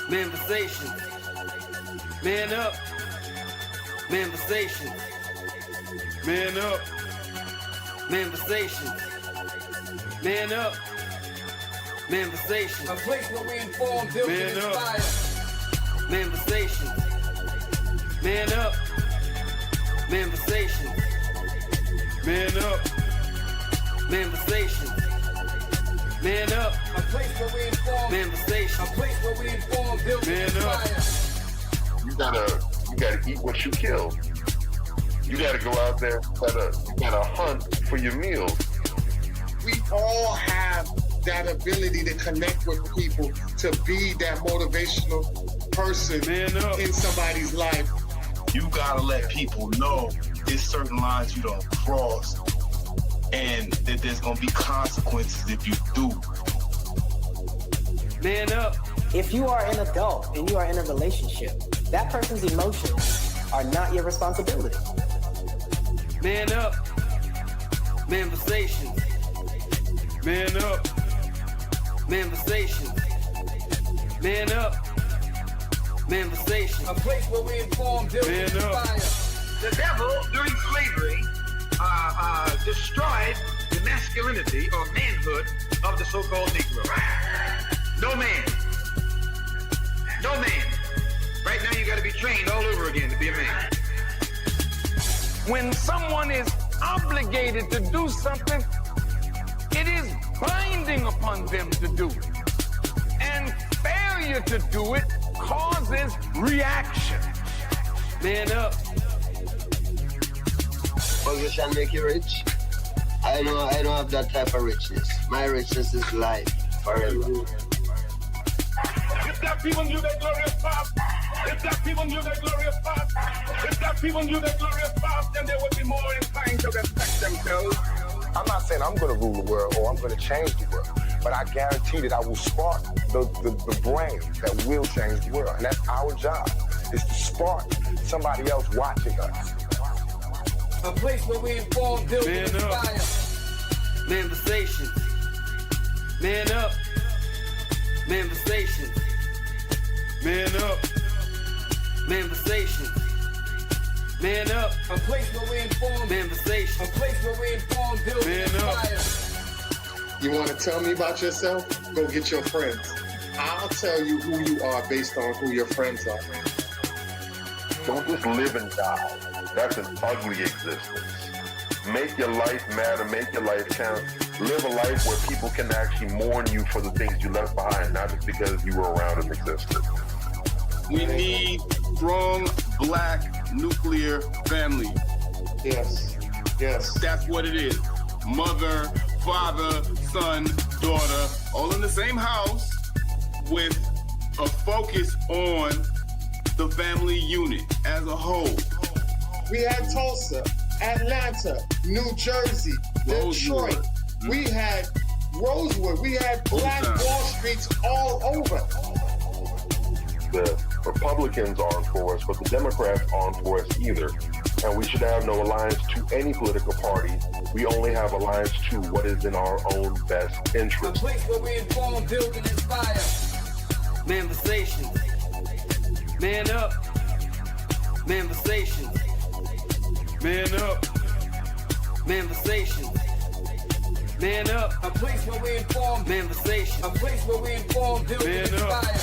Manifestation. Man up. Manifestation. Man up. Manifestation. Man up. Manifestation. A place where we inform, build, and inspire. Manifestation. Man up. Manifestation. Man up. Manifestation. Man up. A place where we inform. Manifestation. A place where we inform, build, and inspire. You gotta eat what you kill. You gotta go out there. You gotta hunt for your meals. We all have that ability to connect with people, to be that motivational person in somebody's life. You gotta let people know there's certain lines you don't cross, and that there's gonna be consequences if you do. Man up. If you are an adult and you are in a relationship, that person's emotions are not your responsibility. Man up. Manifestation. Man up. Manifestation. Man up. Manifestation. A place where we inform, build, and inspire. The devil, during slavery, destroyed the masculinity or manhood of the so-called Negro. No man. No man. Right now you got to be trained all over again to be a man. When someone is obligated to do something, it is binding upon them to do it. And failure to do it causes reaction. Man up. Position make you rich. I don't have that type of richness. My richness is life forever. If that people knew their glorious past, if that people knew their glorious past, if that people knew their glorious past, then they would be more inclined to respect themselves. I'm not saying I'm going to rule the world or I'm going to change the world, but I guarantee that I will spark the brain that will change the world. And that's our job, is to spark somebody else watching us. A place where we inform, build, and inspire. Manifestation. Man up. Manifestation. Man up. Manifestation. Man up. A place where we inform. Manifestation. A place where we inform, build, and inspire. You want to tell me about yourself? Go get your friends. I'll tell you who you are based on who your friends are. Don't just live and die. That's an ugly existence. Make your life matter. Make your life count. Live a life where people can actually mourn you for the things you left behind, not just because you were around and existed. We need strong black nuclear family. Yes. Yes. That's what it is. Mother, father, son, daughter, all in the same house with a focus on the family unit as a whole. We had Tulsa, Atlanta, New Jersey, Detroit. We had Rosewood. We had Black Wall Streets all over. The Republicans aren't for us, but the Democrats aren't for us either. And we should have no alliance to any political party. We only have alliance to what is in our own best interest. A place where we inform, build, and inspire. Manifestation. Man up. Manifestation. Man up. Manifestation. Man up. A place where we inform. Manifestation. A place where we inform, build, and inspire.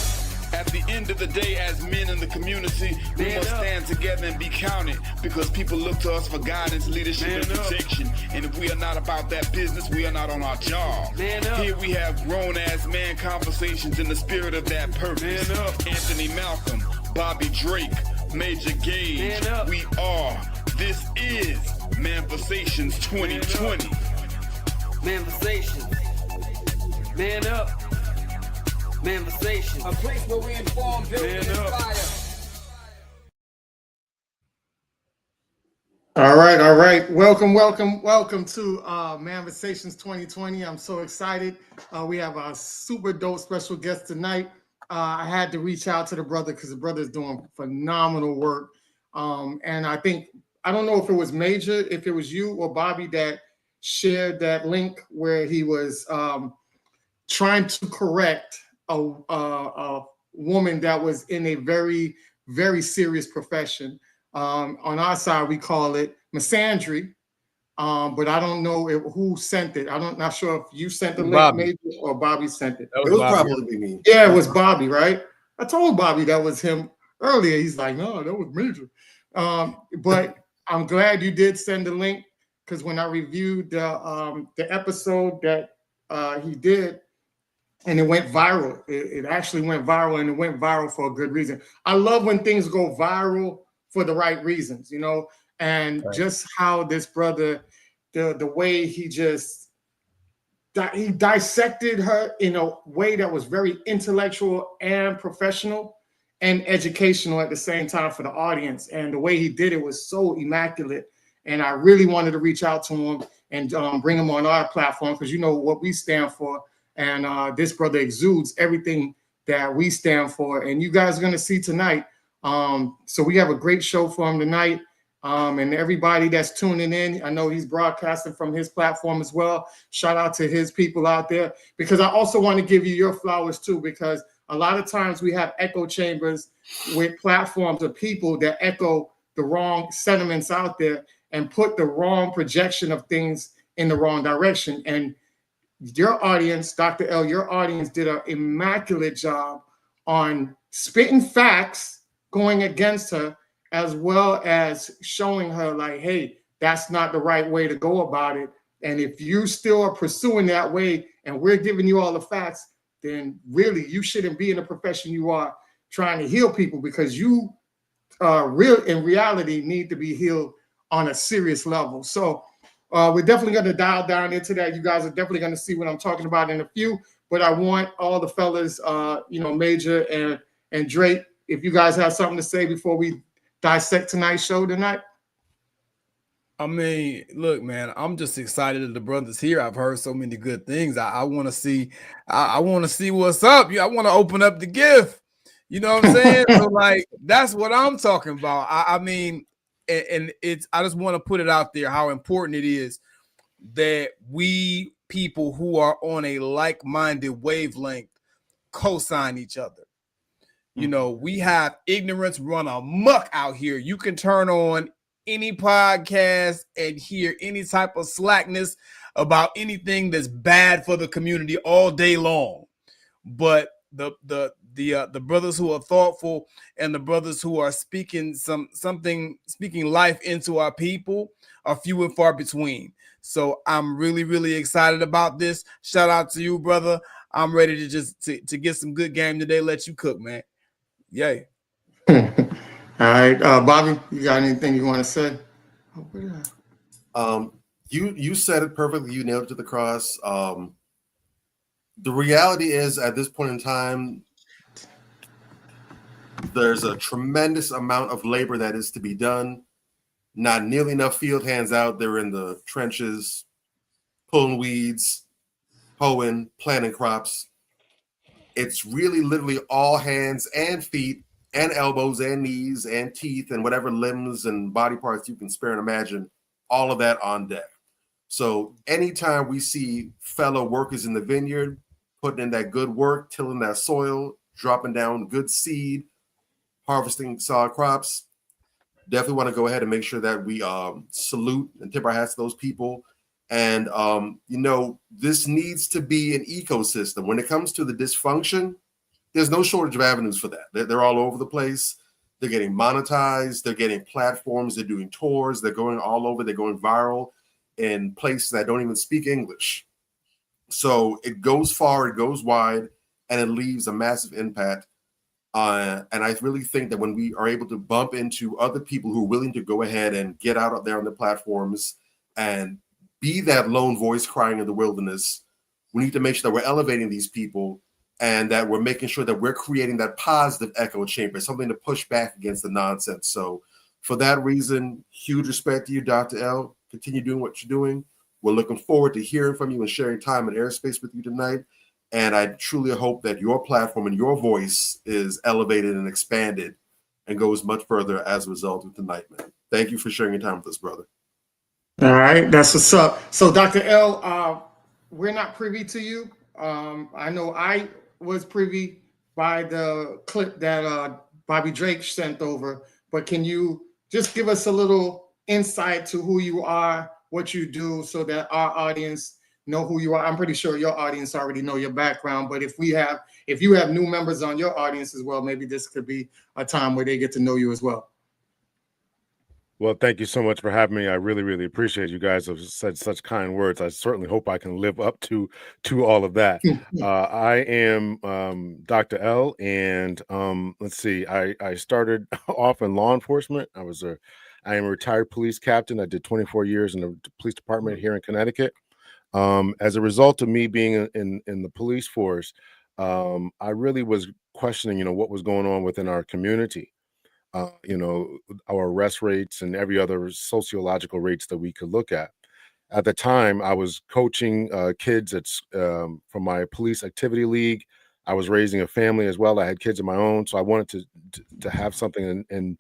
At the end of the day, as men in the community, we must stand together and be counted, because people look to us for guidance, leadership, and protection. And if we are not about that business, we are not on our job. Here we have grown-ass man conversations in the spirit of that purpose. Anthony Malcolm, Bobby Drake, Major Gage. We are. This is Manifestations 2020. Manifestation. Man up. Manifestation. A place where we inform, build, and inspire. All right. Welcome to Manifestations 2020. I'm so excited. We have a super dope special guest tonight. I had to reach out to the brother because the brother is doing phenomenal work. And I don't know if it was Major, if it was you or Bobby that shared that link where he was trying to correct a woman that was in a very, very serious profession. On our side, we call it misandry. But I don't know who sent it. Not sure if you sent the link, maybe, or Bobby sent it. It was probably me. Yeah, it was Bobby, right? I told Bobby that was him earlier. He's like, no, that was Major. But I'm glad you did send the link, because when I reviewed the episode that he did, and it went viral. It actually went viral, and it went viral for a good reason. I love when things go viral for the right reasons, and just how this brother, the way he dissected her in a way that was very intellectual and professional and educational at the same time for the audience. And the way he did it was so immaculate. And I really wanted to reach out to him and bring him on our platform, because you know what we stand for. And this brother exudes everything that we stand for. And you guys are going to see tonight. So we have a great show for him tonight. And everybody that's tuning in, I know he's broadcasting from his platform as well. Shout out to his people out there, because I also want to give you your flowers too, because a lot of times we have echo chambers with platforms of people that echo the wrong sentiments out there and put the wrong projection of things in the wrong direction. And your audience, Dr. L, your audience did an immaculate job on spitting facts going against her, as well as showing her like, hey, that's not the right way to go about it. And if you still are pursuing that way and we're giving you all the facts, then really you shouldn't be in the profession you are, trying to heal people, because you in reality need to be healed on a serious level. So we're definitely going to dial down into that. You guys are definitely going to see what I'm talking about in a few, but I want all the fellas, Major and Drake, if you guys have something to say before we dissect tonight's show tonight. I mean, look, man, I'm just excited that the brother's here. I've heard so many good things. I want to see, I want to see what's up. I want to open up the gift. You know what I'm saying? So like, that's what I'm talking about. I mean, and I just want to put it out there how important it is that we people who are on a like-minded wavelength co-sign each other. We have ignorance run amok out here. You can turn on any podcast and hear any type of slackness about anything that's bad for the community all day long. But the brothers who are thoughtful and the brothers who are speaking life into our people are few and far between. So I'm really, really excited about this. Shout out to you, brother. I'm ready to just to get some good game today. Let you cook, man. Yay. All right, Bobby, you got anything you want to say? You said it perfectly. You nailed it to the cross. The reality is, at this point in time, there's a tremendous amount of labor that is to be done. Not nearly enough field hands out there in the trenches, pulling weeds, hoeing, planting crops. It's really literally all hands and feet and elbows and knees and teeth and whatever limbs and body parts you can spare and imagine, all of that on deck. So anytime we see fellow workers in the vineyard putting in that good work, tilling that soil, dropping down good seed, harvesting solid crops, definitely want to go ahead and make sure that we salute and tip our hats to those people. And, this needs to be an ecosystem. When it comes to the dysfunction, there's no shortage of avenues for that. They're all over the place. They're getting monetized. They're getting platforms. They're doing tours. They're going all over. They're going viral in places that don't even speak English. So it goes far, it goes wide, and it leaves a massive impact. And I really think that when we are able to bump into other people who are willing to go ahead and get out there on the platforms and be that lone voice crying in the wilderness, we need to make sure that we're elevating these people and that we're making sure that we're creating that positive echo chamber, something to push back against the nonsense. So for that reason, huge respect to you, Dr. L. Continue doing what you're doing. We're looking forward to hearing from you and sharing time and airspace with you tonight. And I truly hope that your platform and your voice is elevated and expanded and goes much further as a result of tonight, man. Thank you for sharing your time with us, brother. All right, that's what's up. So, Dr. L, we're not privy to you. I know I was privy by the clip that Bobby Drake sent over, but can you just give us a little insight to who you are, what you do, so that our audience know who you are? I'm pretty sure your audience already know your background, but if you have new members on your audience as well, maybe this could be a time where they get to know you as well. Well, thank you so much for having me. I really, really appreciate you guys have said such kind words. I certainly hope I can live up to all of that. I am Dr. L, and let's see. I started off in law enforcement. I am a retired police captain. I did 24 years in the police department here in Connecticut. As a result of me being in the police force, I really was questioning, what was going on within our community. Our arrest rates and every other sociological rates that we could look at. At the time, I was coaching kids from my police activity league. I was raising a family as well. I had kids of my own, so I wanted to have something and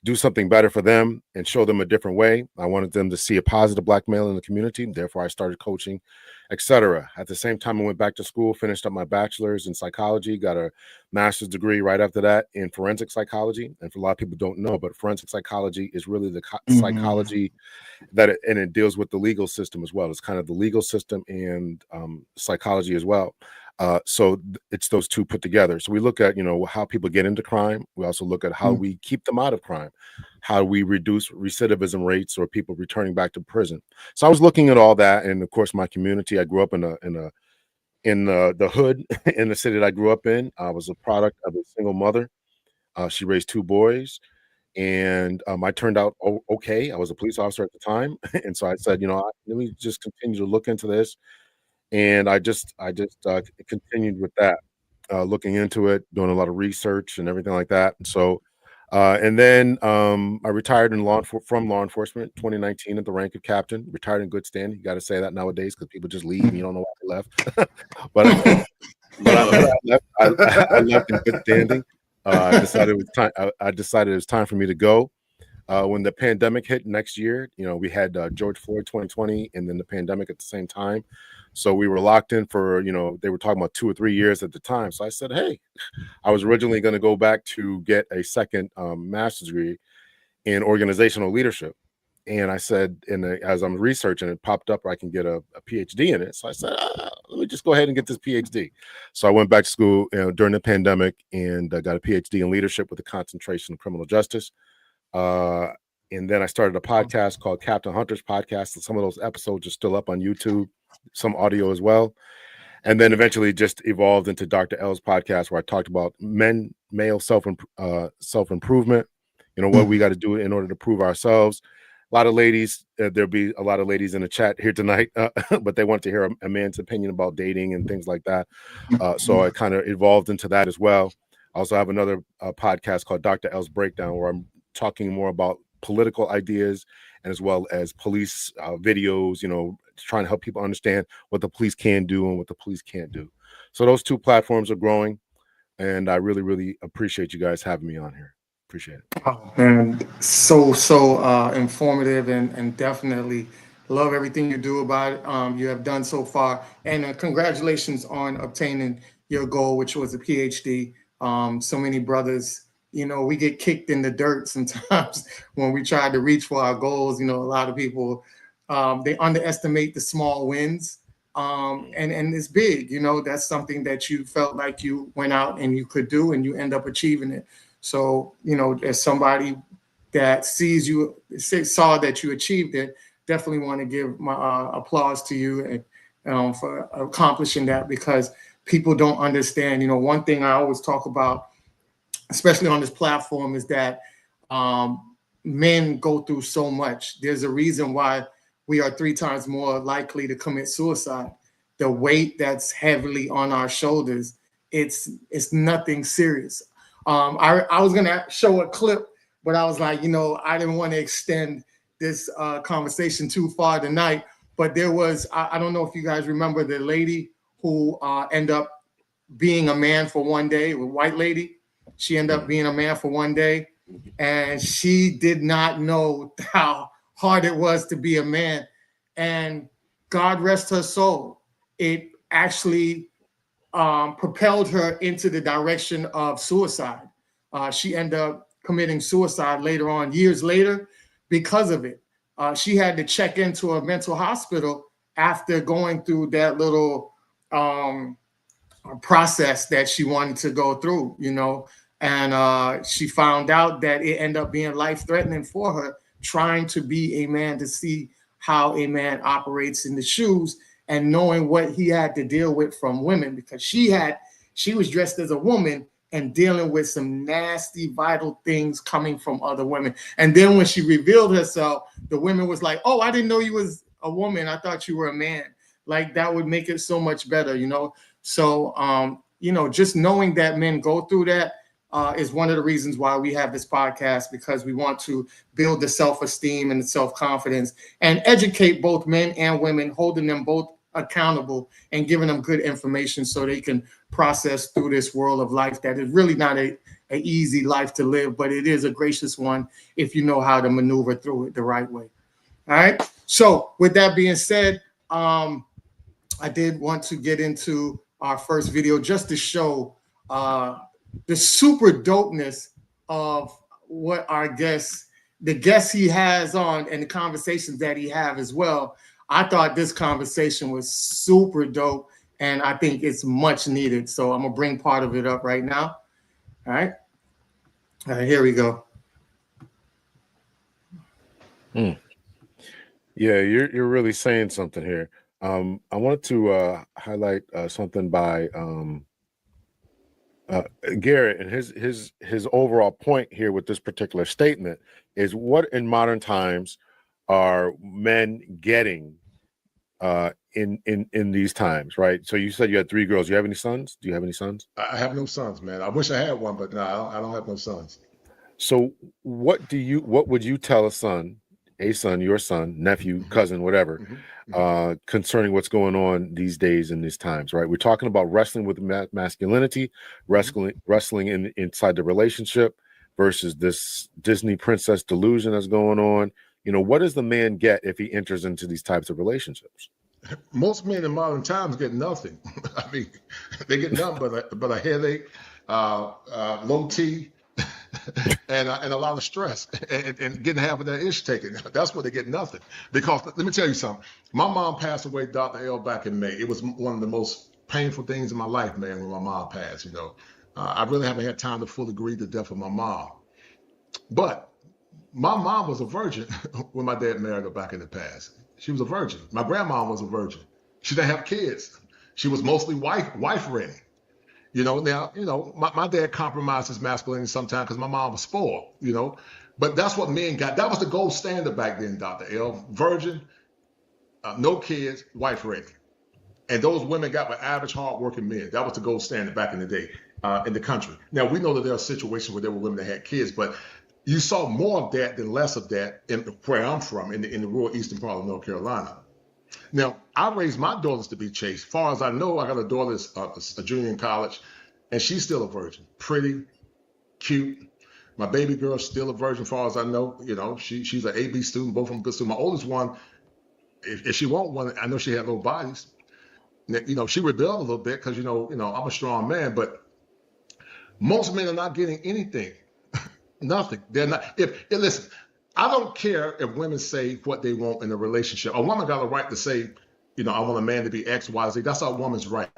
do something better for them and show them a different way. I wanted them to see a positive Black male in the community. Therefore, I started coaching, etc. At the same time, I went back to school, finished up my bachelor's in psychology, got a master's degree right after that in forensic psychology. And for a lot of people don't know, but forensic psychology is really the psychology and it deals with the legal system as well. It's kind of the legal system and psychology as well. So it's those two put together. So we look at, how people get into crime. We also look at how we keep them out of crime, how we reduce recidivism rates or people returning back to prison. So I was looking at all that. And of course, my community, I grew up in the hood in the city that I grew up in. I was a product of a single mother. She raised two boys. And I turned out okay. I was a police officer at the time. And so I said, let me just continue to look into this. And I just continued with that, looking into it, doing a lot of research and everything like that. And so, and then I retired from law enforcement 2019 at the rank of captain. Retired in good standing. You got to say that nowadays because people just leave and you don't know why they left. but I left in good standing. I decided it was time for me to go. When the pandemic hit next year, we had George Floyd 2020 and then the pandemic at the same time. So we were locked in for, they were talking about 2 or 3 years at the time. So I said, hey, I was originally going to go back to get a second master's degree in organizational leadership. And I said, as I'm researching, it popped up where I can get a PhD in it. So I said, let me just go ahead and get this PhD. So I went back to school during the pandemic and got a PhD in leadership with a concentration in criminal justice. And then I started a podcast called Captain Hunter's Podcast. And some of those episodes are still up on YouTube, some audio as well. And then eventually just evolved into Dr. L's podcast where I talked about male self-improvement, what we got to do in order to prove ourselves. A lot of ladies, there'll be a lot of ladies in the chat here tonight, but they want to hear a man's opinion about dating and things like that. So I kind of evolved into that as well. I also have another podcast called Dr. L's Breakdown where I'm talking more about political ideas and as well as police videos, trying to help people understand what the police can do and what the police can't do. So those two platforms are growing, and I really, really appreciate you guys having me on here. Appreciate it. And so informative and definitely love everything you do about it. You have done so far, and congratulations on obtaining your goal, which was a PhD. So many brothers, we get kicked in the dirt sometimes when we try to reach for our goals. A lot of people, they underestimate the small wins. And it's big, that's something that you felt like you went out and you could do, and you end up achieving it. So, as somebody that saw that you achieved it, definitely want to give my applause to you and for accomplishing that, because people don't understand. One thing I always talk about, especially on this platform, is that men go through so much. There's a reason why we are 3 times more likely to commit suicide. The weight that's heavily on our shoulders, it's nothing serious. I was gonna show a clip, but I was like, I didn't want to extend this conversation too far tonight. But there was, I don't know if you guys remember the lady who ended up being a man for one day, a white lady. She ended up being a man for one day, and she did not know how hard it was to be a man. And God rest her soul. It actually propelled her into the direction of suicide. She ended up committing suicide later on, years later, because of it. She had to check into a mental hospital after going through that little process that she wanted to go through, you know, and she found out that it ended up being life-threatening for her, trying to be a man, to see how a man operates in the shoes and knowing what he had to deal with from women, because she was dressed as a woman and dealing with some nasty, vital things coming from other women. And then when she revealed herself, the women was like, "Oh, I didn't know you was a woman. I thought you were a man." Like, that would make it so much better, you know? So, you know, just knowing that men go through that is one of the reasons why we have this podcast, because we want to build the self-esteem and the self-confidence and educate both men and women, holding them both accountable and giving them good information so they can process through this world of life that is really not an easy life to live, but it is a gracious one if you know how to maneuver through it the right way. All right. So with that being said, I did want to get into our first video just to show the super dopeness of what our the guests he has on, and the conversations that he have as well. I thought this conversation was super dope, and I think it's much needed. So I'm gonna bring part of it up right now. All right, here we go. Yeah, you're really saying something here. I wanted to highlight something by Garrett, and his overall point here with this particular statement is, what in modern times are men getting in these times, right? So you said you had 3 girls. Do you have any sons? Do you have any sons? I have no sons, man. I wish I had one, but no, I don't have no sons. So what would you tell a son, your son, nephew, cousin, whatever, concerning what's going on these days in these times, right? We're talking about wrestling with masculinity, wrestling inside the relationship versus this Disney princess delusion that's going on. You know, what does the man get if he enters into these types of relationships? Most men in modern times get nothing. I mean, they get nothing but a headache, low T, and a lot of stress, and getting half of that ish taken. That's what they get, nothing. Because let me tell you something. My mom passed away, Dr. L, back in May. It was one of the most painful things in my life, man, when my mom passed. You know, I really haven't had time to fully grieve the death of my mom. But my mom was a virgin when my dad married her back in the past. She was a virgin. My grandma was a virgin. She didn't have kids. She was mostly wife ready. You know, now, you know, my dad compromised his masculinity sometimes because my mom was spoiled, you know. But that's what men got. That was the gold standard back then, Dr. L. Virgin, no kids, wife ready. And those women got with average, hardworking men. That was the gold standard back in the day in the country. Now, we know that there are situations where there were women that had kids, but you saw more of that than less of that in where I'm from, in the rural eastern part of North Carolina. Now, I raised my daughters to be chaste. As far as I know, I got a daughter that's a junior in college, and she's still a virgin. Pretty, cute. My baby girl's still a virgin, as far as I know. You know, she's an AB student, both of them good students. My oldest one, if she won't one, I know she had little bodies. You know, she rebelled a little bit because, you know, I'm a strong man, but most men are not getting anything. Nothing. They're not. Listen, I don't care if women say what they want in a relationship. A woman got a right to say, you know, I want a man to be X, Y, Z. That's a woman's right.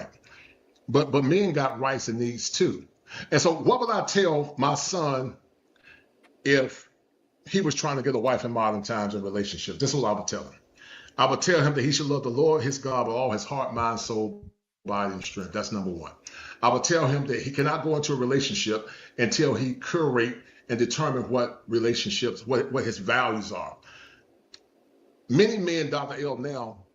But men got rights and needs too. And so what would I tell my son if he was trying to get a wife in modern times in relationships? This is what I would tell him. I would tell him that he should love the Lord, his God, with all his heart, mind, soul, body, and strength. That's number one. I would tell him that he cannot go into a relationship until he curate and determine what relationships, what his values are. Many men, Dr. L, now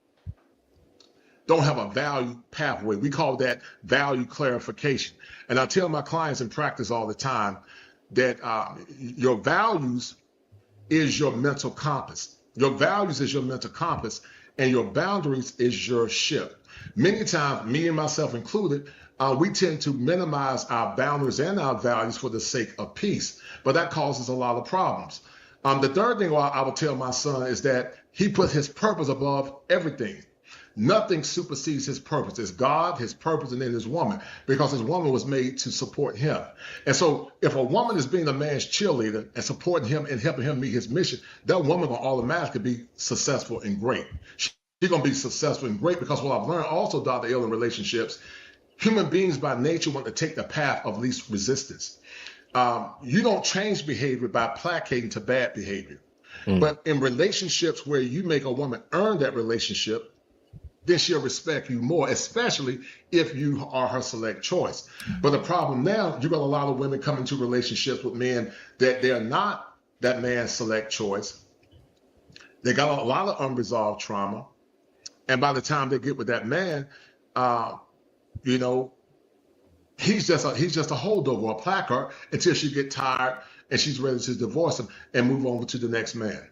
don't have a value pathway. We call that value clarification. And I tell my clients in practice all the time that your values is your mental compass. Your values is your mental compass, and your boundaries is your ship. Many times, me and myself included, we tend to minimize our boundaries and our values for the sake of peace, but that causes a lot of problems. The third thing I would tell my son is that he put his purpose above everything. nothing supersedes his purpose. It's God, his purpose, and then his woman, because his woman was made to support him. And so if a woman is being a man's cheerleader and supporting him and helping him meet his mission, that woman will automatically be successful and great. She's going to be successful and great because what I've learned also, Dr. L, in relationships, human beings by nature want to take the path of least resistance. You don't change behavior by placating to bad behavior. But in relationships where you make a woman earn that relationship, then she'll respect you more, especially if you are her select choice. But the problem now, you got a lot of women come into relationships with men that they're not that man's select choice. They got a lot of unresolved trauma. And by the time they get with that man, you know, he's just a holdover, a placard, until she get tired and she's ready to divorce him and move over to the next man.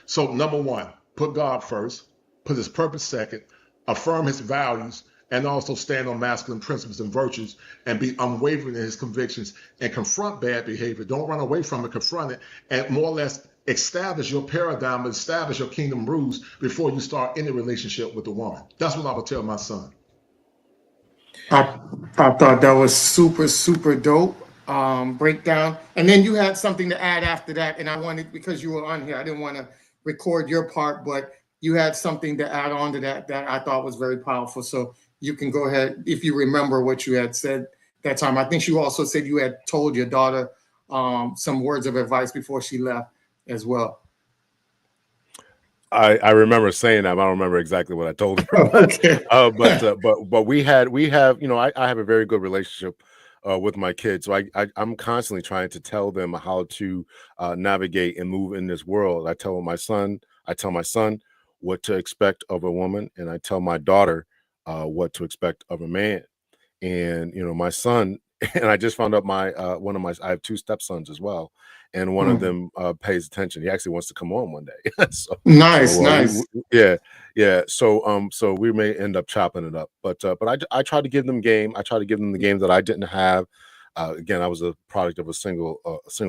So number one, put God first, put his purpose second, affirm his values, and also stand on masculine principles and virtues and be unwavering in his convictions and confront bad behavior. Don't run away from it, confront it, and more or less establish your paradigm, establish your kingdom rules before you start any relationship with a woman. That's what I would tell my son. I thought that was super, super dope breakdown. And then you had something to add after that. And I wanted, because you were on here, I didn't want to record your part, but you had something to add on to that I thought was very powerful. So you can go ahead if you remember what you had said that time. I think you also said you had told your daughter some words of advice before she left as well. I remember saying that, but I don't remember exactly what I told her. Okay. But we have, you know, I have a very good relationship with my kids. So I'm constantly trying to tell them how to navigate and move in this world. I tell my son what to expect of a woman, and I tell my daughter what to expect of a man. And, you know, my son, and I just found out I have two stepsons as well. And one of them pays attention. He actually wants to come on one day. Nice. Yeah. So we may end up chopping it up, but I try to give them game. I try to give them the game that I didn't have. Again, I was a product of a single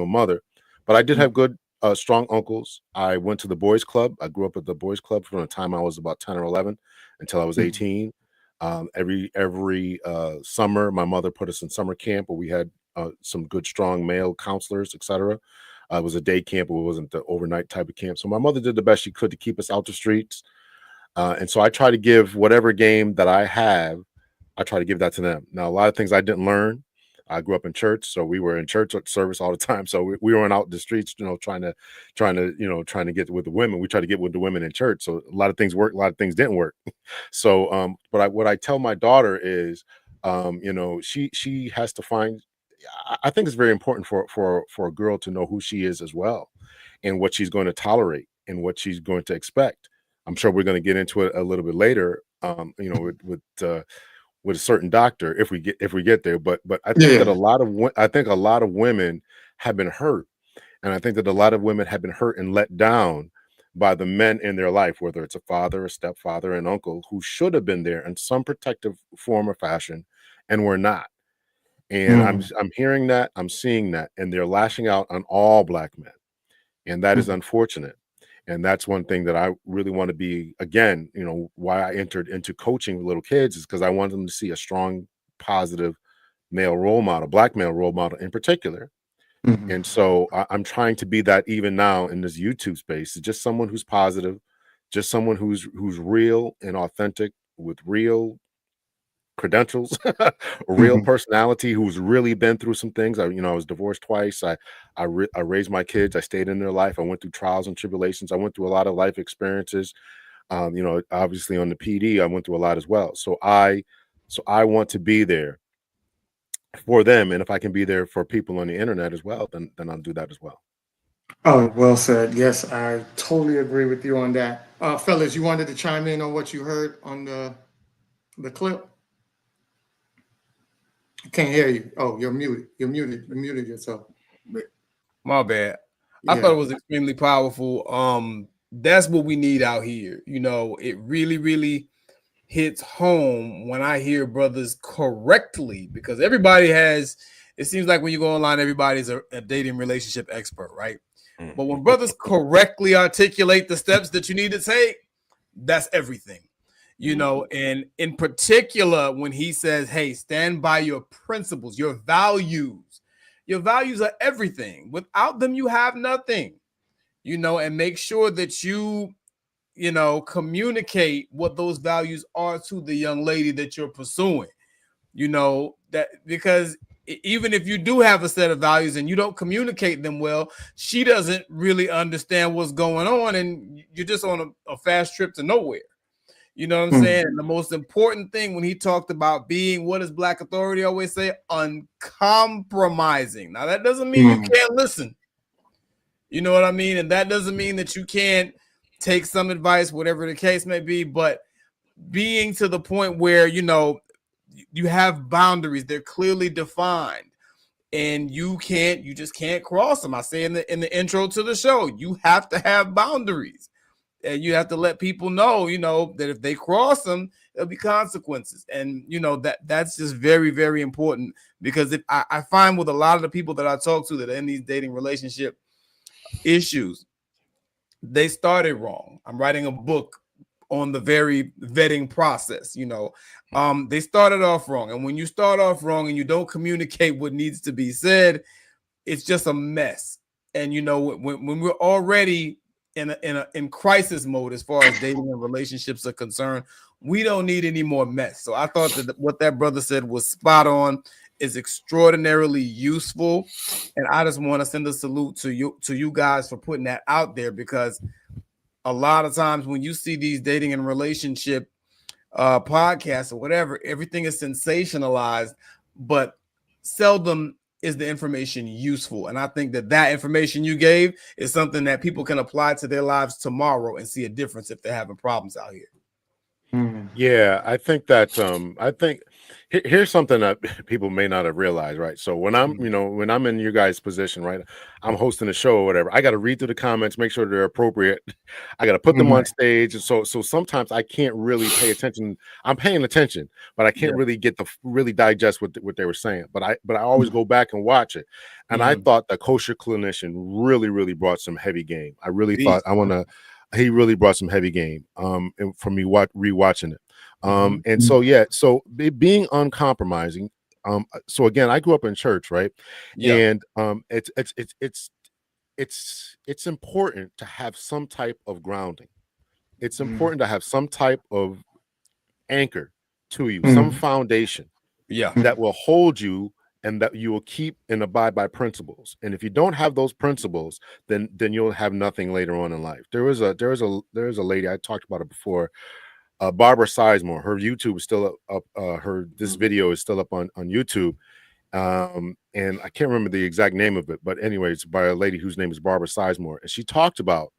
mother, but I did have good, strong uncles. I went to the boys club. I grew up at the boys club from the time I was about 10 or 11 until I was 18. Every summer, my mother put us in summer camp where we had some good, strong male counselors, etc. It was a day camp, but it wasn't the overnight type of camp. So my mother did the best she could to keep us out the streets. And so I try to give whatever game that I have, I try to give that to them. Now, a lot of things I didn't learn. I grew up in church, so we were in church service all the time. So we weren't out in the streets, you know, trying to get with the women. We try to get with the women in church. So a lot of things worked, a lot of things didn't work. So, what I tell my daughter is, you know, she has to find. I think it's very important for a girl to know who she is as well, and what she's going to tolerate and what she's going to expect. I'm sure we're going to get into it a little bit later, you know, with a certain doctor if we get there. But I think that a lot of women have been hurt, and I think that a lot of women have been hurt and let down by the men in their life, whether it's a father, a stepfather, an uncle, who should have been there in some protective form or fashion, and were not. And I'm hearing that, I'm seeing that, and they're lashing out on all Black men, and that is unfortunate. And that's one thing that I really want to be, again, you know, why I entered into coaching with little kids is because I want them to see a strong, positive male role model, Black male role model in particular. And so I'm trying to be that even now in this YouTube space. It's just someone who's positive, just someone who's real and authentic with real credentials, a real personality, who's really been through some things. I was divorced twice. I raised my kids. I stayed in their life. I went through trials and tribulations. I went through a lot of life experiences. You know, obviously on the PD, I went through a lot as well. So I want to be there for them. And if I can be there for people on the internet as well, then I'll do that as well. Oh, well said. Yes, I totally agree with you on that. Fellas, you wanted to chime in on what you heard on the clip? I can't hear you. Oh, you're muted. You muted yourself. My bad. I thought it was extremely powerful. That's what we need out here. You know, it really, really hits home when I hear brothers correctly, because everybody has, it seems like when you go online, everybody's a dating relationship expert, right? But when brothers correctly articulate the steps that you need to take, that's everything. you know, and in particular, when he says, hey, stand by your principles, your values. Your values are everything. Without them, you have nothing, you know, and make sure that you know, communicate what those values are to the young lady that you're pursuing, you know, that because even if you do have a set of values and you don't communicate them well, she doesn't really understand what's going on. And you're just on a fast trip to nowhere. You know what I'm saying? And the most important thing when he talked about being, what does Black Authority always say? Uncompromising. Now, that doesn't mean you can't listen. You know what I mean? And that doesn't mean that you can't take some advice, whatever the case may be, but being to the point where, you know, you have boundaries, they're clearly defined, and you just can't cross them. I say in the intro to the show, you have to have boundaries. And you have to let people know, you know, that if they cross them, there'll be consequences. And, you know, that's just very, very important, because if I find with a lot of the people that I talk to that are in these dating relationship issues, they started wrong. I'm writing a book on the very vetting process, you know. They started off wrong. And when you start off wrong and you don't communicate what needs to be said, it's just a mess. And, you know, when we're already in crisis mode as far as dating and relationships are concerned, we don't need any more mess. So I thought that what that brother said was spot on, is extraordinarily useful, and I just want to send a salute to you guys for putting that out there, because a lot of times when you see these dating and relationship podcasts or whatever, everything is sensationalized, but seldom is the information useful. And I think that information you gave is something that people can apply to their lives tomorrow and see a difference if they're having problems out here. Yeah, I think that here's something that people may not have realized, right? So when I'm, you know, when I'm in your guys' position, right, I'm hosting a show or whatever, I got to read through the comments, make sure they're appropriate. I got to put them on stage. And so sometimes I can't really pay attention. I'm paying attention, but I can't really get to really digest what they were saying. But I always go back and watch it. And I thought the kosher clinician really, really brought some heavy game. I really thought he really brought some heavy game and for me rewatching it. And so, yeah, so being uncompromising. So again, I grew up in church, right? Yeah. And it's important to have some type of grounding. It's important to have some type of anchor to you, some foundation, that will hold you and that you will keep and abide by principles. And if you don't have those principles, then you'll have nothing later on in life. There is a lady, I talked about it before, Barbara Sizemore. Her YouTube is still up. This video is still up on YouTube. And I can't remember the exact name of it, but anyways, by a lady whose name is Barbara Sizemore. And she talked about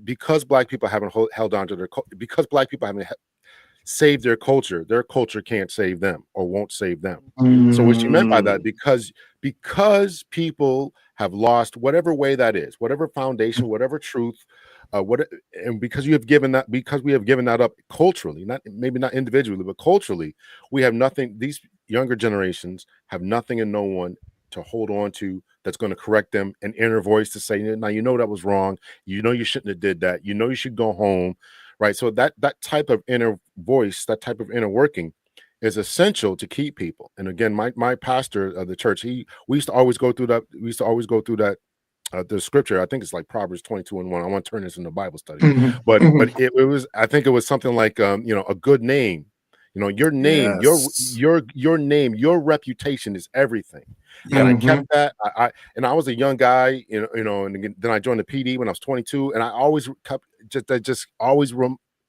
because Black people haven't held on to because Black people haven't saved their culture can't save them or won't save them. So what she meant by that, because people have lost whatever way that is, whatever foundation, whatever truth, and because we have given that up culturally, maybe not individually, but culturally, we have nothing. These younger generations have nothing and no one to hold on to that's going to correct them, an inner voice to say, now you know that was wrong, you know you shouldn't have did that, you know you should go home, right? So that type of inner voice, that type of inner working is essential to keep people. And again, my pastor of the church, we used to always go through that. The scripture, I think it's like Proverbs 22:1. I want to turn this into a Bible study, but it was, I think it was something like, a good name, your name, your name, your reputation is everyththing. And I kept that. I was a young guy, and then I joined the PD when I was 22, and I always kept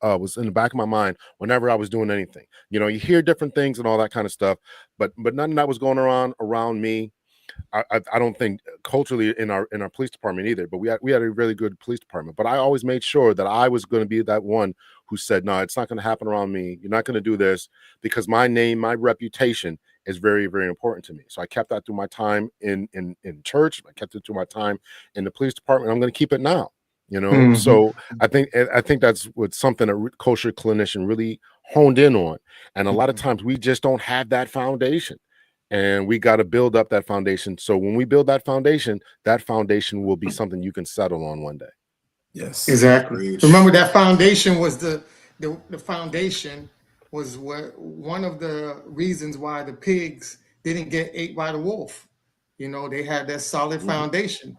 was in the back of my mind whenever I was doing anything. You hear different things and all that kind of stuff, but none of that was going around me. I don't think culturally in our police department either, but we had a really good police department. But I always made sure that I was going to be that one who said, no, it's not going to happen around me. You're not going to do this, because my name, my reputation is very, very important to me. So I kept that through my time in church. I kept it through my time in the police department. I'm going to keep it now. So I think that's what something a kosher clinician really honed in on. And a lot of times we just don't have that foundation. And we got to build up that foundation. So when we build that foundation will be something you can settle on one day. Yes, exactly. Remember, that foundation was the the foundation was one of the reasons why the pigs didn't get ate by the wolf. You know, they had that solid foundation.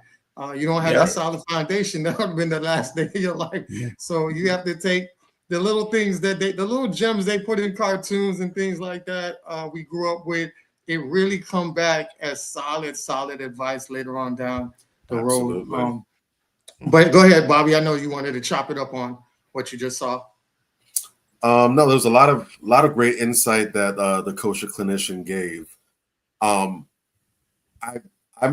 You don't have that solid foundation, that would have been the last day of your life. So you have to take the little things that the little gems they put in cartoons and things like that we grew up with. It really come back as solid advice later on down the road. But go ahead, Bobby. I know you wanted to chop it up on what you just saw. No, there was a lot of great insight that the kosher clinician gave. I'm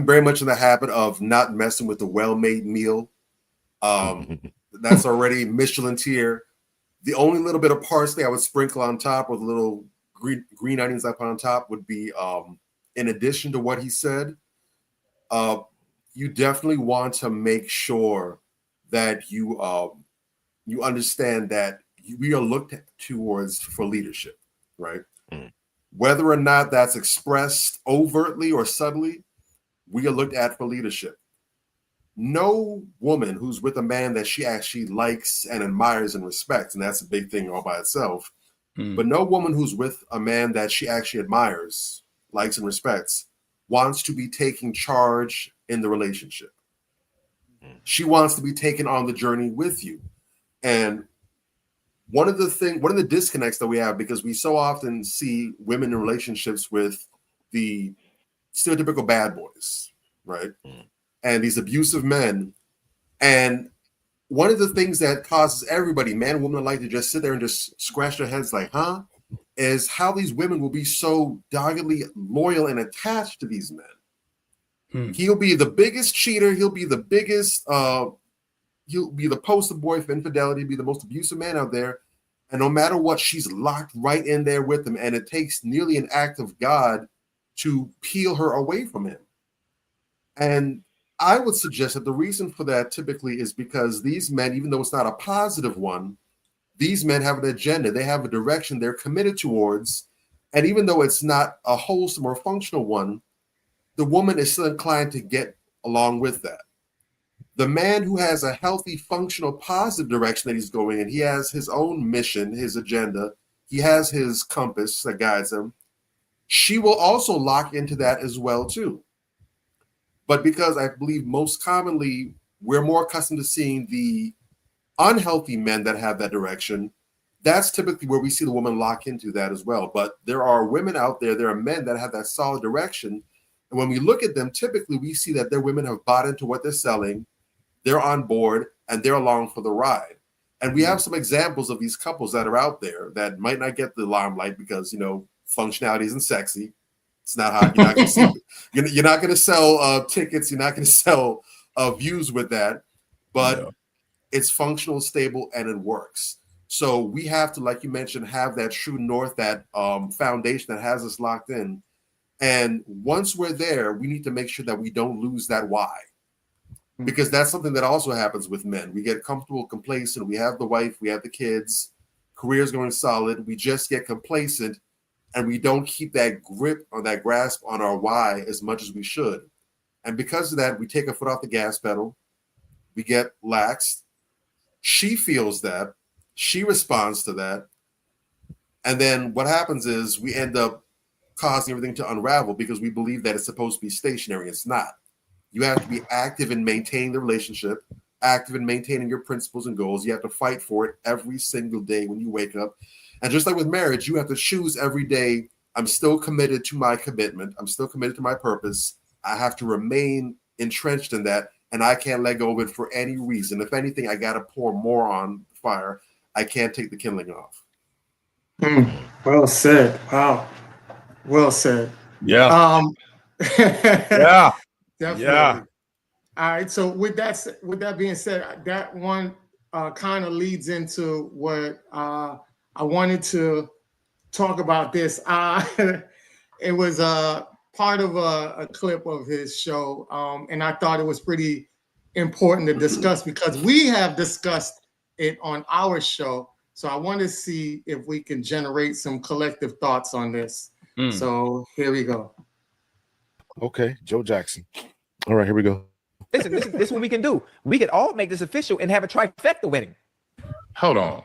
very much in the habit of not messing with the well-made meal. That's already Michelin tier. The only little bit of parsley I would sprinkle on top with a little green onions I put on top would be, in addition to what he said, you definitely want to make sure that you understand that we are looked towards for leadership, right? Whether or not that's expressed overtly or subtly, we are looked at for leadership. No woman who's with a man that she actually likes and admires and respects, and that's a big thing all by itself, but no woman who's with a man that she actually admires, likes, and respects wants to be taking charge in the relationship. She wants to be taken on the journey with you. And one of the disconnects that we have, because we so often see women in relationships with the stereotypical bad boys, right? And these abusive men. And one of the things that causes everybody, man and woman alike, to just sit there and just scratch their heads like, huh? Is how these women will be so doggedly loyal and attached to these men. He'll be the biggest cheater. He'll be the biggest, he'll be the poster boy for infidelity, be the most abusive man out there. And no matter what, she's locked right in there with him. And it takes nearly an act of God to peel her away from him. And I would suggest that the reason for that typically is because these men, even though it's not a positive one, these men have an agenda. They have a direction they're committed towards. And even though it's not a wholesome or functional one, the woman is still inclined to get along with that. The man who has a healthy, functional, positive direction that he's going in, he has his own mission, his agenda, he has his compass that guides him. She will also lock into that as well, too. But because I believe most commonly we're more accustomed to seeing the unhealthy men that have that direction, that's typically where we see the woman lock into that as well. But there are women out there, there are men that have that solid direction. And when we look at them, typically we see that their women have bought into what they're selling, they're on board, and they're along for the ride. And we have some examples of these couples that are out there that might not get the limelight because, you know, functionality isn't sexy. It's not hot. You're not going to see, you're not going to sell tickets. You're not going to sell views with that. But it's functional, stable, and it works. So we have to, like you mentioned, have that true north, that foundation that has us locked in. And once we're there, we need to make sure that we don't lose that why. Because that's something that also happens with men. We get comfortable, complacent. We have the wife, we have the kids, career's going solid. We just get complacent and we don't keep that grip or that grasp on our why as much as we should. And because of that, we take a foot off the gas pedal. We get laxed. She feels that. She responds to that. And then what happens is we end up causing everything to unravel because we believe that it's supposed to be stationary. It's not. You have to be active in maintaining the relationship, active in maintaining your principles and goals. You have to fight for it every single day when you wake up. And just like with marriage, you have to choose every day, I'm still committed to my commitment. I'm still committed to my purpose. I have to remain entrenched in that, and I can't let go of it for any reason. If anything, I got to pour more on the fire. I can't take the kindling off. Well said. Wow. Well said. Yeah. Yeah. Definitely. Yeah. All right. So with that being said, that one kind of leads into what I wanted to talk about. This. It was part of a clip of his show, and I thought it was pretty important to discuss because we have discussed it on our show. So I want to see if we can generate some collective thoughts on this. So here we go. Okay, Joe Jackson. All right, here we go. Listen, this is what we can do. We can all make this official and have a trifecta wedding. Hold on.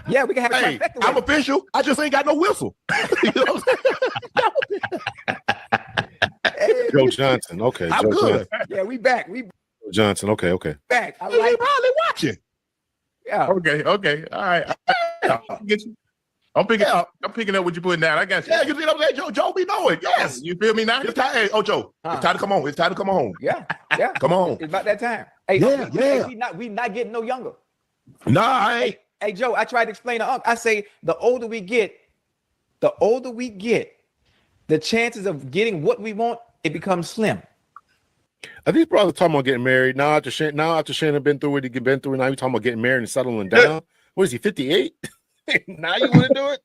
Yeah, we can have a Hey, trifecta. I'm official. I just ain't got no whistle. You know what I'm saying? Joe Johnson. Okay, I'm Joe good. Johnson. Yeah, we back. We Joe Johnson. Okay. back. I Hey, like. probably watching. Yeah. Okay. All right. I'll get you. I'm picking up what you're putting down. I got you. Yeah, you see what I'm saying? Joe be knowing. Yes. You feel me now? It's time. Hey, Joe. It's time to come home. It's time to come home. Yeah. Come on. It's about that time. Hey, Yeah. we not getting no younger. Nah, I ain't. Hey, Joe, I tried to explain to Unc. I say the older we get, the chances of getting what we want, it becomes slim. Are these brothers talking about getting married now after Shannon been through what he been through? Now you talking about getting married and settling down? What is he, 58? Now you want to do it?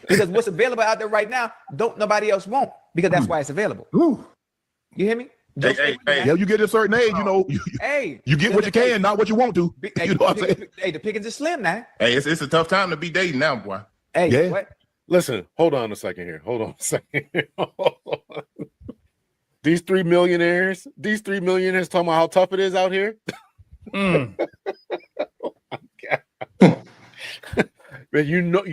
Because what's available out there right now, don't nobody else want, because that's why it's available. Ooh. You hear me? Hey. Yeah, you get to a certain age, you know. You get what you can, not what you want to. Hey, you know what I'm saying? Hey, the pickings is slim now. Hey, it's a tough time to be dating now, boy. Hey, Yeah. what? Listen, hold on a second here. These three millionaires talking about how tough it is out here. Mm. Man, you know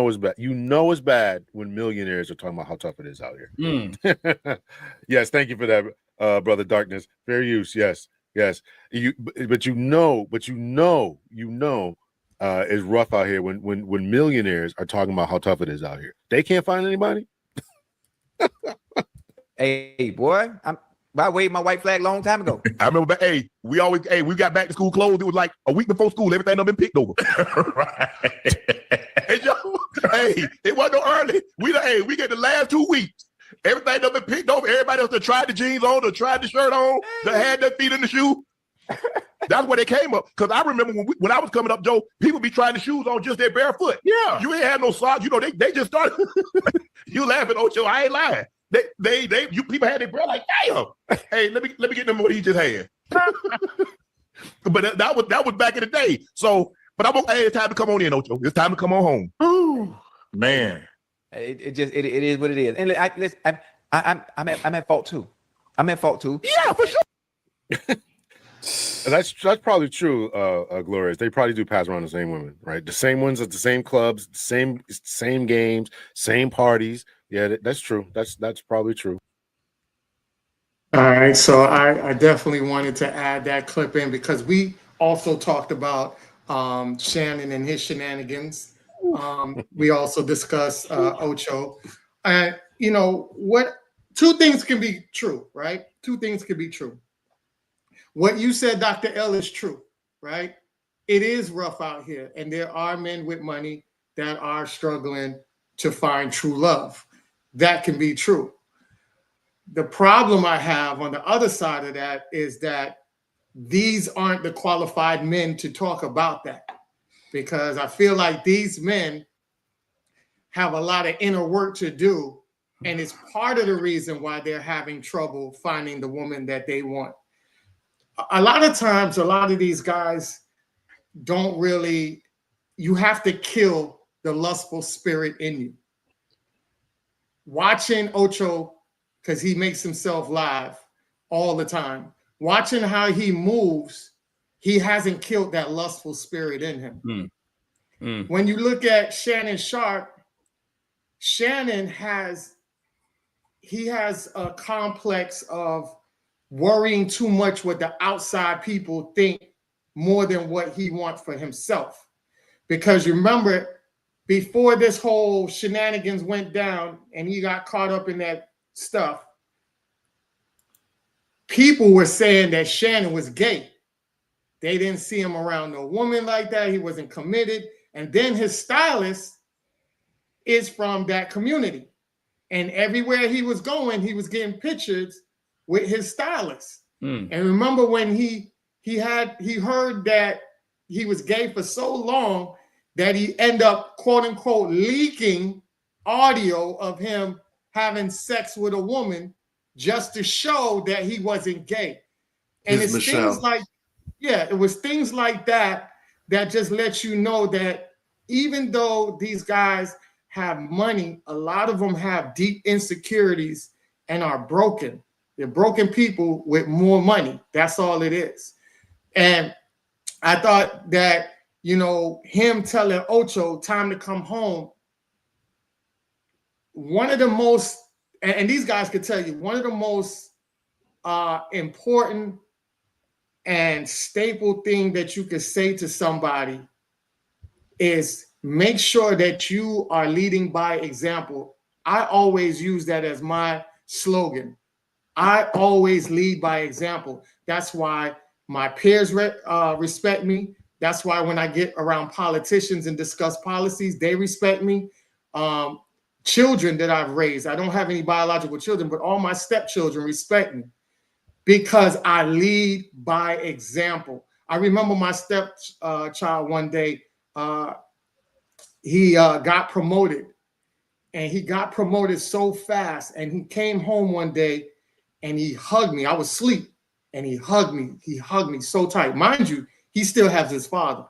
it's bad. You know it's bad when millionaires are talking about how tough it is out here. Mm. Yes, thank you for that, brother Darkness. Fair use. Yes. But you know, it's rough out here when millionaires are talking about how tough it is out here. They can't find anybody. Hey, boy, I waved my white flag long time ago. I remember, we got back to school clothes. It was like a week before school. Everything done been picked over. Right. Hey, Joe, it wasn't no early. We get the last 2 weeks. Everything done been picked over. Everybody else that tried the jeans on, that tried the shirt on, that had their feet in the shoe. That's where they came up. Because I remember when I was coming up, Joe, people be trying the shoes on just their barefoot. Yeah. You ain't had no socks. You know, they just started. You laughing, Ocho. I ain't lying. You people had their breath like, damn. Hey, let me get them what he just had. But that was back in the day. So, but it's time to come on in, Ocho. It's time to come on home. Ooh, man. It is what it is. And I'm at fault too. Yeah, for sure. That's probably true, Glorious. They probably do pass around the same women, right? The same ones at the same clubs, same games, same parties. Yeah, that's true. That's probably true. All right, so I definitely wanted to add that clip in because we also talked about Shannon and his shenanigans. We also discussed Ocho. And you know what? Two things can be true, right? Two things can be true. What you said, Dr. L, is true, right? It is rough out here, and there are men with money that are struggling to find true love. That can be true. The problem I have on the other side of that is that these aren't the qualified men to talk about that, because I feel like these men have a lot of inner work to do, and it's part of the reason why they're having trouble finding the woman that they want. A lot of times, a lot of these guys don't really, you have to kill the lustful spirit in you. Watching Ocho, because he makes himself live all the time, watching how he moves, he hasn't killed that lustful spirit in him. When you look at Shannon Sharp, Shannon has a complex of worrying too much what the outside people think more than what he wants for himself. Because you remember, before this whole shenanigans went down and he got caught up in that stuff, people were saying that Shannon was gay. They didn't see him around no woman like that. He wasn't committed. And then his stylist is from that community. And everywhere he was going, he was getting pictures with his stylist. And remember when he heard that he was gay for so long that he ended up, quote unquote, leaking audio of him having sex with a woman just to show that he wasn't gay. And it's things like, it was things like that that just lets you know that even though these guys have money, a lot of them have deep insecurities and are broken. They're broken people with more money. That's all it is. And I thought that, you know, him telling Ocho time to come home. One of the most, and these guys could tell you, one of the most important and staple thing that you could say to somebody is make sure that you are leading by example. I always use that as my slogan. I always lead by example. That's why my peers respect me. That's why when I get around politicians and discuss policies, they respect me. Children that I've raised, I don't have any biological children, but all my stepchildren respect me because I lead by example. I remember my stepchild one day, he got promoted, and he got promoted so fast, and he came home one day and he hugged me. I was asleep and he hugged me. He hugged me so tight. Mind you, he still has his father.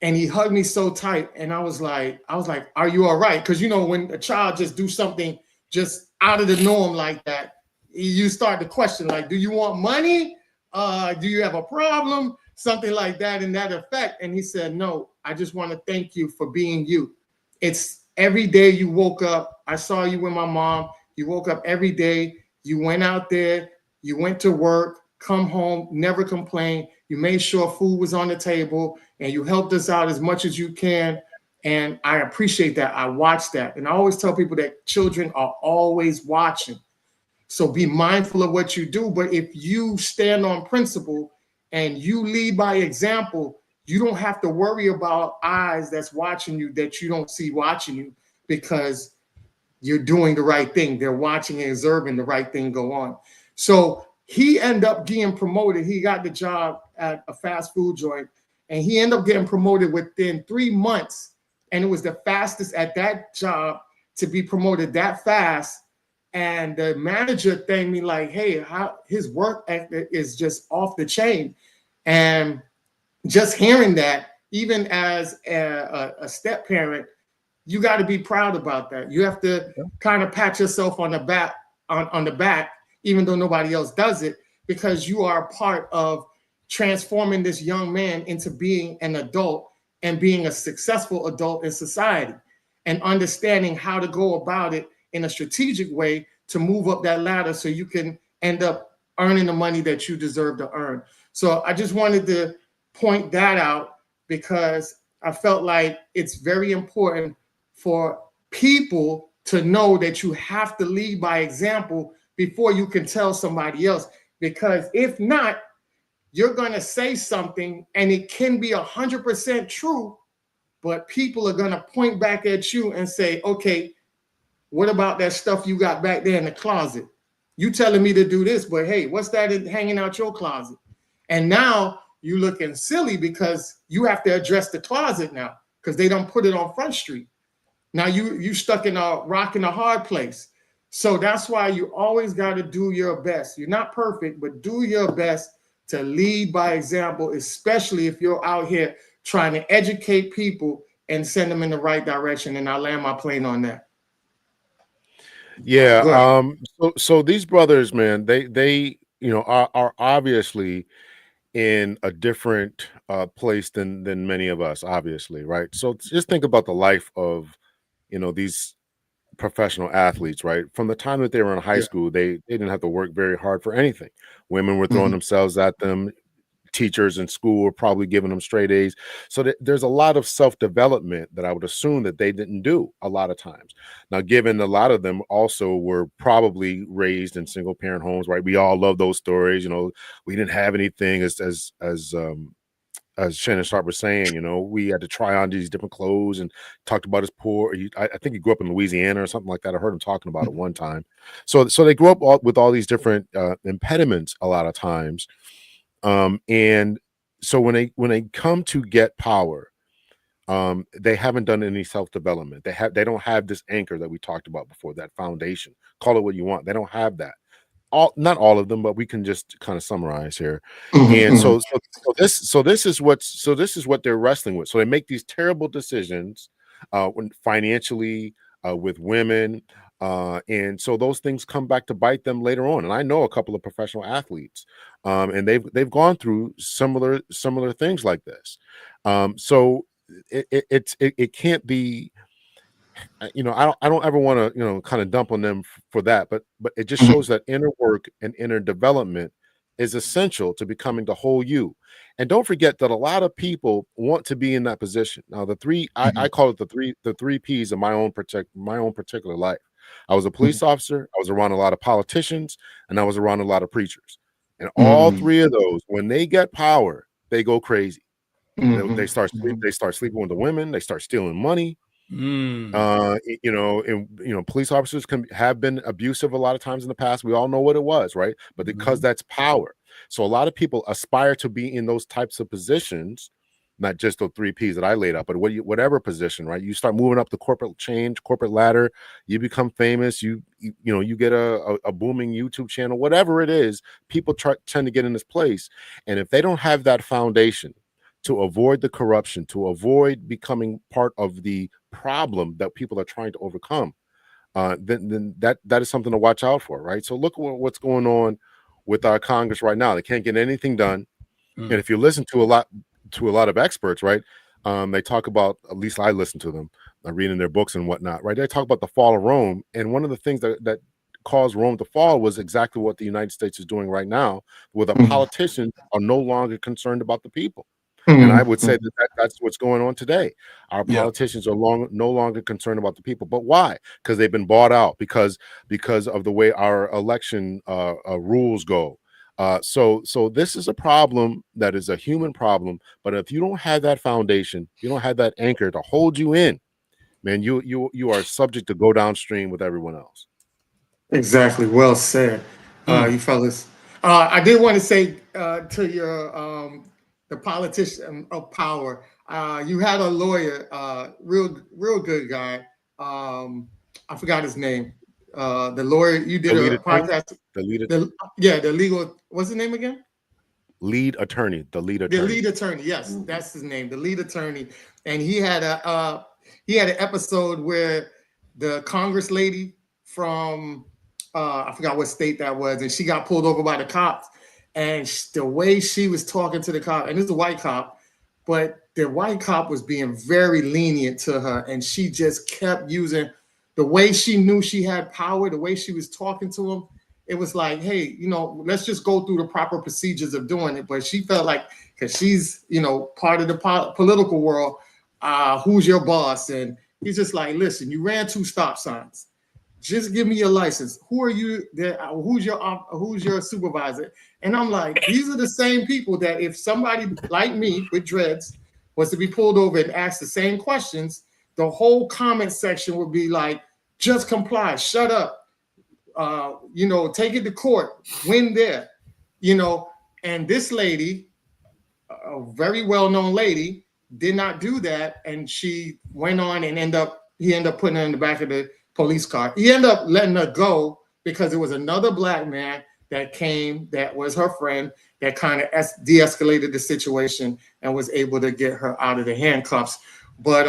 And he hugged me so tight. And I was like, are you all right? Because, you know, when a child just do something just out of the norm like that, you start to question, like, do you want money? Do you have a problem? Something like that in that effect. And he said, no, I just want to thank you for being you. It's every day you woke up. I saw you with my mom. You woke up every day. You went out there. You went to work, come home, never complained. You made sure food was on the table, and you helped us out as much as you can. And I appreciate that. I watch that. And I always tell people that children are always watching. So be mindful of what you do. But if you stand on principle and you lead by example, you don't have to worry about eyes that's watching you that you don't see watching you, because you're doing the right thing. They're watching and observing the right thing go on. So he ended up getting promoted. He got the job at a fast food joint, and he ended up getting promoted within 3 months. And it was the fastest at that job to be promoted that fast. And the manager thanked me like, hey, how his work ethic is just off the chain. And just hearing that, even as a step parent, you got to be proud about that. You have to kind of pat yourself on the back, on the back, even though nobody else does it, because you are a part of transforming this young man into being an adult and being a successful adult in society, and understanding how to go about it in a strategic way to move up that ladder so you can end up earning the money that you deserve to earn. So I just wanted to point that out because I felt like it's very important for people to know that you have to lead by example before you can tell somebody else. Because if not, you're going to say something and it can be 100% true, but people are going to point back at you and say, okay, what about that stuff you got back there in the closet? You telling me to do this, but hey, what's that hanging out your closet? And now you looking silly because you have to address the closet now because they don't put it on Front Street. Now you stuck in a rock and a hard place. So that's why you always got to do your best. You're not perfect, but do your best to lead by example, especially if you're out here trying to educate people and send them in the right direction. And I land my plane on that. Yeah. So these brothers, man, they are obviously in a different place than many of us, obviously, right? So just think about the life of these professional athletes, right? From the time that they were in high school, they didn't have to work very hard for anything. Women were throwing themselves at them. Teachers in school were probably giving them straight A's. So there's a lot of self-development that I would assume that they didn't do a lot of times. Now, given a lot of them also were probably raised in single parent homes, right? We all love those stories. We didn't have anything as Shannon Sharp was saying, we had to try on these different clothes, and talked about his poor. I think he grew up in Louisiana or something like that. I heard him talking about it one time. So they grew up with all these different impediments a lot of times. And so when they come to get power, they haven't done any self-development. They don't have this anchor that we talked about before, that foundation. Call it what you want. They don't have that. Not all of them, but we can just kind of summarize here. And so this is what they're wrestling with. So they make these terrible decisions when financially, with women, And so those things come back to bite them later on. And I know a couple of professional athletes, and they've gone through similar things like this. So it can't be, I don't ever want to, kind of dump on them for that, but it just shows that inner work and inner development is essential to becoming the whole you. And don't forget that a lot of people want to be in that position. Now, I call it the three P's of my own particular life. I was a police officer, I was around a lot of politicians, and I was around a lot of preachers. And all three of those, when they get power, they go crazy. They start sleeping with the women, they start stealing money. Police officers have been abusive a lot of times in the past. We all know what it was, right? But because that's power. So a lot of people aspire to be in those types of positions, not just the 3 P's that I laid out, but whatever position, right? You start moving up the corporate ladder, you become famous, you get a booming YouTube channel, whatever it is, people tend to get in this place. And if they don't have that foundation to avoid the corruption, to avoid becoming part of the problem that people are trying to overcome, then that is something to watch out for, right? So look what's going on with our Congress right now. They can't get anything done. And if you listen to a lot of experts, right, they talk about, at least I listen to them, reading their books and whatnot, right? They talk about the fall of Rome, and one of the things that caused Rome to fall was exactly what the United States is doing right now, where the politicians are no longer concerned about the people. And I would say that's what's going on today. Our politicians are no longer concerned about the people. But why? Because they've been bought out, because of the way our election rules go. So this is a problem that is a human problem. But if you don't have that foundation, you don't have that anchor to hold you in, man, you are subject to go downstream with everyone else. Exactly. Well said, you fellas. I did want to say to your the politician of power. You had a lawyer, real good guy. I forgot his name. The lawyer, you did a podcast. The legal. What's his name again? The lead attorney. The lead attorney. Yes, that's his name. The lead attorney. And he had an episode where the Congress lady from I forgot what state that was, and she got pulled over by the cops. And the way she was talking to the cop, and this is a white cop, but the white cop was being very lenient to her, and she just kept using the way she knew she had power, the way she was talking to him. It was like, hey, let's just go through the proper procedures of doing it. But she felt like, because she's, part of the political world, who's your boss? And he's just like, listen, you ran 2 stop signs. Just give me your license. Who are you? Who's your supervisor? And I'm like, these are the same people that if somebody like me with dreads was to be pulled over and asked the same questions, the whole comment section would be like, just comply, shut up, take it to court, win there, And this lady, a very well-known lady, did not do that, and she went on and he ended up putting her in the back of the police car. He ended up letting her go because it was another black man that came, that was her friend, that kind of de-escalated the situation and was able to get her out of the handcuffs. But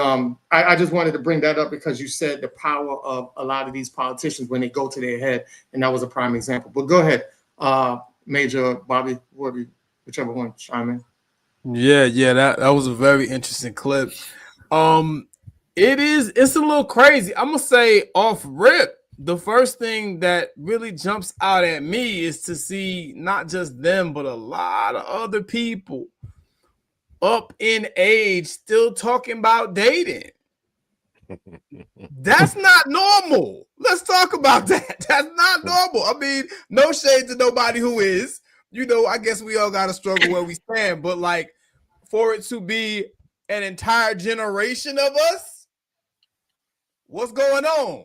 I just wanted to bring that up because you said the power of a lot of these politicians when they go to their head, and that was a prime example. But go ahead, Major Bobby, whichever one, chime in. Yeah, that was a very interesting clip. It's a little crazy. I'm gonna say off rip, the first thing that really jumps out at me is to see not just them, but a lot of other people up in age still talking about dating. That's not normal. Let's talk about that. That's not normal. I mean, no shade to nobody who is. I guess we all got to struggle where we stand, but like for it to be an entire generation of us, what's going on?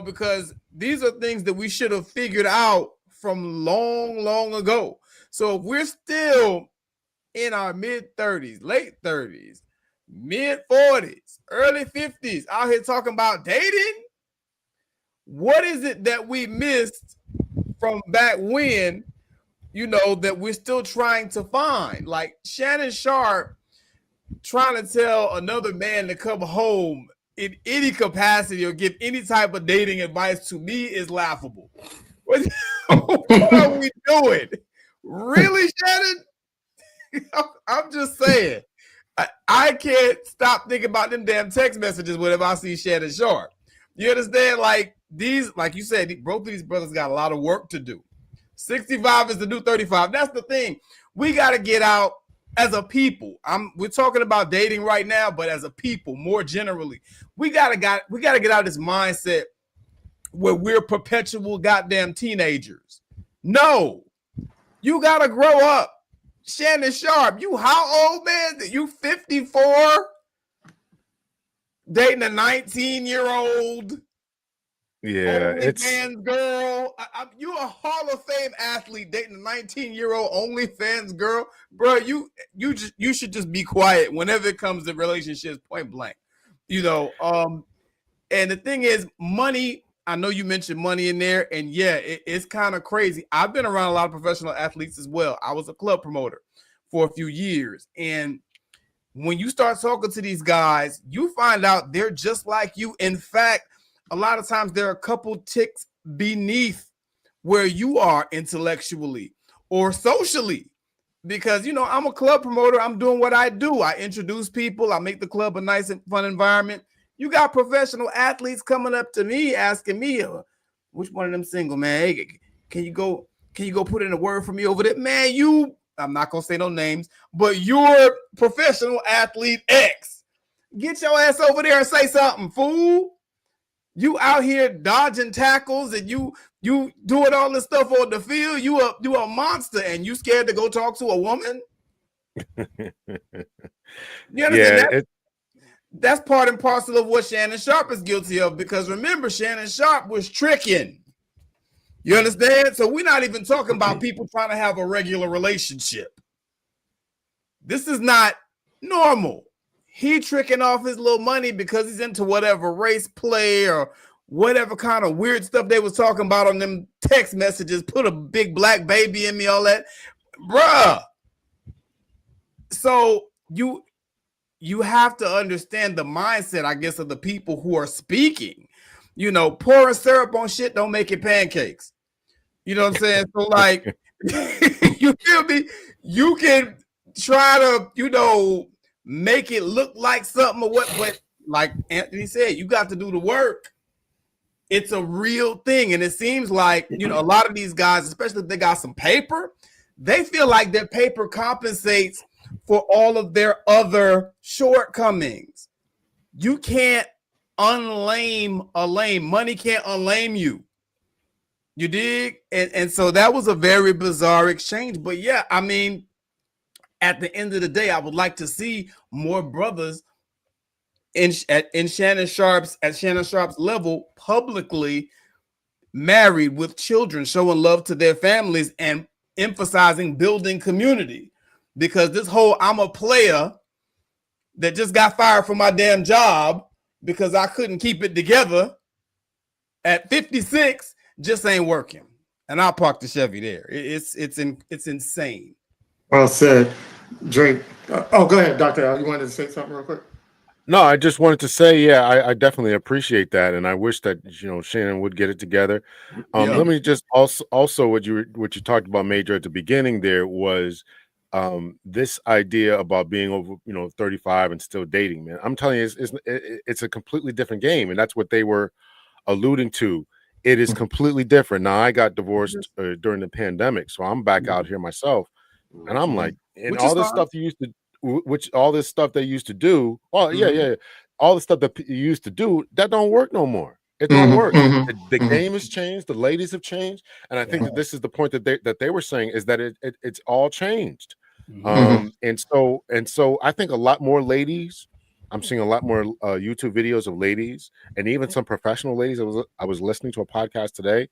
Because these are things that we should have figured out from long ago. So if we're still in our mid-30s, late 30s, mid-40s, early 50s out here talking about dating, what is it that we missed from back when, that we're still trying to find? Like Shannon Sharp trying to tell another man to come home in any capacity or give any type of dating advice to me is laughable. What are we doing? Really, Shannon? I'm just saying. I can't stop thinking about them damn text messages whenever I see Shannon Sharp. You understand? Like these, like you said, both of these brothers got a lot of work to do. 65 is the new 35. That's the thing. We got to get out as a people. We're talking about dating right now, but as a people, more generally, we gotta get out of this mindset where we're perpetual goddamn teenagers. No, you gotta grow up. Shannon Sharp, you how old, man? You 54? Dating a 19-year-old Yeah, it's OnlyFans girl. You're a Hall of Fame athlete dating a 19-year-old OnlyFans girl. Bro, you should just be quiet whenever it comes to relationships, point blank. You know, and the thing is, money, I know you mentioned money in there, and yeah, it's kind of crazy. I've been around a lot of professional athletes as well. I was a club promoter for a few years, and when you start talking to these guys, you find out they're just like you. In fact, a lot of times they're a couple ticks beneath where you are intellectually or socially. Because, you know, I'm a club promoter. I'm doing what I do. I introduce people. I make the club a nice and fun environment. You got professional athletes coming up to me asking me, which one of them single, man? Hey, can you go put in a word for me over there? Man, I'm not going to say no names, but you're professional athlete X. Get your ass over there and say something, fool. You out here dodging tackles and you doing all this stuff on the field. You a monster and you scared to go talk to a woman. You understand? That's part and parcel of what Shannon Sharp is guilty of, because remember, Shannon Sharp was tricking. You understand? So we're not even talking about people trying to have a regular relationship. This is not normal. He tricking off his little money because he's into whatever race play or whatever kind of weird stuff they was talking about on them text messages. Put a big black baby in me, all that. Bruh. So you have to understand the mindset, I guess, of the people who are speaking. You know, pouring syrup on shit don't make it pancakes. You know what I'm saying? So, like, you feel me? You can try to, you know, make it look like something or what, but like Anthony said, you got to do the work. It's a real thing. And it seems like, you know, a lot of these guys, especially if they got some paper, they feel like their paper compensates for all of their other shortcomings. You can't unlame a lame. Money can't unlame you. You dig? And so that was a very bizarre exchange. But yeah, I mean, at the end of the day, I would like to see more brothers at Shannon Sharp's level publicly married with children, showing love to their families and emphasizing building community. Because this whole I'm a player that just got fired from my damn job because I couldn't keep it together at 56 just ain't working. And I'll park the Chevy there. It's insane. Well said, Drake. Go ahead, Dr.L. You wanted to say something real quick? No, I just wanted to say, yeah, I definitely appreciate that, and I wish that, you know, Shannon would get it together. Let me just also what you talked about, Major, at the beginning there was this idea about being over, you know, 35 and still dating. Man, I'm telling you, it's a completely different game, and that's what they were alluding to. It is completely different. Now, I got divorced during the pandemic, so I'm back out here myself, and I'm like, and all this stuff you used to. All this stuff they used to do, all the stuff that you used to do, that don't work no more. It don't work. The game has changed. The ladies have changed, and I think that this is the point that they were saying, is that it's all changed. And so I think a lot more ladies. I'm seeing a lot more YouTube videos of ladies, and even some professional ladies. I was listening to a podcast today.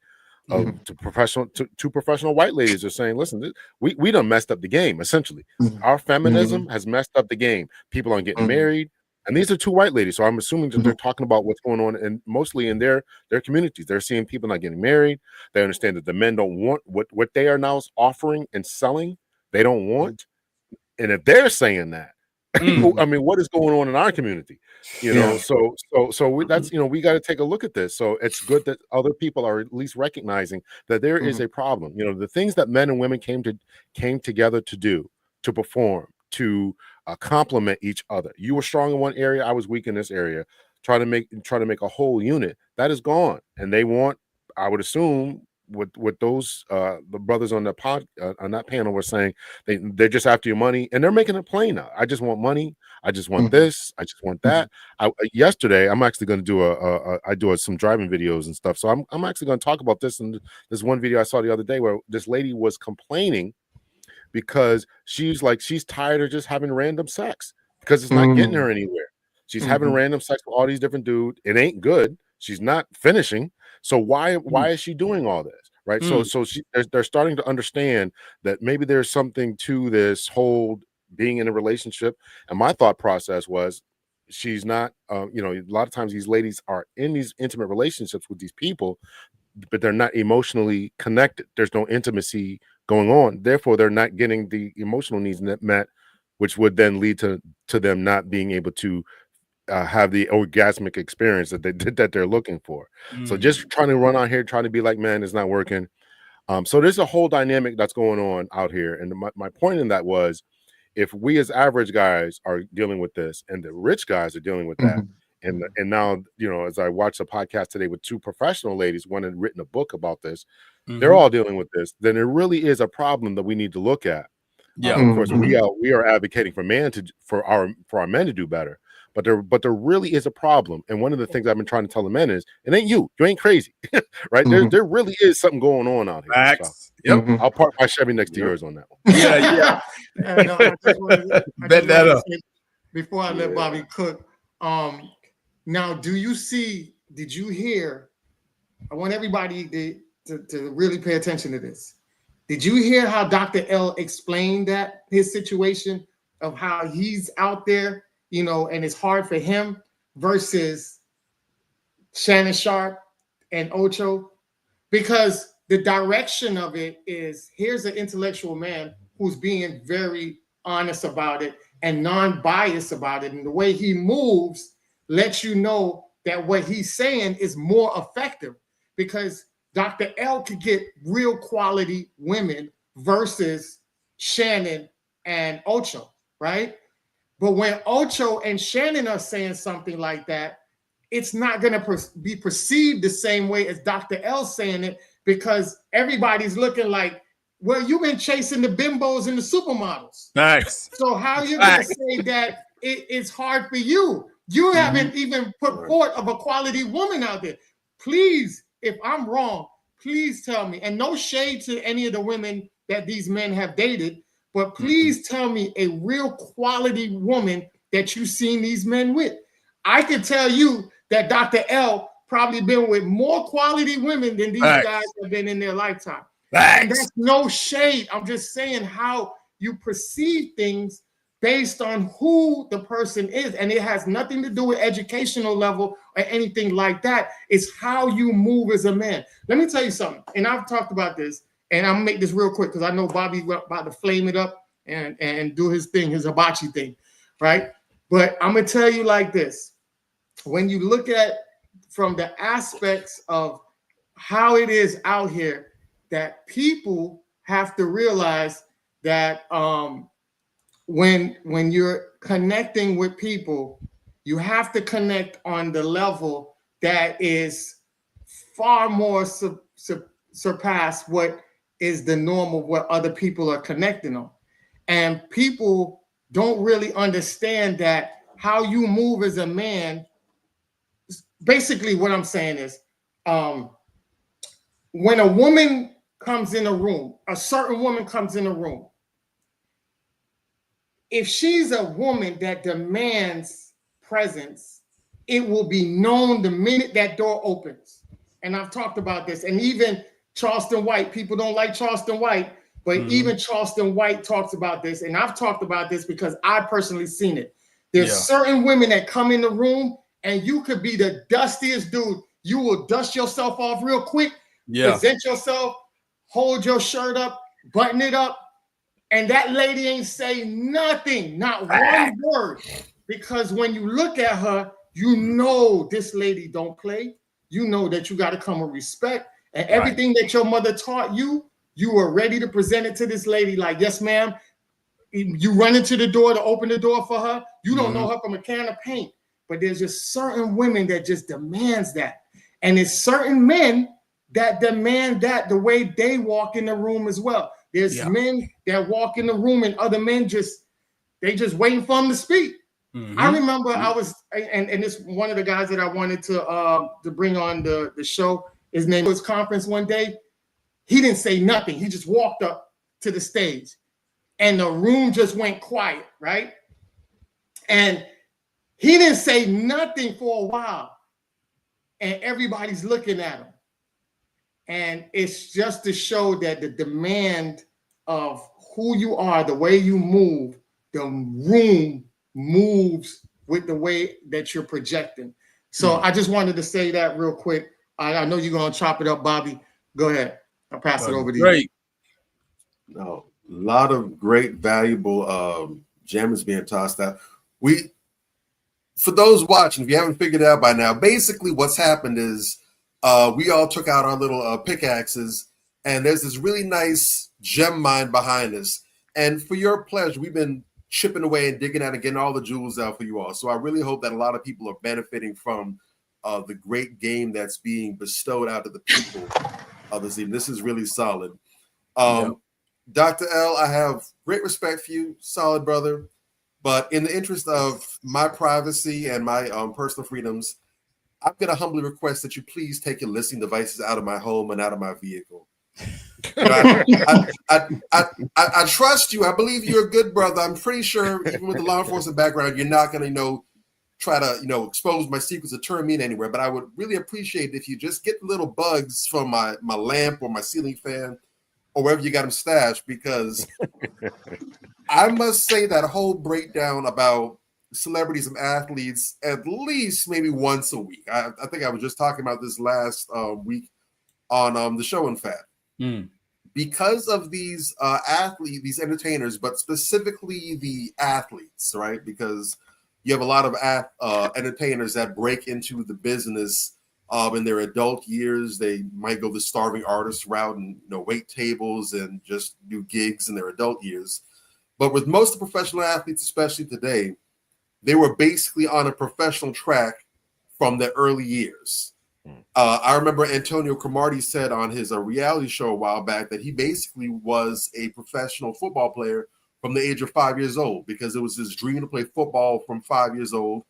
Two professional white ladies are saying, listen, we done messed up the game. Essentially, our feminism has messed up the game. People aren't getting married, and these are two white ladies, so I'm assuming that they're talking about what's going on, and mostly in their communities. They're seeing people not getting married. They understand that the men don't want what they are now offering and selling. They don't want, and if they're saying that, I mean, what is going on in our community? You know, that's, you know, we got to take a look at this. So it's good that other people are at least recognizing that there is a problem. You know, the things that men and women came together to do, to perform, to complement each other. You were strong in one area, I was weak in this area. Try to make a whole unit that is gone, and they want, I would assume, with those the brothers on the on that panel were saying they're just after your money, and they're making it plain now. I just want money. I just want this. I just want that. Yesterday, I'm actually going to do I do some driving videos and stuff. So I'm actually going to talk about this in this one video I saw the other day where this lady was complaining because she's tired of just having random sex because it's not getting her anywhere. She's having random sex with all these different dudes. It ain't good. She's not finishing. So why is she doing all this? Right. So they're starting to understand that maybe there's something to this whole being in a relationship. And my thought process was she's not, you know, a lot of times these ladies are in these intimate relationships with these people, but they're not emotionally connected. There's no intimacy going on. Therefore, they're not getting the emotional needs met, which would then lead to them not being able to have the orgasmic experience that they're looking for. So just trying to run out here, trying to be like man is not working. So there's a whole dynamic that's going on out here. And my point in that was, if we as average guys are dealing with this and the rich guys are dealing with that, and now, you know, as I watched a podcast today with two professional ladies, one had written a book about this, they're all dealing with this, then it really is a problem that we need to look at. Yeah. Of course, we are advocating for our men to do better. But there really is a problem. And one of the things I've been trying to tell the men is, it ain't you ain't crazy, right? There really is something going on out here. So, I'll park my Chevy next to yours on that one. Yeah. No, I just wanted Bet that up. Before I let Bobby cook. Now, did you hear? I want everybody to really pay attention to this. Did you hear how Dr. L explained that his situation of how he's out there, you know, and it's hard for him versus Shannon Sharp and Ocho? Because the direction of it is, here's an intellectual man who's being very honest about it and non-biased about it. And the way he moves lets you know that what he's saying is more effective, because Dr. L could get real quality women versus Shannon and Ocho, right? But when Ocho and Shannon are saying something like that, it's not going to be perceived the same way as Dr. L saying it, because everybody's looking like, well, you've been chasing the bimbos and the supermodels. Nice. So how are you going to say that it's hard for you? You haven't even put forth of a quality woman out there. Please, if I'm wrong, please tell me. And no shade to any of the women that these men have dated, but please tell me a real quality woman that you've seen these men with. I can tell you that Dr. L probably been with more quality women than these guys have been in their lifetime. And that's no shade. I'm just saying how you perceive things based on who the person is. And it has nothing to do with educational level or anything like that. It's how you move as a man. Let me tell you something. And I've talked about this, and I'm gonna make this real quick because I know Bobby's about to flame it up and do his thing, his hibachi thing, right? But I'm gonna tell you like this. When you look at from the aspects of how it is out here, that people have to realize that when you're connecting with people, you have to connect on the level that is far more surpass what is the norm of what other people are connecting on. And people don't really understand that how you move as a man. Basically, what I'm saying is, when a woman comes in a room, a certain woman comes in a room, if she's a woman that demands presence, it will be known the minute that door opens. And I've talked about this. And even Charleston White, people don't like Charleston White, but even Charleston White talks about this. And I've talked about this because I personally seen it. There's certain women that come in the room and you could be the dustiest dude. You will dust yourself off real quick, present yourself, hold your shirt up, button it up, And that lady ain't say nothing, not one word. Because when you look at her, you know this lady don't play. You know that you got to come with respect. And everything that your mother taught you, you were ready to present it to this lady like, yes, ma'am. You run into the door to open the door for her. You don't know her from a can of paint. But there's just certain women that just demands that. And it's certain men that demand that the way they walk in the room as well. There's men that walk in the room and other men just waiting for them to speak. I remember I was, and this one of the guys that I wanted to bring on the show, his name was conference one day. He didn't say nothing. He just walked up to the stage and the room just went quiet, right? And he didn't say nothing for a while. And everybody's looking at him. And it's just to show that the demand of who you are, the way you move, the room moves with the way that you're projecting. So I just wanted to say that real quick. I know you're going to chop it up, Bobby. Go ahead. I'll pass it over to you. No, a lot of great, valuable gems being tossed out. For those watching, if you haven't figured it out by now, basically what's happened is we all took out our little pickaxes, and there's this really nice gem mine behind us. And for your pleasure, we've been chipping away and digging out and getting all the jewels out for you all. So I really hope that a lot of people are benefiting from the great game that's being bestowed out to the people of this evening. This is really solid. Dr. L, I have great respect for you, solid brother. But in the interest of my privacy and my personal freedoms, I'm going to humbly request that you please take your listening devices out of my home and out of my vehicle. I trust you. I believe you're a good brother. I'm pretty sure, even with the law enforcement background, you're not going to, try to, expose my secrets or turn me in anywhere. But I would really appreciate if you just get little bugs from my lamp or my ceiling fan or wherever you got them stashed, because I must say that whole breakdown about celebrities and athletes at least maybe once a week. I think I was just talking about this last week on the show, in fact. Because of these athletes, these entertainers, but specifically the athletes, right? Because you have a lot of entertainers that break into the business in their adult years. They might go the starving artist route and wait tables and just do gigs in their adult years. But with most of the professional athletes, especially today, they were basically on a professional track from their early years. I remember Antonio Cromartie said on his reality show a while back that he basically was a professional football player from the age of 5 years old, because it was his dream to play football from 5 years old.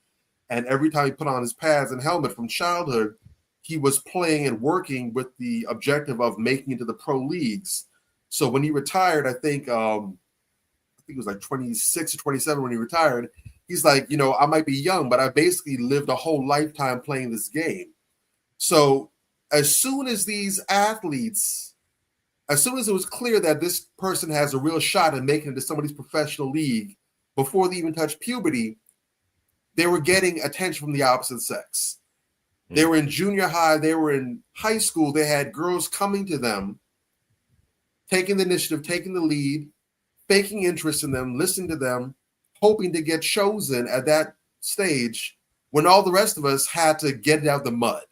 And every time he put on his pads and helmet from childhood, he was playing and working with the objective of making it to the pro leagues. So when he retired, I think it was like 26 or 27 when he retired, he's like, I might be young, but I basically lived a whole lifetime playing this game. So as soon as these athletes, as soon as it was clear that this person has a real shot at making it to somebody's professional league before they even touched puberty, they were getting attention from the opposite sex. They were in junior high, they were in high school, they had girls coming to them, taking the initiative, taking the lead, faking interest in them, listening to them, hoping to get chosen at that stage when all the rest of us had to get it out the mud.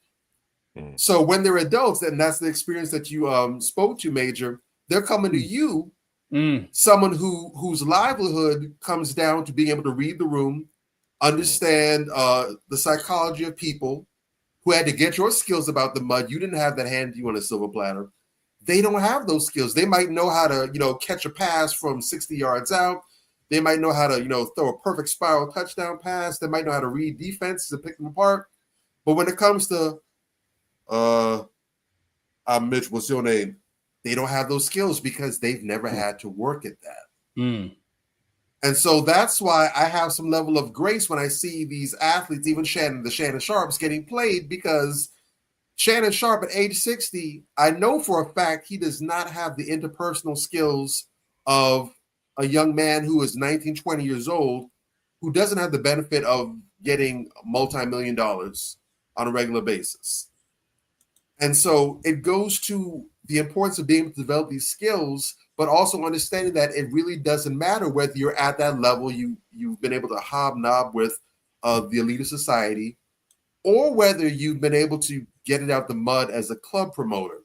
So when they're adults, and that's the experience that you spoke to, Major, they're coming to you, someone whose livelihood comes down to being able to read the room, understand the psychology of people, who had to get your skills about the mud. You didn't have that handed to you on a silver platter. They don't have those skills. They might know how to, catch a pass from 60 yards out. They might know how to, throw a perfect spiral touchdown pass. They might know how to read defenses and pick them apart. But when it comes to, I'm Mitch, what's your name? They don't have those skills because they've never had to work at that. And so that's why I have some level of grace when I see these athletes, even Shannon Sharp's getting played, because Shannon Sharp at age 60, I know for a fact he does not have the interpersonal skills of a young man who is 19, 20 years old, who doesn't have the benefit of getting multi-million dollars on a regular basis. And so it goes to the importance of being able to develop these skills, but also understanding that it really doesn't matter whether you're at that level, you've been able to hobnob with the elite of society, or whether you've been able to get it out the mud as a club promoter.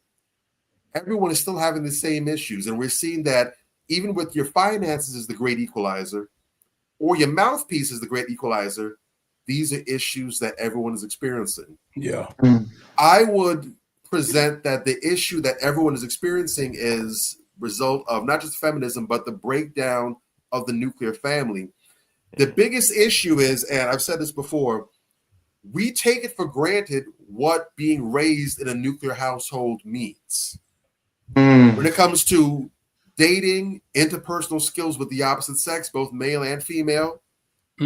Everyone is still having the same issues. And we're seeing that even with your finances is the great equalizer, or your mouthpiece is the great equalizer, these are issues that everyone is experiencing. Yeah. I would present that the issue that everyone is experiencing is result of not just feminism, but the breakdown of the nuclear family. The biggest issue is, and I've said this before, we take it for granted what being raised in a nuclear household means. When it comes to dating, interpersonal skills with the opposite sex, both male and female,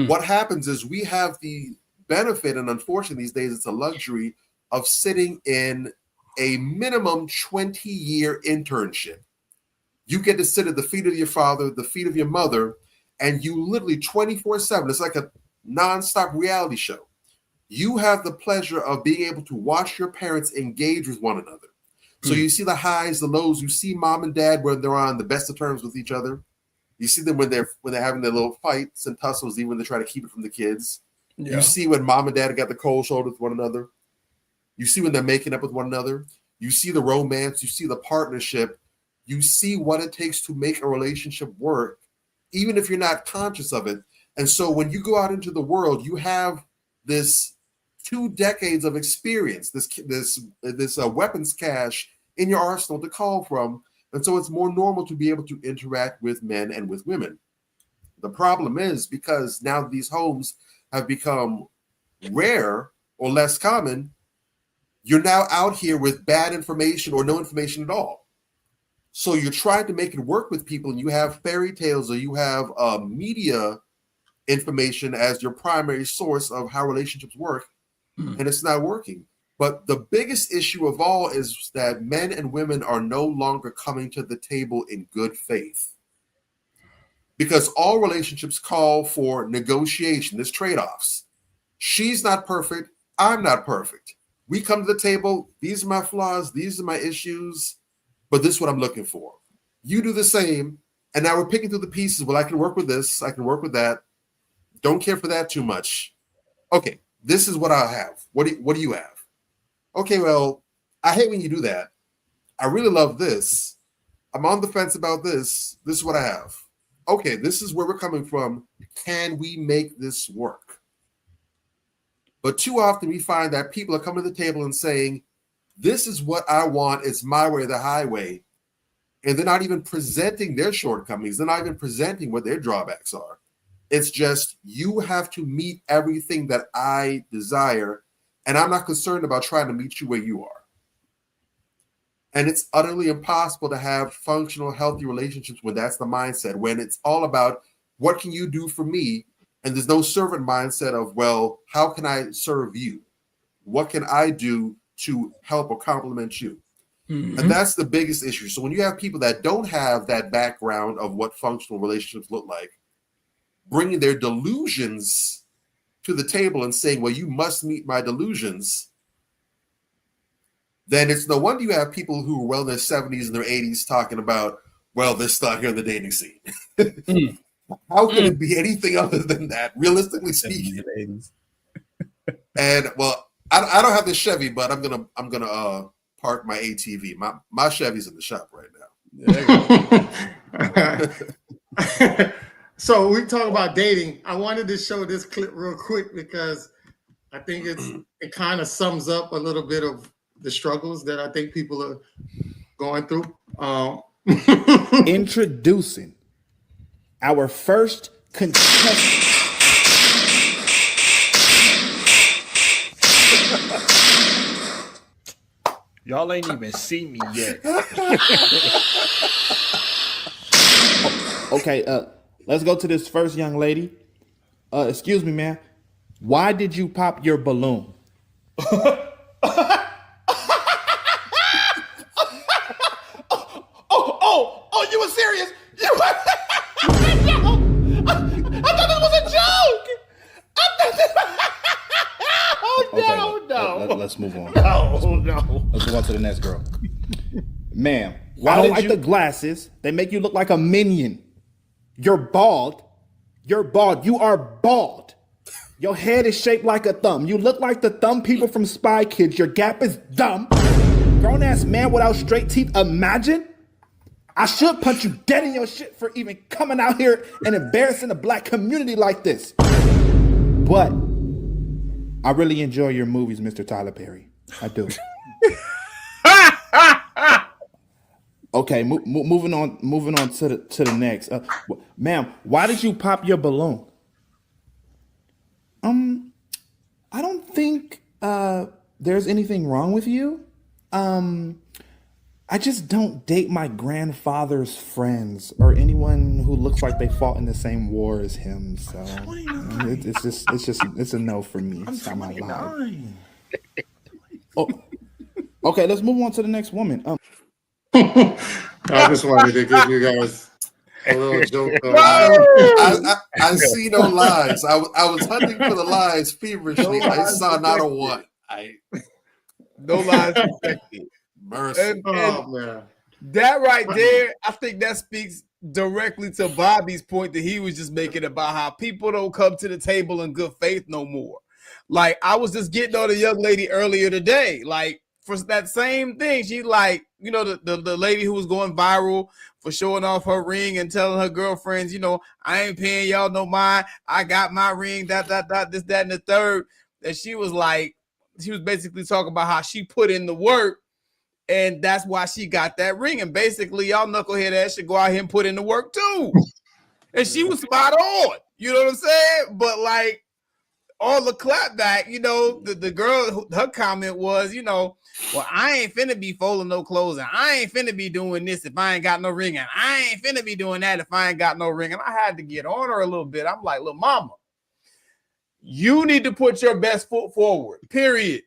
what happens is we have the benefit, and unfortunately these days it's a luxury, of sitting in a minimum 20-year internship. You get to sit at the feet of your father, the feet of your mother, and you literally 24/7, it's like a nonstop reality show. You have the pleasure of being able to watch your parents engage with one another. So you see the highs, the lows. You see mom and dad when they're on the best of terms with each other. You see them when they're having their little fights and tussles, even when they try to keep it from the kids. Yeah. You see when mom and dad got the cold shoulder with one another. You see when they're making up with one another. You see the romance. You see the partnership. You see what it takes to make a relationship work, even if you're not conscious of it. And so when you go out into the world, you have this 2 decades of experience, this weapons cache in your arsenal to call from. And so it's more normal to be able to interact with men and with women. The problem is, because now these homes have become rare or less common, you're now out here with bad information or no information at all. So you're trying to make it work with people, and you have fairy tales or you have media information as your primary source of how relationships work, and it's not working. But the biggest issue of all is that men and women are no longer coming to the table in good faith, because all relationships call for negotiation. There's trade-offs. She's not perfect. I'm not perfect. We come to the table. These are my flaws. These are my issues. But this is what I'm looking for. You do the same. And now we're picking through the pieces. Well, I can work with this. I can work with that. Don't care for that too much. Okay, this is what I have. What do you have? Okay, well, I hate when you do that. I really love this. I'm on the fence about this. This is what I have. Okay, this is where we're coming from. Can we make this work? But too often we find that people are coming to the table and saying, this is what I want. It's my way or the highway. And they're not even presenting their shortcomings. They're not even presenting what their drawbacks are. It's just, you have to meet everything that I desire, and I'm not concerned about trying to meet you where you are. And it's utterly impossible to have functional, healthy relationships when that's the mindset, when it's all about what can you do for me? And there's no servant mindset of, well, how can I serve you? What can I do to help or complement you? Mm-hmm. And that's the biggest issue. So when you have people that don't have that background of what functional relationships look like, bringing their delusions to the table and saying, well, you must meet my delusions, then it's no wonder you have people who are well in their 70s and their 80s talking about, well, they're stuck here in the dating scene. How can it be anything other than that, realistically speaking? And well, I don't have this Chevy, but I'm gonna park my ATV. My Chevy's in the shop right now. So we talk about dating. I wanted to show this clip real quick because I think it kind of sums up a little bit of the struggles that I think people are going through. Introducing our first contestant. Y'all ain't even see me yet. Okay, let's go to this first young lady. Excuse me, ma'am. Why did you pop your balloon? Oh, you were serious? You were... I thought that was a joke. No. Let's move on. No. Let's move on to the next girl. Ma'am, I don't like the glasses. They make you look like a minion. You're bald. You're bald. You are bald. Your head is shaped like a thumb. You look like the thumb people from Spy Kids. Your gap is dumb. Grown ass man without straight teeth. Imagine. I should punch you dead in your shit for even coming out here and embarrassing the black community like this. But I really enjoy your movies, Mr. Tyler Perry. I do. Okay, moving on to the next. Ma'am, why did you pop your balloon? I don't think there's anything wrong with you. I just don't date my grandfather's friends or anyone who looks like they fought in the same war as him. So it's a no for me. It's not my vibe. Oh, okay, let's move on to the next woman. I just wanted to give you guys a little joke. I see no lies. I was hunting for the lies feverishly. I saw not a one. No lies detected. Mercy. And man. That right there, I think that speaks directly to Bobby's point that he was just making about how people don't come to the table in good faith no more. Like, I was just getting on a young lady earlier today, like, for that same thing. She like, you know, the lady who was going viral for showing off her ring and telling her girlfriends, you know, I ain't paying y'all no mind. I got my ring, this, that, and the third. And she was like, she was basically talking about how she put in the work, and that's why she got that ring. And basically, y'all knucklehead ass should go out here and put in the work too. And she was spot on. You know what I'm saying? But like, all the clapback, you know, the girl, her comment was, you know, well, I ain't finna be folding no clothes, and I ain't finna be doing this if I ain't got no ring, and I ain't finna be doing that if I ain't got no ring. And I had to get on her a little bit. I'm like, look, mama, you need to put your best foot forward, period.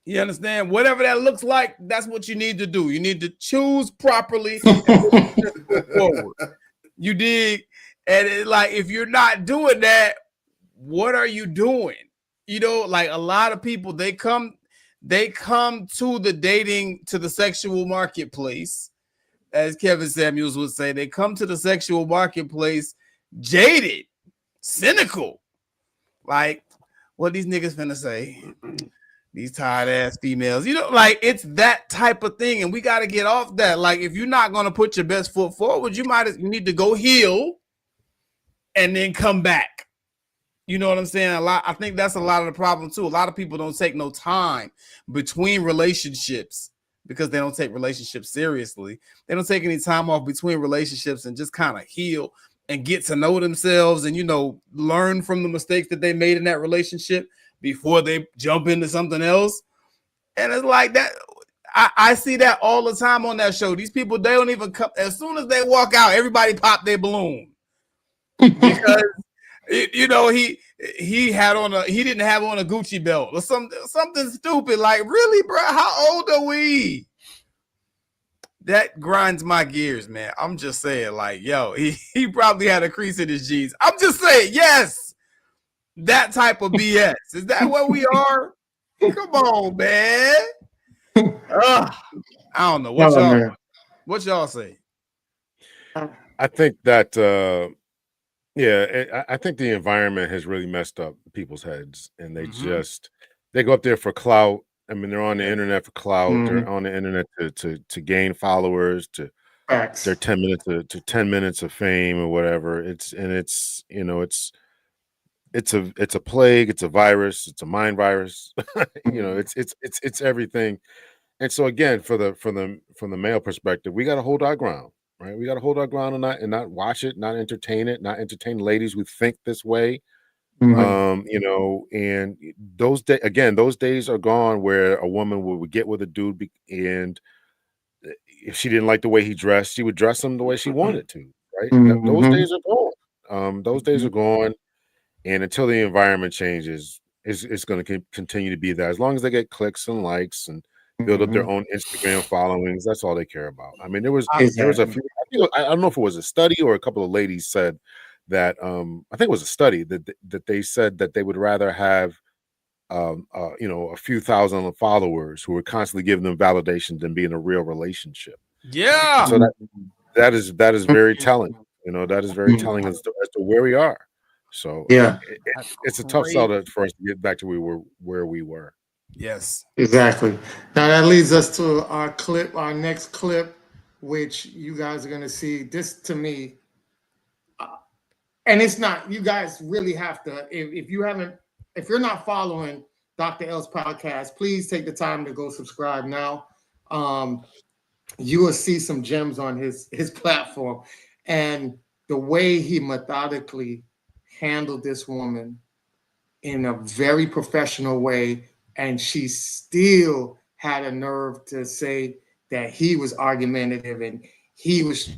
You understand? Whatever that looks like, that's what you need to do. You need to choose properly and put your best foot forward. You dig? And it, like, if you're not doing that, what are you doing? You know, like a lot of people, they come to the dating, to the sexual marketplace, as Kevin Samuels would say. They come to the sexual marketplace jaded, cynical. Like, what these niggas finna say? These tired ass females, you know, like it's that type of thing, and we got to get off that. Like, if you're not gonna put your best foot forward, you need to go heal and then come back. You know what I'm saying? I think that's a lot of the problem too. A lot of people don't take no time between relationships because they don't take relationships seriously. They don't take any time off between relationships and just kind of heal and get to know themselves and, you know, learn from the mistakes that they made in that relationship before they jump into something else. And it's like that. I see that all the time on that show. These people, they don't even come. As soon as they walk out, everybody pop their balloon. Because, you know, he didn't have on a Gucci belt or something stupid. Like, really, bro? How old are we? That grinds my gears, man. I'm just saying, like, yo, he probably had a crease in his jeans. I'm just saying, yes. That type of BS. Is that what we are? Come on, man. I don't know. What y'all say? I think that I think the environment has really messed up people's heads, and they they go up there for clout. I mean, they're on the internet for clout. They're on the internet to gain followers, to their 10 minutes of fame or whatever. It's a plague, it's a virus, it's a mind virus. You know, it's everything. And so again, from the male perspective, we got to hold our ground, right? We got to hold our ground and not watch it, not entertain it, not entertain ladies who think this way. You know, and those days are gone where a woman would get with a dude and if she didn't like the way he dressed, she would dress him the way she wanted to, right? Those days are gone. Those days are gone. And until the environment changes, it's going to continue to be that. As long as they get clicks and likes and build up their own Instagram followings, that's all they care about. I mean, there was a few. I don't know if it was a study or a couple of ladies said that. I think it was a study that they said that they would rather have, a few thousand followers who were constantly giving them validation than be in a real relationship. Yeah. So that is very telling. That is very telling as to where we are. So Yeah. it's a tough sell for us to get back to where we were. Yes. Exactly. Now that leads us to our next clip, which you guys are going to see. This to me, and it's not, you guys really have to, if you're not following Dr. L's podcast, please take the time to go subscribe now. You will see some gems on his platform, and the way he methodically handled this woman in a very professional way, and she still had a nerve to say that he was argumentative and he was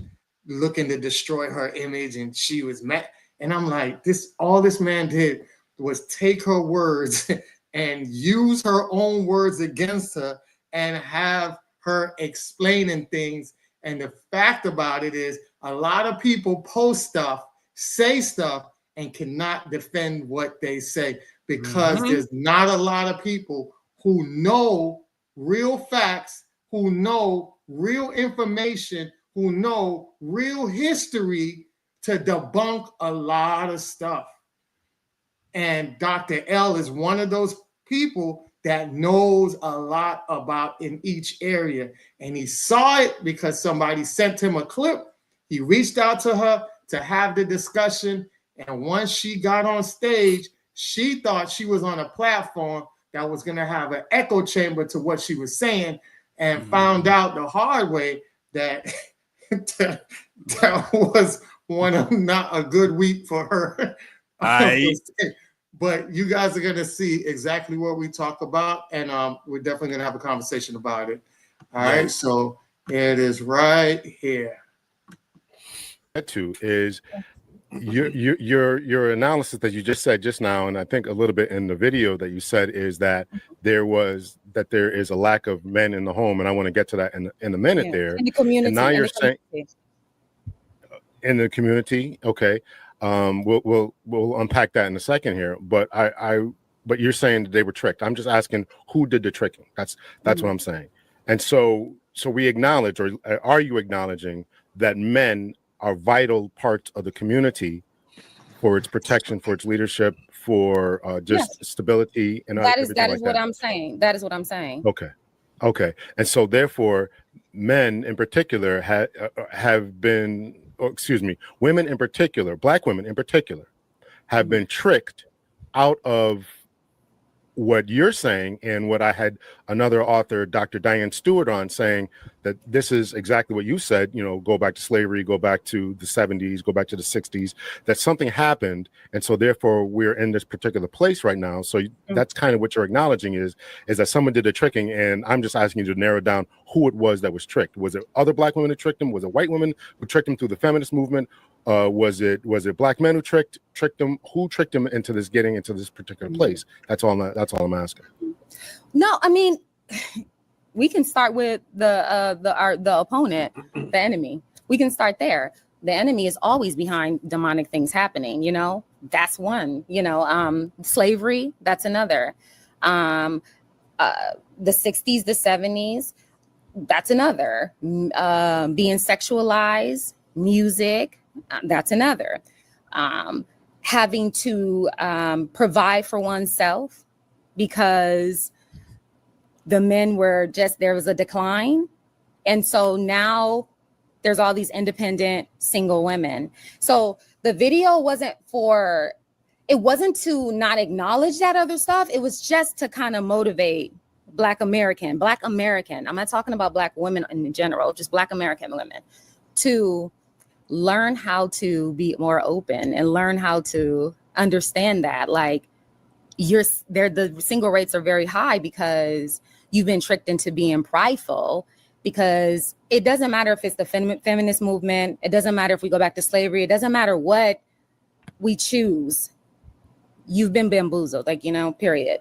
looking to destroy her image, and she was mad. And I'm like, all this man did was take her words and use her own words against her and have her explaining things. And the fact about it is, a lot of people post stuff, say stuff, and cannot defend what they say, because there's not a lot of people who know real facts, who know real information, who know real history to debunk a lot of stuff. And Dr. L is one of those people that knows a lot about in each area. And he saw it because somebody sent him a clip. He reached out to her to have the discussion. And once she got on stage, she thought she was on a platform that was going to have an echo chamber to what she was saying, and found out the hard way that that was not a good week for her. But you guys are going to see exactly what we talk about, and we're definitely going to have a conversation about it. All right, so it is right here. That too is your analysis that you just said just now, and I think a little bit in the video that you said, is that there is a lack of men in the home, and I want to get to that in a minute there. In the community. And now you're saying in the community, okay. We'll unpack that in a second here, but but you're saying that they were tricked. I'm just asking who did the tricking. That's what I'm saying. And so we acknowledge, or are you acknowledging that men are vital parts of the community for its protection, for its leadership, for stability, and that is what I'm saying. That is what I'm saying. Okay. And so therefore, men in particular have been. Women in particular, Black women in particular, have been tricked out of what you're saying, and what I had another author, Dr. Diane Stewart, on, saying that this is exactly what you said, go back to slavery, go back to the 70s, go back to the 60s, that something happened. And so therefore we're in this particular place right now. So that's kind of what you're acknowledging is that someone did the tricking. And I'm just asking you to narrow down who it was that was tricked. Was it other Black women who tricked them? Was it white women who tricked them through the feminist movement? Was it Black men who tricked them? Who tricked them into getting into this particular place? That's all I'm asking. No, I mean, we can start with the opponent, the enemy. We can start there. The enemy is always behind demonic things happening. That's one. Slavery, that's another. The 60s, the 70s, that's another. Being sexualized, music, that's another. Having to provide for oneself because the men were there was a decline. And so now there's all these independent single women. So the video wasn't to not acknowledge that other stuff. It was just to kind of motivate Black American. I'm not talking about Black women in general, just Black American women, to learn how to be more open and learn how to understand that the single rates are very high because you've been tricked into being prideful, because it doesn't matter if it's the feminist movement. It doesn't matter if we go back to slavery. It doesn't matter what we choose. You've been bamboozled, period.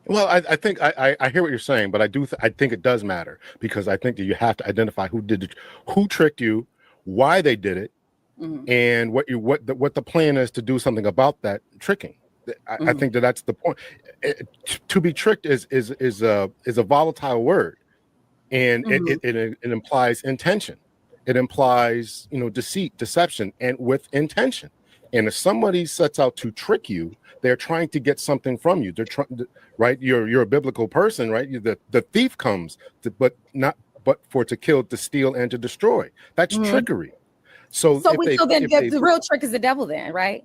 Well, I think I hear what you're saying, but I think it does matter, because I think that you have to identify who tricked you, why they did it, and what the plan is to do something about that tricking. I think that's the point. To be tricked is a volatile word, and it implies intention. It implies, deceit, deception, and with intention. And if somebody sets out to trick you, they're trying to get something from you. They're trying, right? You're a biblical person, right? The thief comes, but to kill, to steal, and to destroy. That's trickery. So the real trick is the devil, then, right?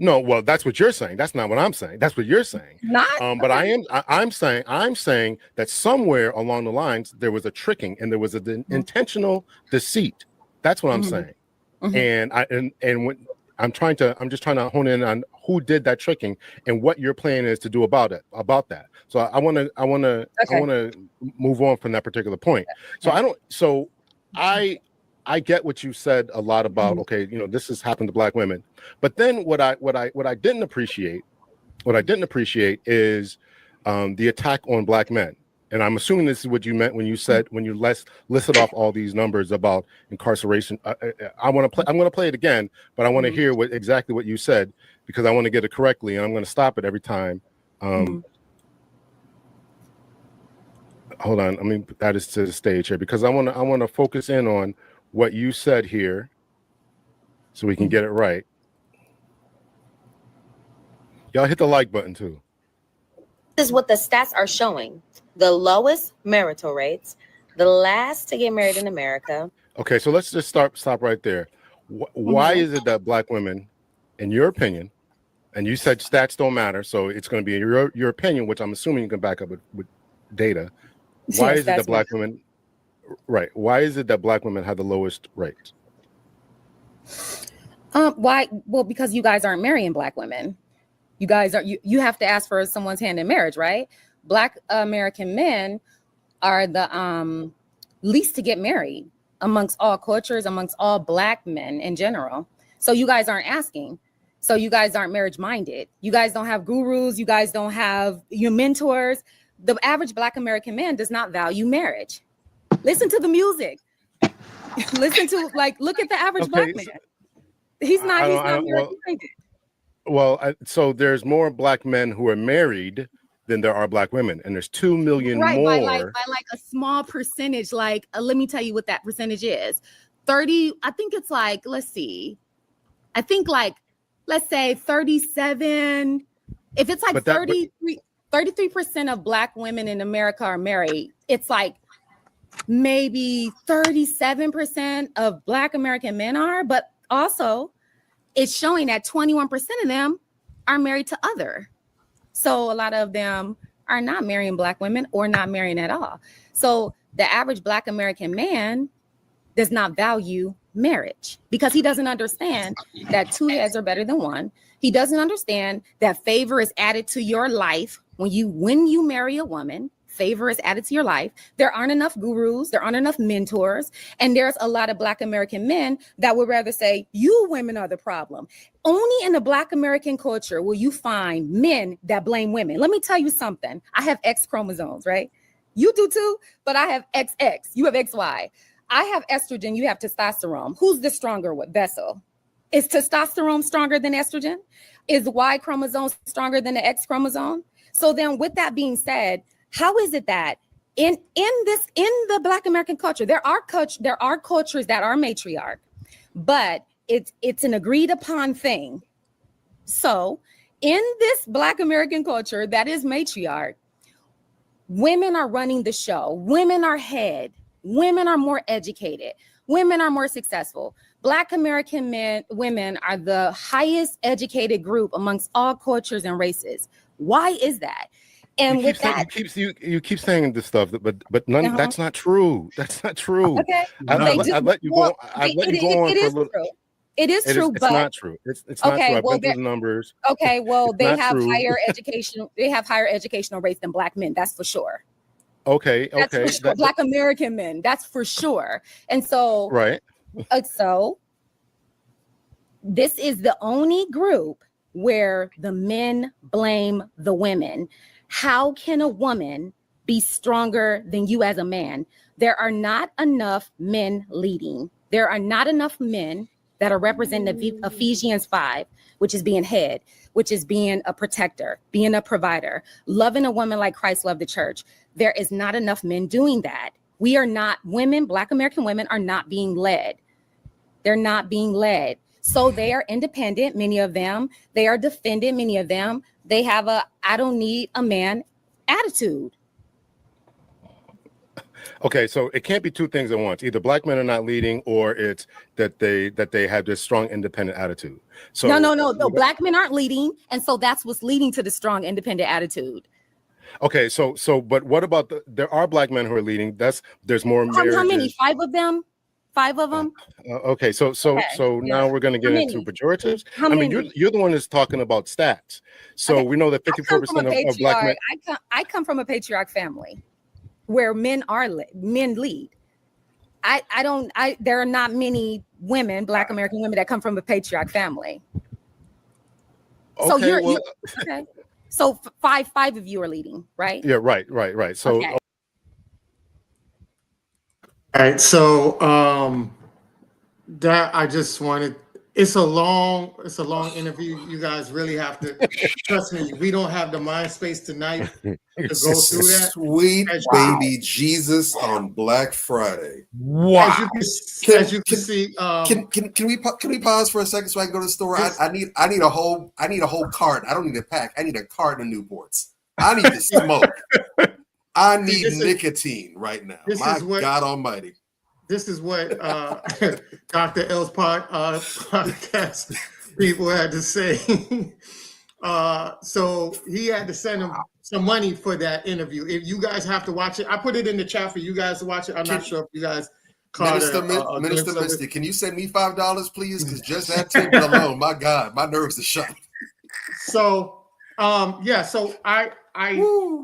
No, well, that's what you're saying. That's not what I'm saying. That's what you're saying. But I'm saying that somewhere along the lines there was a tricking and there was an intentional deceit. That's what I'm saying. And when I'm just trying to hone in on who did that tricking and what your plan is to do about that. So I want to move on from that particular point. So I get what you said a lot about, okay, this has happened to Black women. But then what I didn't appreciate is the attack on Black men. And I'm assuming this is what you meant when you listed off all these numbers about incarceration. I'm going to play it again, but I want to hear exactly what you said, because I want to get it correctly, and I'm going to stop it every time. Hold on, let me put that to the stage here, because I want to focus in on what you said here so we can get it right. Y'all hit the like button too. This is what the stats are showing. The lowest marital rates, the last to get married in America. Okay, so let's just stop right there. Why is it that Black women, in your opinion, and you said stats don't matter, so it's going to be your opinion, which I'm assuming you can back up with data. Why is it that Black women... Right. Why is it that Black women have the lowest rate? Why? Well, because you guys aren't marrying Black women. You guys are. You have to ask for someone's hand in marriage, right? Black American men are the least to get married amongst all cultures, amongst all Black men in general. So you guys aren't asking. So you guys aren't marriage minded. You guys don't have gurus. You guys don't have your mentors. The average Black American man does not value marriage. Listen to the music. Listen to, look at the average Black man. He's not marriage-minded. So there's more Black men who are married than there are Black women, and there's 2 million more. By a small percentage. Let me tell you what that percentage is. 30. I think it's let's see. I think let's say 37. If it's 33% of Black women in America are married, it's maybe 37% of Black American men are, but also it's showing that 21% of them are married to other. So a lot of them are not marrying Black women or not marrying at all. So the average Black American man does not value marriage because he doesn't understand that two heads are better than one. He doesn't understand that favor is added to your life when you marry a woman. Favor is added to your life. There aren't enough gurus. There aren't enough mentors. And there's a lot of Black American men that would rather say, you women are the problem. Only in the Black American culture will you find men that blame women. Let me tell you something. I have X chromosomes, right? You do too, but I have XX. You have XY. I have estrogen. You have testosterone. Who's the stronger vessel? Is testosterone stronger than estrogen? Is Y chromosome stronger than the X chromosome? So then with that being said, how is it that in the Black American culture, there are cultures that are matriarch, but it's an agreed upon thing. So in this Black American culture that is matriarch, women are running the show. Women are head. Women are more educated. Women are more successful. Black American women are the highest educated group amongst all cultures and races. Why is that? And you keep saying this stuff, but none. That's not true. That's not true. Okay. I let you go. I let you go on for a little. It is true, but it's not true. It's not true. I've been through the numbers. Okay, well, they have higher education. They have higher educational rates than Black men. That's for sure. Okay. That's for sure. Black American men. That's for sure. And so, right. So this is the only group where the men blame the women. How can a woman be stronger than you as a man? There are not enough men leading. There are not enough men that are representing Ephesians 5, which is being head, which is being a protector, being a provider, loving a woman like Christ loved the church. There is not enough men doing that. We are not, women, Black American women are not being led. They're not being led. So they are independent, many of them. They are defended, many of them. They have a I don't need a man attitude. Okay, so it can't be two things at once. Either Black men are not leading, or it's that they have this strong independent attitude. So No. Black men aren't leading, and so that's what's leading to the strong independent attitude. Okay, so but what about there are Black men who are leading? There's more marriages. How many? 5 of them? 5 of them? Okay, so now we're going to get into pejoratives. I mean, you're the one that's talking about stats. So we know that 54% of Black men. I come from a patriarch family where men lead. There are not many women, Black American women, that come from a patriarch family. So Okay, okay. So five of you are leading, right? Yeah, right. So okay. All right, so that I just wanted. It's a long interview. You guys really have to trust me. We don't have the mind space tonight to go through that. Sweet baby Jesus on Black Friday. Wow. As you can see, can we pause for a second so I can go to the store? I need a whole carton. I don't need a pack. I need a carton of Newports. I need to smoke. I need nicotine right now. My God Almighty. This is what Dr.L's podcast people had to say. So he had to send him some money for that interview. If you guys have to watch it, I put it in the chat for you guys to watch it. I'm not sure if you guys caught Minister Misty, can you send me $5, please? Because just that tip alone, my God, my nerves are shot. So so I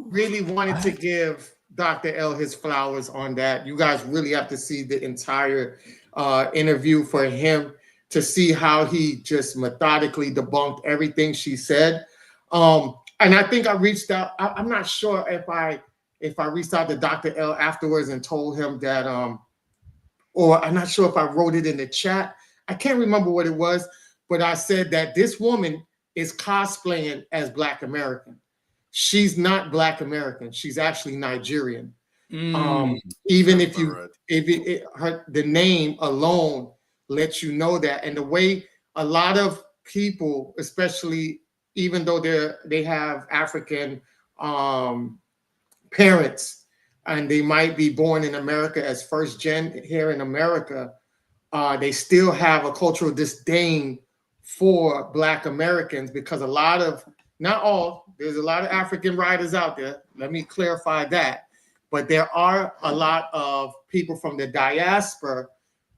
really wanted to give Dr.L his flowers on that. You guys really have to see the entire interview for him to see how he just methodically debunked everything she said. And I think I reached out. I'm not sure if I reached out to Dr.L afterwards and told him that, or I'm not sure if I wrote it in the chat. I can't remember what it was, but I said that this woman is cosplaying as Black American. She's not Black American. She's actually Nigerian. Even if the name alone lets you know that, and the way a lot of people, especially even though they have African parents and they might be born in America as first gen here in America, they still have a cultural disdain for Black Americans because a lot of, not all, there's a lot of African writers out there. Let me clarify that. But there are a lot of people from the diaspora,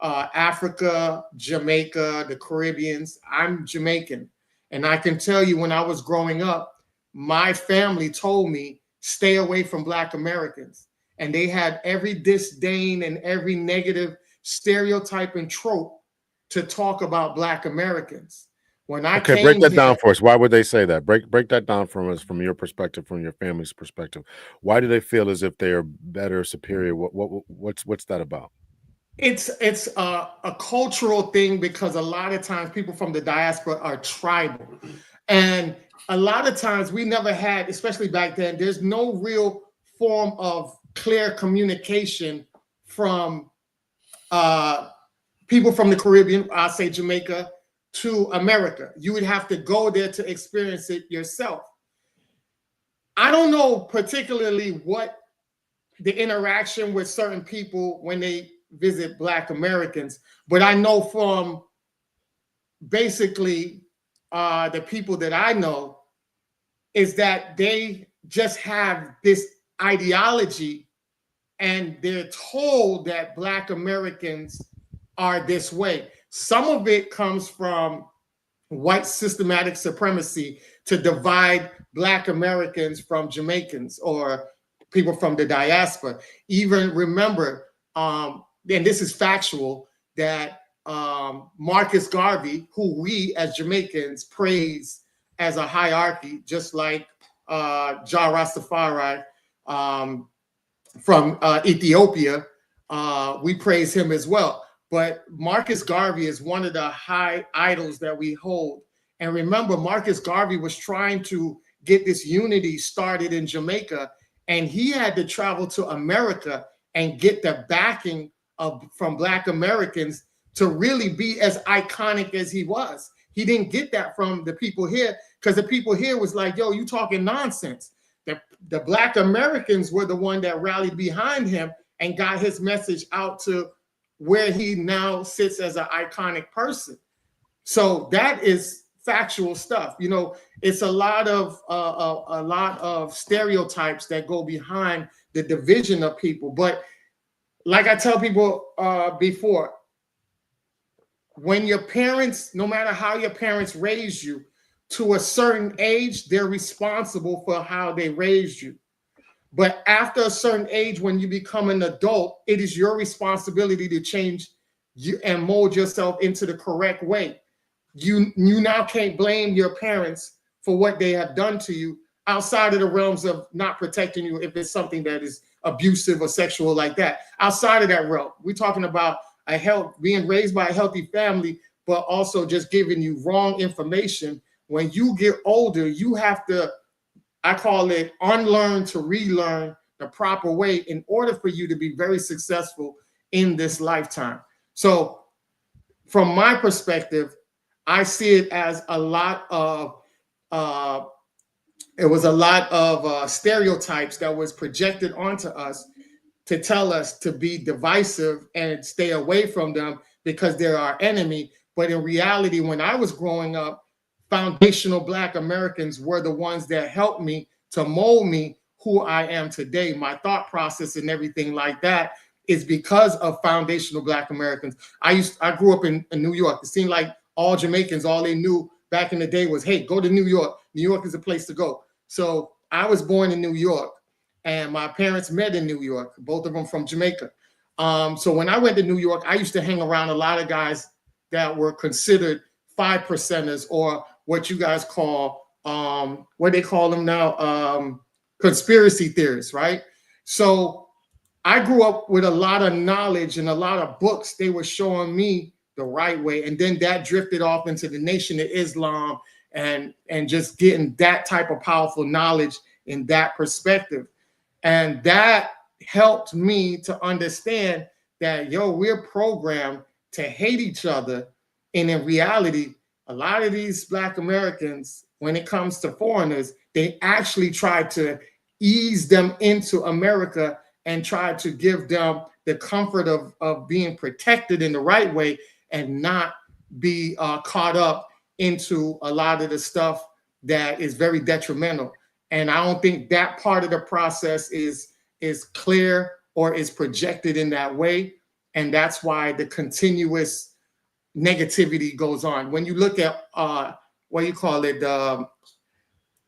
Africa, Jamaica, the Caribbeans. I'm Jamaican. And I can tell you when I was growing up, my family told me, stay away from Black Americans. And they had every disdain and every negative stereotype and trope to talk about Black Americans. When I break that down for us. Why would they say that? Break that down from us, from your perspective, from your family's perspective. Why do they feel as if they are better, superior? What's that about? It's a cultural thing because a lot of times people from the diaspora are tribal, and a lot of times we never had, especially back then, there's no real form of clear communication from people from the Caribbean, I'll say Jamaica, to America. You would have to go there to experience it yourself. I don't know particularly what the interaction with certain people when they visit Black Americans, but I know from basically the people that I know is that they just have this ideology and they're told that Black Americans are this way. Some of it comes from white systematic supremacy to divide Black Americans from Jamaicans or people from the diaspora. Even remember, and this is factual, that Marcus Garvey, who we as Jamaicans praise as a hierarchy, just like Jah Rastafari from Ethiopia, we praise him as well. But Marcus Garvey is one of the high idols that we hold. And remember, Marcus Garvey was trying to get this unity started in Jamaica, and he had to travel to America and get the backing from Black Americans to really be as iconic as he was. He didn't get that from the people here, because the people here was like, yo, you talking nonsense. The Black Americans were the one that rallied behind him and got his message out to where he now sits as an iconic person. So that is factual stuff. You know, it's a lot of stereotypes that go behind the division of people. But like I tell people before, when your parents, no matter how your parents raised you, to a certain age, they're responsible for how they raised you. But after a certain age, when you become an adult, it is your responsibility to change you and mold yourself into the correct way. You now can't blame your parents for what they have done to you outside of the realms of not protecting you if it's something that is abusive or sexual like that. Outside of that realm, we're talking about being raised by a healthy family, but also just giving you wrong information. When you get older, you have to, I call it, unlearn to relearn the proper way in order for you to be very successful in this lifetime. So from my perspective, I see it as a lot of stereotypes that was projected onto us to tell us to be divisive and stay away from them because they're our enemy. But in reality, when I was growing up, foundational Black Americans were the ones that helped me to mold me who I am today. My thought process and everything like that is because of foundational Black Americans. I grew up in New York. It seemed like all Jamaicans, all they knew back in the day was, hey, go to New York. New York is a place to go. So I was born in New York, and my parents met in New York, both of them from Jamaica. So when I went to New York, I used to hang around a lot of guys that were considered 5%ers, or what you guys call, what they call them now, conspiracy theorists, right? So I grew up with a lot of knowledge and a lot of books. They were showing me the right way. And then that drifted off into the Nation of Islam and just getting that type of powerful knowledge in that perspective. And that helped me to understand that, yo, we're programmed to hate each other. And in reality, a lot of these Black Americans, when it comes to foreigners, they actually try to ease them into America and try to give them the comfort of being protected in the right way and not be caught up into a lot of the stuff that is very detrimental. And I don't think that part of the process is clear or is projected in that way. And that's why the continuous negativity goes on. When you look at what you call it,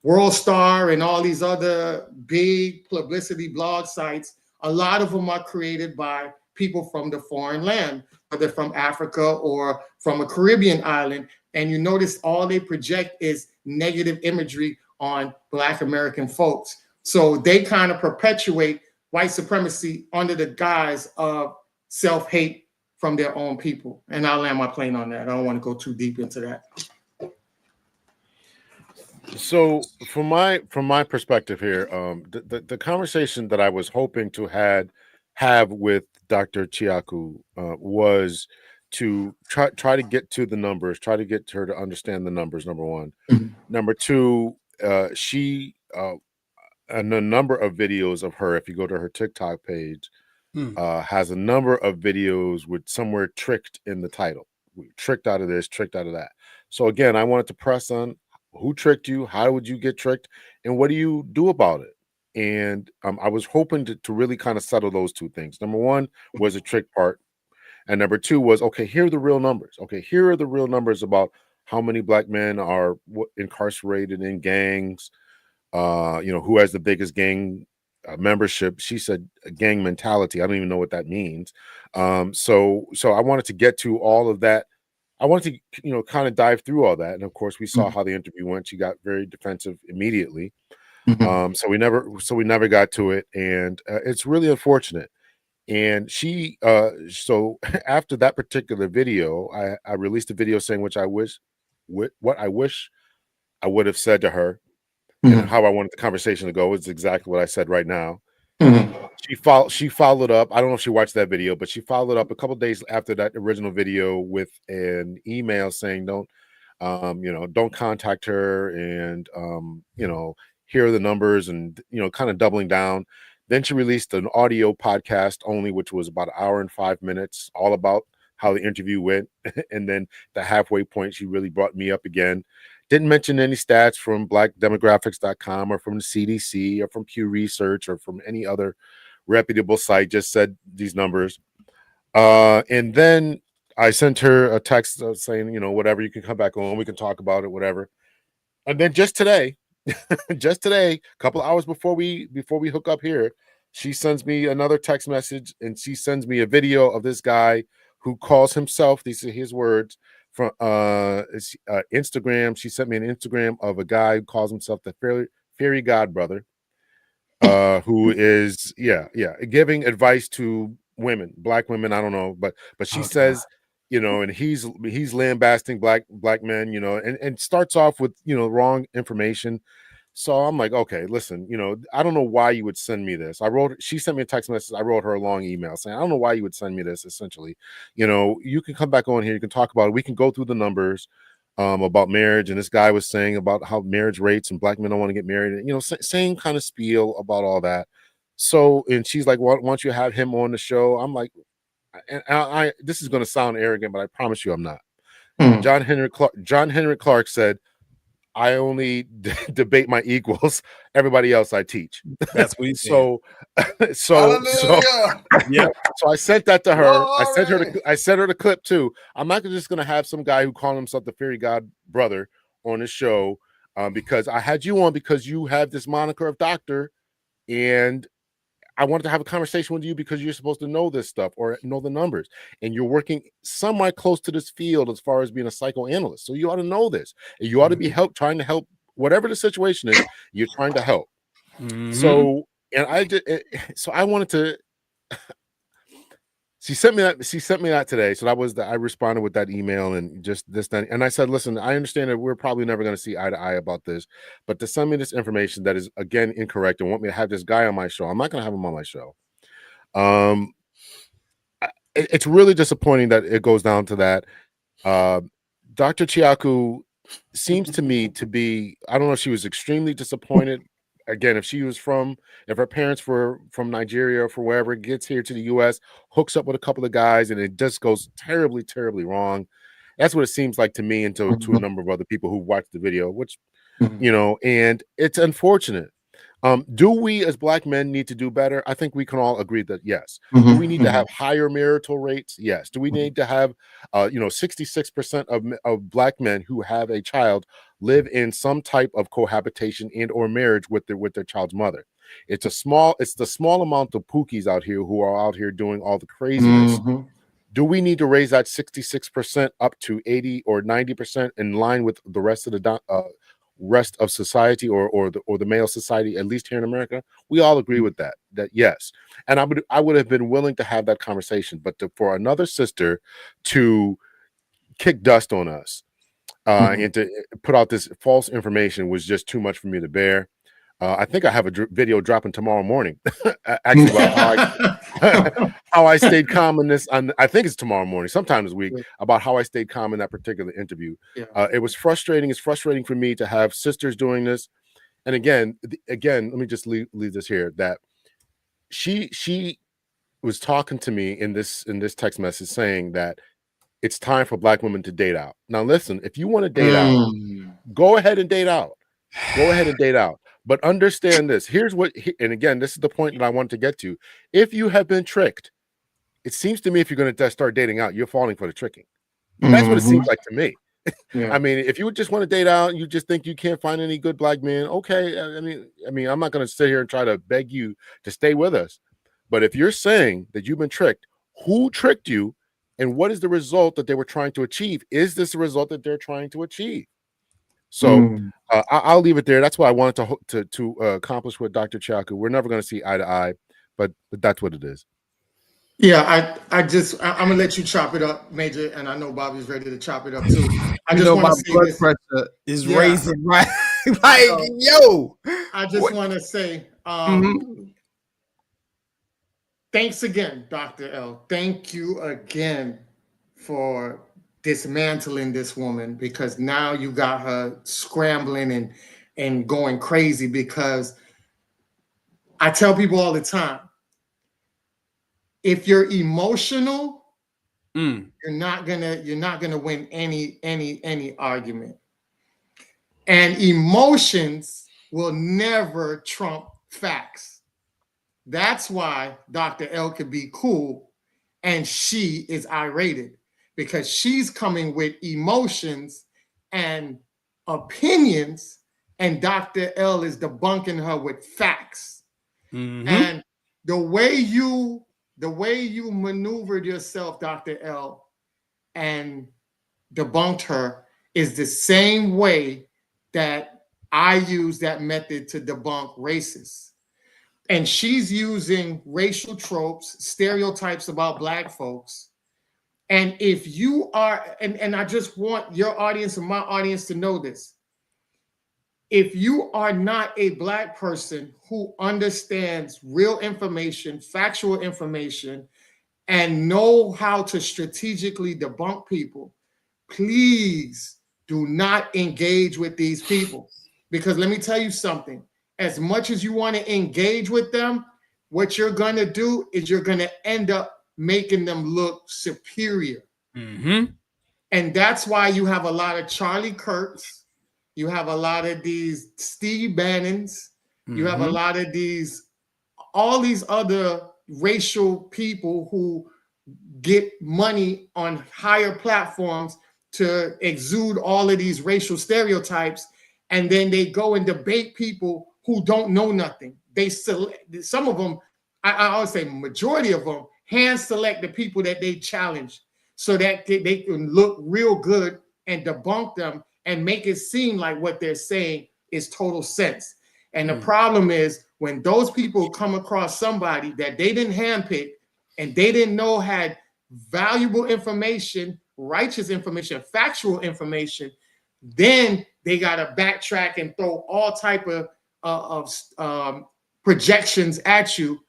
World Star and all these other big publicity blog sites, a lot of them are created by people from the foreign land, whether from Africa or from a Caribbean island. And you notice all they project is negative imagery on Black American folks. So they kind of perpetuate white supremacy under the guise of self-hate from their own people. And I'll land my plane on that. I don't want to go too deep into that. So from my perspective here, the conversation that I was hoping to have with Dr. Chiaku was to try to get to the numbers, try to get her to understand the numbers, number one. Number two, she and a number of videos of her, if you go to her TikTok page, has a number of videos with somewhere tricked in the title. Tricked out of this, tricked out of that. So again, I wanted to press on who tricked you, how would you get tricked, and what do you do about it? And I was hoping to really kind of settle those two things. Number one was the trick part. And number two was, okay, here are the real numbers. Okay, here are the real numbers about how many Black men are incarcerated in gangs, who has the biggest gang membership. She said gang mentality. I don't even know what that means. So I wanted to get to all of that. I wanted to, kind of dive through all that. And of course, we saw how the interview went. She got very defensive immediately. So we never got to it. And it's really unfortunate. And she, so after that particular video, I released a video saying what I wish I would have said to her and how I wanted the conversation to go is exactly what I said right now. She followed up. I don't know if she watched that video, but she followed up a couple days after that original video with an email saying don't contact her, and here are the numbers, and kind of doubling down. Then she released an audio podcast only, which was about an hour and 5 minutes, all about how the interview went. And then the halfway point, she really brought me up again. Didn't mention any stats from blackdemographics.com or from the CDC or from Pew Research or from any other reputable site, just said these numbers. And then I sent her a text saying, whatever, you can come back on, we can talk about it, whatever. And then just today, a couple of hours before we hook up here, she sends me another text message, and she sends me a video of this guy who calls himself, these are his words, from Instagram. She sent me an Instagram of a guy who calls himself the fairy godbrother, who is giving advice to women, black women. I don't know, but she says, and he's lambasting black men, and starts off with wrong information. So I'm like, okay, listen, I don't know why you would send me this. She sent me a text message. I wrote her a long email saying, I don't know why you would send me this. Essentially, you can come back on here, you can talk about it. We can go through the numbers about marriage. And this guy was saying about how marriage rates and black men don't want to get married, and same kind of spiel about all that. So, and she's like, why don't you have him on the show? I'm like, and I this is going to sound arrogant, but I promise you I'm not. John Henry Clark said, I only debate my equals. Everybody else I teach. That's what he said. So I sent that to her. I sent her the clip too. I'm not just going to have some guy who called himself the fairy god brother on his show, because I had you on because you have this moniker of doctor, and I wanted to have a conversation with you because you're supposed to know this stuff or know the numbers, and you're working somewhat close to this field as far as being a psychoanalyst. So you ought to know this. And you ought to be trying to help whatever the situation is. You're trying to help. So, and I wanted to. She sent me that today. So I responded with that email and just this, then. And I said, listen, I understand that we're probably never going to see eye to eye about this, but to send me this information that is, again, incorrect and want me to have this guy on my show, I'm not going to have him on my show. It's really disappointing that it goes down to that. Dr. Chiaku seems to me to be, I don't know if she was extremely disappointed. Again, if her parents were from Nigeria or for wherever, gets here to the U.S., hooks up with a couple of guys, and it just goes terribly, terribly wrong. That's what it seems like to me, and to a number of other people who watched the video, which, and it's unfortunate. Do we as black men need to do better? I think we can all agree that yes. Do we need to have higher marital rates? Yes. Do we need to have 66% of black men who have a child live in some type of cohabitation and or marriage with their child's mother? It's the small amount of pookies out here who are out here doing all the craziness. Do we need to raise that 66% up to 80 or 90% in line with the rest of the rest of society or the male society, at least here in America? We all agree with that yes. And I would have been willing to have that conversation, but for another sister to kick dust on us and to put out this false information was just too much for me to bear. I think I have a video dropping tomorrow morning, actually, about how I stayed calm in this. I think it's tomorrow morning, sometime this week, about how I stayed calm in that particular interview. It was frustrating. It's frustrating for me to have sisters doing this. And again, let me just leave this here, that she was talking to me in this text message saying that it's time for black women to date out. Now, listen, if you want to date out, go ahead and date out. Go ahead and date out. But understand this. And again, this is the point that I want to get to. If you have been tricked, it seems to me if you're going to start dating out, you're falling for the tricking. That's what it seems like to me. I mean, if you just want to date out, you just think you can't find any good black men, okay. I mean, I'm not going to sit here and try to beg you to stay with us. But if you're saying that you've been tricked, who tricked you? And what is the result that they were trying to achieve? Is this the result that they're trying to achieve? So I'll leave it there. That's what I wanted to accomplish with Dr. Chiaku. We're never going to see eye to eye, but that's what it is. Yeah, I'm gonna let you chop it up, Major, and I know Bobby's ready to chop it up too. I just want to say blood this. pressure is raising, right? Like, yo. I just want to say, Thanks again, Dr. L. Thank you again for dismantling this woman, because now you got her scrambling and going crazy. Because I tell people all the time, if you're emotional, you're not gonna win any argument. And emotions will never trump facts. That's why Dr. L could be cool and she is irated, because she's coming with emotions and opinions, and Dr. L is debunking her with facts. And the way you maneuvered yourself, Dr. L, and debunked her is the same way that I use that method to debunk racists. And she's using racial tropes, stereotypes about Black folks. And if you are, and I just want your audience and my audience to know this, if you are not a Black person who understands real information, factual information, and know how to strategically debunk people, please do not engage with these people. Because let me tell you something, as much as you want to engage with them, what you're going to do is you're going to end up making them look superior. And that's why you have a lot of Charlie Kirks, you have a lot of these Steve Bannons, you have a lot of all these other racial people who get money on higher platforms to exude all of these racial stereotypes, and then they go and debate people who don't know nothing. They select, some of them, I always say majority of them, hand select the people that they challenge so that they can look real good and debunk them and make it seem like what they're saying is total sense. And the problem is when those people come across somebody that they didn't handpick and they didn't know had valuable information, righteous information, factual information, then they got to backtrack and throw all type of projections at you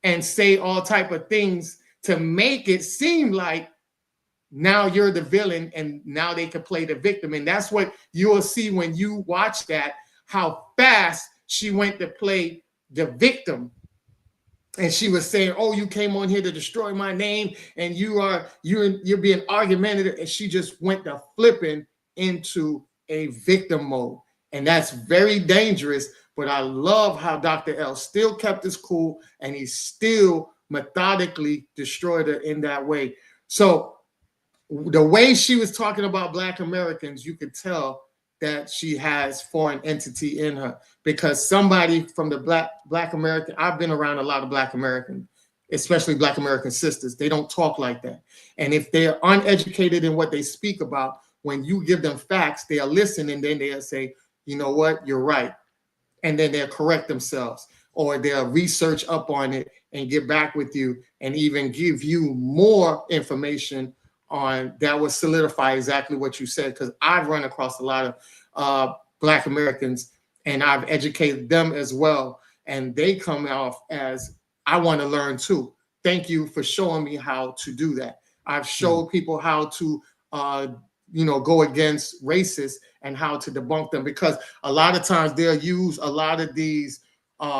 and say all type of things to make it seem like now you're the villain and now they can play the victim. And that's what you will see when you watch that, how fast she went to play the victim. And she was saying, oh, you came on here to destroy my name and you're being argumentative. And she just went to flipping into a victim mode. And that's very dangerous. But I love how Dr. L still kept his cool and he still methodically destroyed her in that way. So the way she was talking about Black Americans, you could tell that she has foreign entity in her, because somebody from the Black American, I've been around a lot of Black Americans, especially Black American sisters. They don't talk like that. And if they're uneducated in what they speak about, when you give them facts, they'll listen and then they'll say, you know what, you're right. And then they'll correct themselves, or they'll research up on it and get back with you and even give you more information on that will solidify exactly what you said. Because I've run across a lot of Black Americans and I've educated them as well. And they come off as, I want to learn too. Thank you for showing me how to do that. I've showed people how to, go against racists and how to debunk them, because a lot of times they'll use a lot of these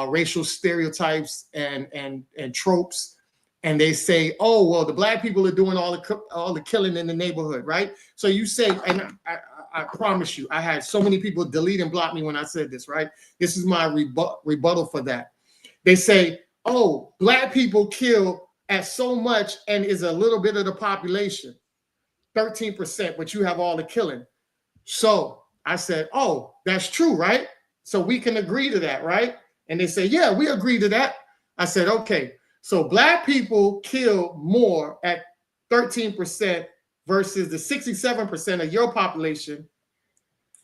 racial stereotypes and tropes. And they say, oh, well, the Black people are doing all the killing in the neighborhood, right? So you say, and I promise you, I had so many people delete and block me when I said this, right? This is my rebuttal for that. They say, oh, Black people kill at so much and is a little bit of the population, 13%, but you have all the killing. So I said, oh, that's true, right? So we can agree to that, right? And they say, yeah, we agree to that. I said, okay. So Black people kill more at 13% versus the 67% of your population,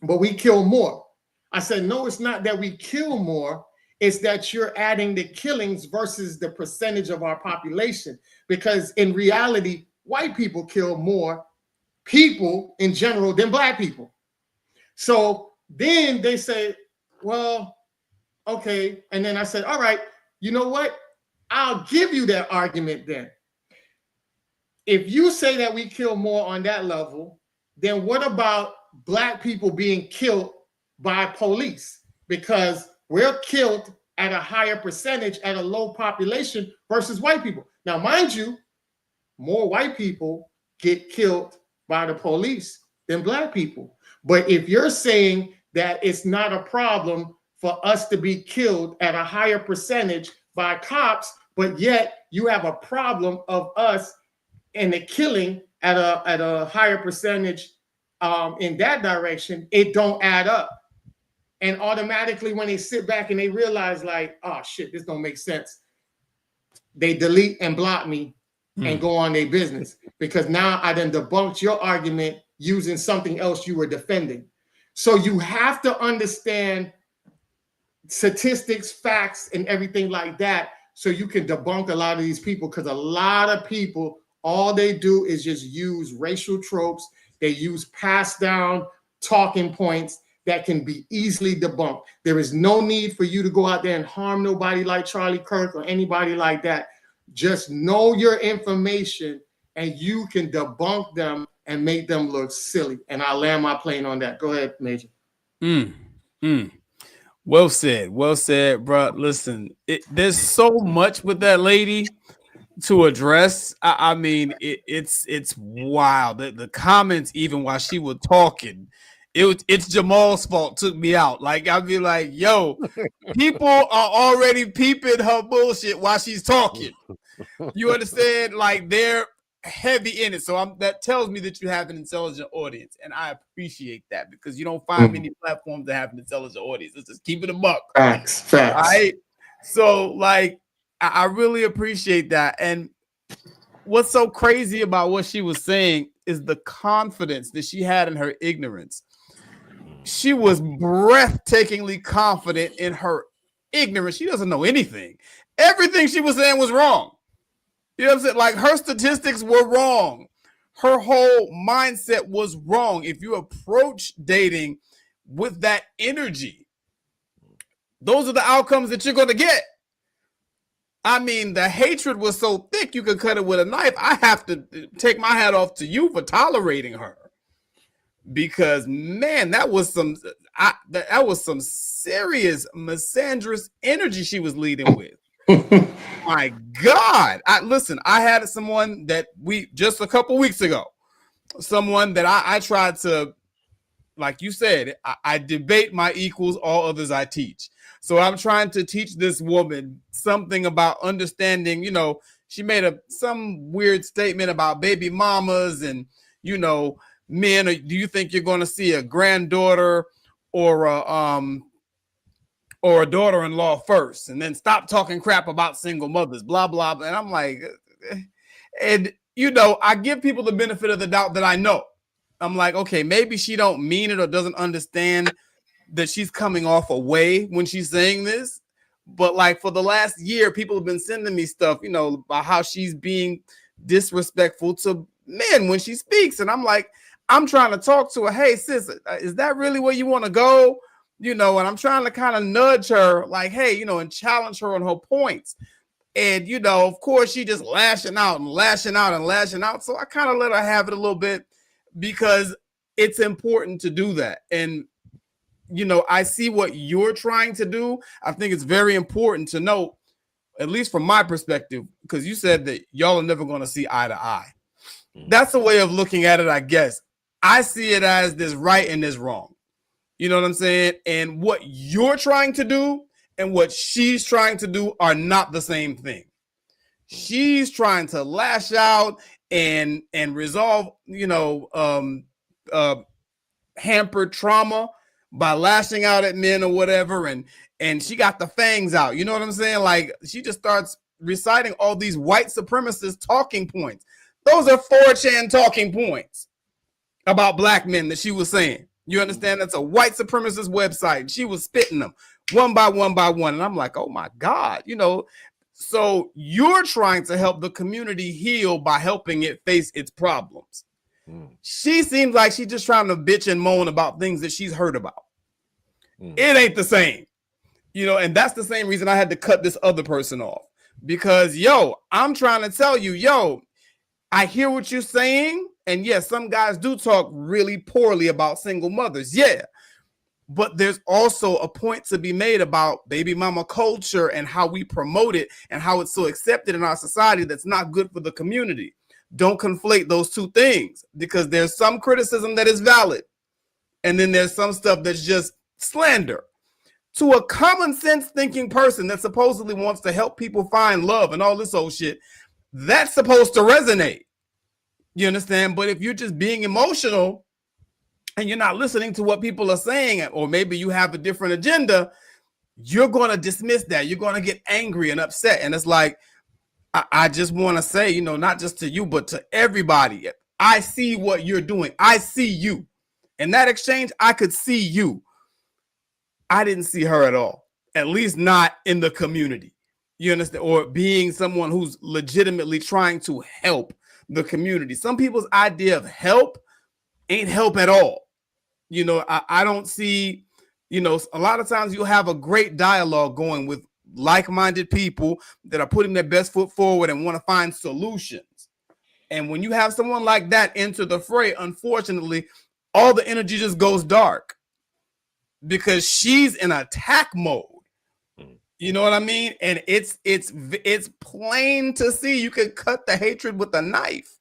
but we kill more. I said, no, it's not that we kill more. It's that you're adding the killings versus the percentage of our population. Because in reality, white people kill more people in general than Black people. So then they say, well, okay. And then I said, all right, you know what? I'll give you that argument then. If you say that we kill more on that level, then what about Black people being killed by police? Because we're killed at a higher percentage at a low population versus white people. Now, mind you, more white people get killed by the police than Black people. But if you're saying that it's not a problem for us to be killed at a higher percentage by cops, but yet you have a problem of us and the killing at a higher percentage in that direction, it don't add up. And automatically when they sit back and they realize like, oh shit, this don't make sense, they delete and block me and go on their business, because now I done debunked your argument using something else you were defending. So you have to understand statistics, facts, and everything like that, so you can debunk a lot of these people, because a lot of people, all they do is just use racial tropes. They use passed down talking points that can be easily debunked. There is no need for you to go out there and harm nobody like Charlie Kirk or anybody like that. Just know your information and you can debunk them and make them look silly. And I'll land my plane on that. Go ahead, Major. Well said, bro. Listen, there's so much with that lady to address. I mean, it's wild. The comments, even while she was talking, it's Jamal's fault took me out. Like, I'd be like, yo, people are already peeping her bullshit while she's talking. You understand? Like, they're heavy in it. So that tells me that you have an intelligent audience, and I appreciate that, because you don't find many platforms that have an intelligent audience. Let's just keep it a buck. Facts. All right. So, like, I really appreciate that. And what's so crazy about what she was saying is the confidence that she had in her ignorance. She was breathtakingly confident in her ignorance. She doesn't know anything. Everything she was saying was wrong. You know what I'm saying? Like, her statistics were wrong. Her whole mindset was wrong. If you approach dating with that energy, those are the outcomes that you're going to get. I mean, the hatred was so thick you could cut it with a knife. I have to take my hat off to you for tolerating her, because man, that was some serious misandrous energy she was leading with. My God. I had someone that just a couple weeks ago, someone that I tried to, like you said, I debate my equals, all others I teach. So I'm trying to teach this woman something about understanding, she made some weird statement about baby mamas and, men. Do you think you're going to see a granddaughter or a daughter-in-law first, and then stop talking crap about single mothers, blah, blah, blah. And I'm like, and I give people the benefit of the doubt that I know. I'm like, okay, maybe she don't mean it or doesn't understand that she's coming off away when she's saying this. But like, for the last year, people have been sending me stuff, about how she's being disrespectful to men when she speaks. And I'm like, I'm trying to talk to her. Hey, sis, is that really where you want to go? And I'm trying to kind of nudge her, like, hey, and challenge her on her points. And, of course, she just lashing out and lashing out and lashing out. So I kind of let her have it a little bit, because it's important to do that. And, I see what you're trying to do. I think it's very important to know, at least from my perspective, because you said that y'all are never going to see eye to eye. That's a way of looking at it, I guess. I see it as this right and this wrong. You know what I'm saying? And what you're trying to do and what she's trying to do are not the same thing. She's trying to lash out and resolve, hampered trauma by lashing out at men or whatever. And she got the fangs out. You know what I'm saying? Like, she just starts reciting all these white supremacist talking points. Those are 4chan talking points about black men that she was saying. You understand? That's a white supremacist website. She was spitting them one by one by one. And I'm like, oh my God, so you're trying to help the community heal by helping it face its problems. She seems like she's just trying to bitch and moan about things that she's heard about. It ain't the same, and that's the same reason I had to cut this other person off, because yo, I'm trying to tell you, yo, I hear what you're saying, and yes, some guys do talk really poorly about single mothers, yeah. But there's also a point to be made about baby mama culture and how we promote it and how it's so accepted in our society that's not good for the community. Don't conflate those two things, because there's some criticism that is valid, and then there's some stuff that's just slander. To a common sense thinking person that supposedly wants to help people find love and all this old shit, that's supposed to resonate. You understand? But if you're just being emotional and you're not listening to what people are saying, or maybe you have a different agenda, you're going to dismiss that. You're going to get angry and upset. And it's like, I just want to say, you know, not just to you, but to everybody, I see what you're doing. I see you. In that exchange, I could see you. I didn't see her at all, at least not in the community. You understand? Or being someone who's legitimately trying to help the community. Some people's idea of help ain't help at all. You know, I don't see, you know, a lot of times you'll have a great dialogue going with like-minded people that are putting their best foot forward and want to find solutions. And when you have someone like that enter the fray, unfortunately, all the energy just goes dark because she's in attack mode. You know what I mean? And it's plain to see. You can cut the hatred with a knife,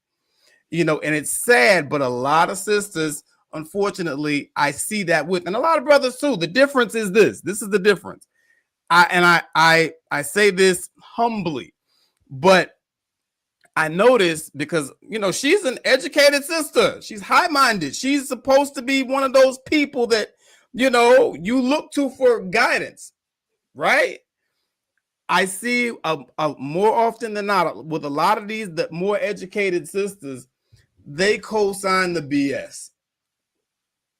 you know, and it's sad, but a lot of sisters, unfortunately, I see that with, and a lot of brothers too. The difference is this. This is the difference. I say this humbly, but I notice, because, you know, she's an educated sister. She's high-minded. She's supposed to be one of those people that, you know, you look to for guidance, right? I see more often than not with a lot of these, the more educated sisters, they co-sign the BS.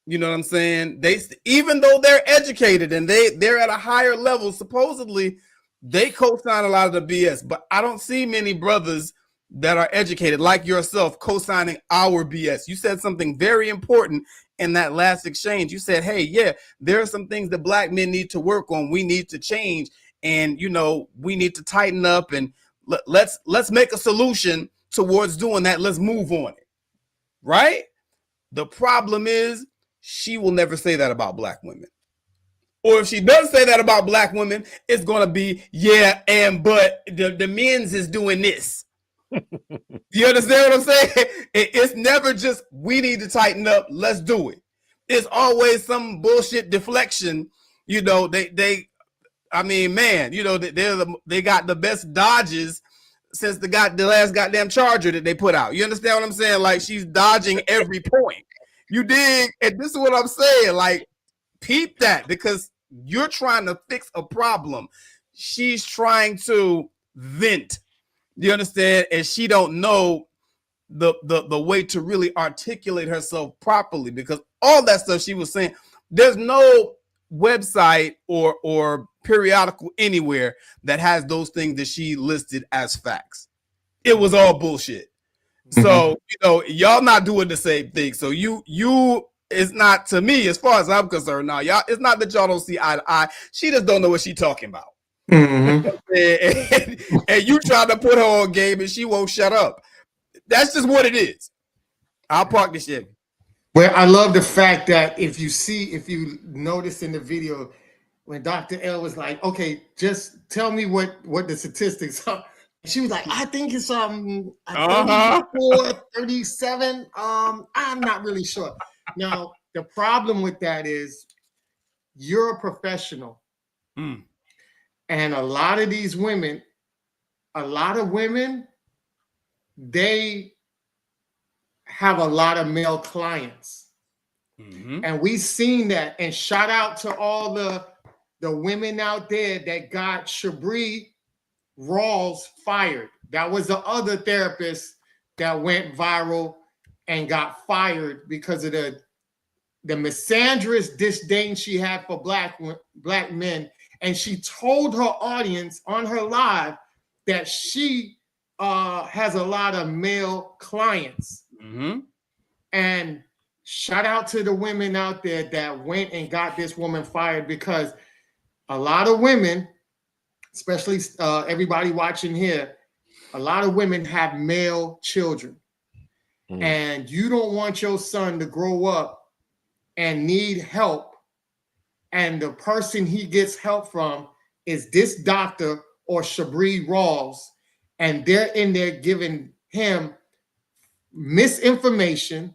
You know what I'm saying? They, even though they're educated and they're at a higher level, supposedly they co-sign a lot of the BS. But I don't see many brothers that are educated like yourself co-signing our BS. You said something very important in that last exchange. You said, hey, yeah, there are some things that black men need to work on. We need to change. And, you know, we need to tighten up, and let's make a solution towards doing that. Let's move on it. Right? The problem is she will never say that about black women. Or if she does say that about black women, it's going to be, yeah, and but the men's is doing this. You understand what I'm saying? It's never just, we need to tighten up, let's do it. It's always some bullshit deflection. You know, I mean, man, you know, they got the best dodges since the last goddamn Charger that they put out. You understand what I'm saying? Like, she's dodging every point. You dig? And this is what I'm saying. Like, peep that, because you're trying to fix a problem. She's trying to vent. You understand? And she don't know the way to really articulate herself properly, because all that stuff she was saying, there's no website or periodical anywhere that has those things that she listed as facts. It was all bullshit. So, you know, y'all not doing the same thing. So you it's not, to me, as far as I'm concerned now, y'all, it's not that y'all don't see eye to eye. She just don't know what she's talking about. And you trying to put her on game and she won't shut up. That's just what it is. I'll park the shit. Well, I love the fact that if you notice in the video when Dr. L was like, okay, just tell me what the statistics are. She was like, I think it's 34, 37. I'm not really sure. Now, the problem with that is you're a professional. And a lot of women, they have a lot of male clients. And we've seen that. And shout out to all the women out there that got Shabri Rawls fired. That was the other therapist that went viral and got fired because of the misandrous disdain she had for black men. And she told her audience on her live that she has a lot of male clients. And shout out to the women out there that went and got this woman fired, because a lot of women especially everybody watching here, a lot of women have male children. And you don't want your son to grow up and need help, and the person he gets help from is this doctor or Shabri Rawls, and they're in there giving him misinformation.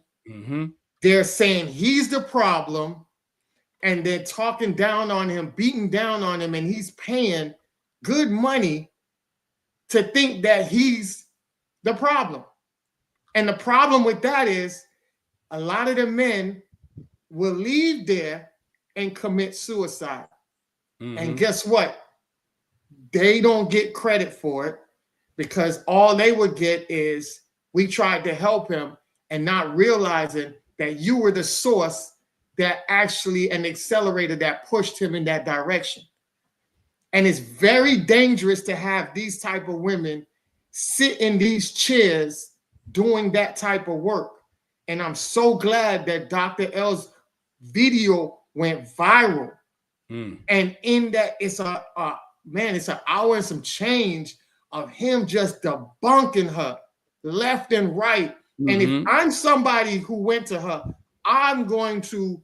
They're saying he's the problem, and they're talking down on him, beating down on him, and he's paying good money to think that he's the problem. And the problem with that is a lot of the men will leave there and commit suicide. And guess what? They don't get credit for it, because all they would get is, we tried to help him, and not realizing that you were the source that actually an accelerator that pushed him in that direction. And it's very dangerous to have these type of women sit in these chairs doing that type of work. And I'm so glad that Dr. L's video went viral. And in that, it's it's an hour and some change of him just debunking her left and right. And if I'm somebody who went to her, I'm going to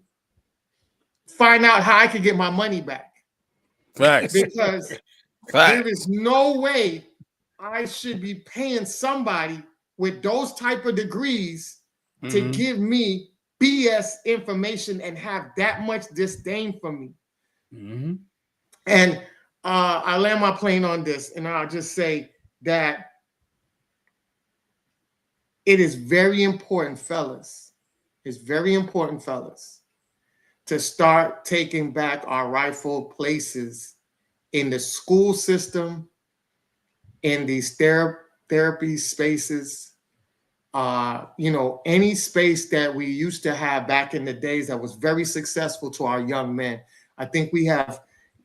find out how I can get my money back. Facts. Because there is no way I should be paying somebody with those type of degrees to give me BS information and have that much disdain for me. And I land my plane on this, and I'll just say that it is very important, fellas. It's very important, fellas, to start taking back our rightful places in the school system, in these therapy spaces, any space that we used to have back in the days that was very successful to our young men. I think we have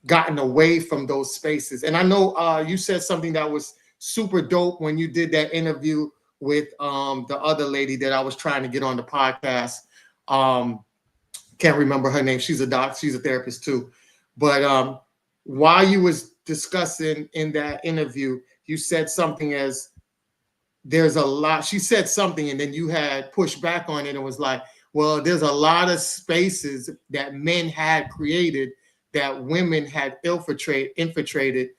gotten away from those spaces. And I know you said something that was super dope when you did that interview with the other lady that I was trying to get on the podcast. Can't remember her name. She's a doc. She's a therapist too. But while you was discussing in that interview, you said something as, there's a lot. She said something, and then you had pushed back on it and was like, well, there's a lot of spaces that men had created that women had infiltrated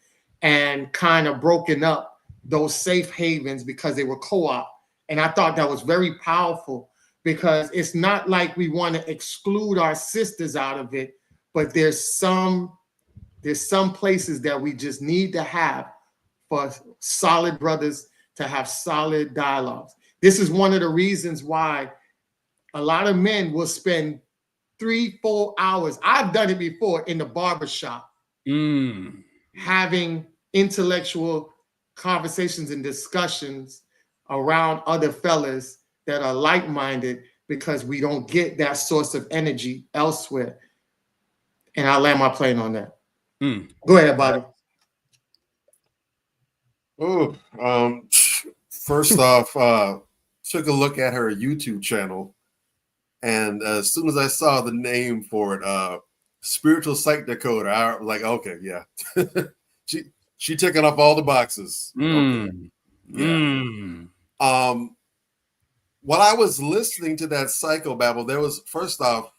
and kind of broken up those safe havens because they were co-op. And I thought that was very powerful, because it's not like we want to exclude our sisters out of it, but there's some places that we just need to have for solid brothers to have solid dialogues. This is one of the reasons why a lot of men will spend 3-4 hours. I've done it before in the barbershop, having intellectual conversations and discussions around other fellas that are like-minded, because we don't get that source of energy elsewhere. And I'll land my plane on that. Go ahead, Bobby. First off, took a look at her YouTube channel, and as soon as I saw the name for it, Spiritual Psych Decoder, I was like, okay, yeah. she ticking off all the boxes. Okay. Yeah. While I was listening to that psychobabble, there was, first off,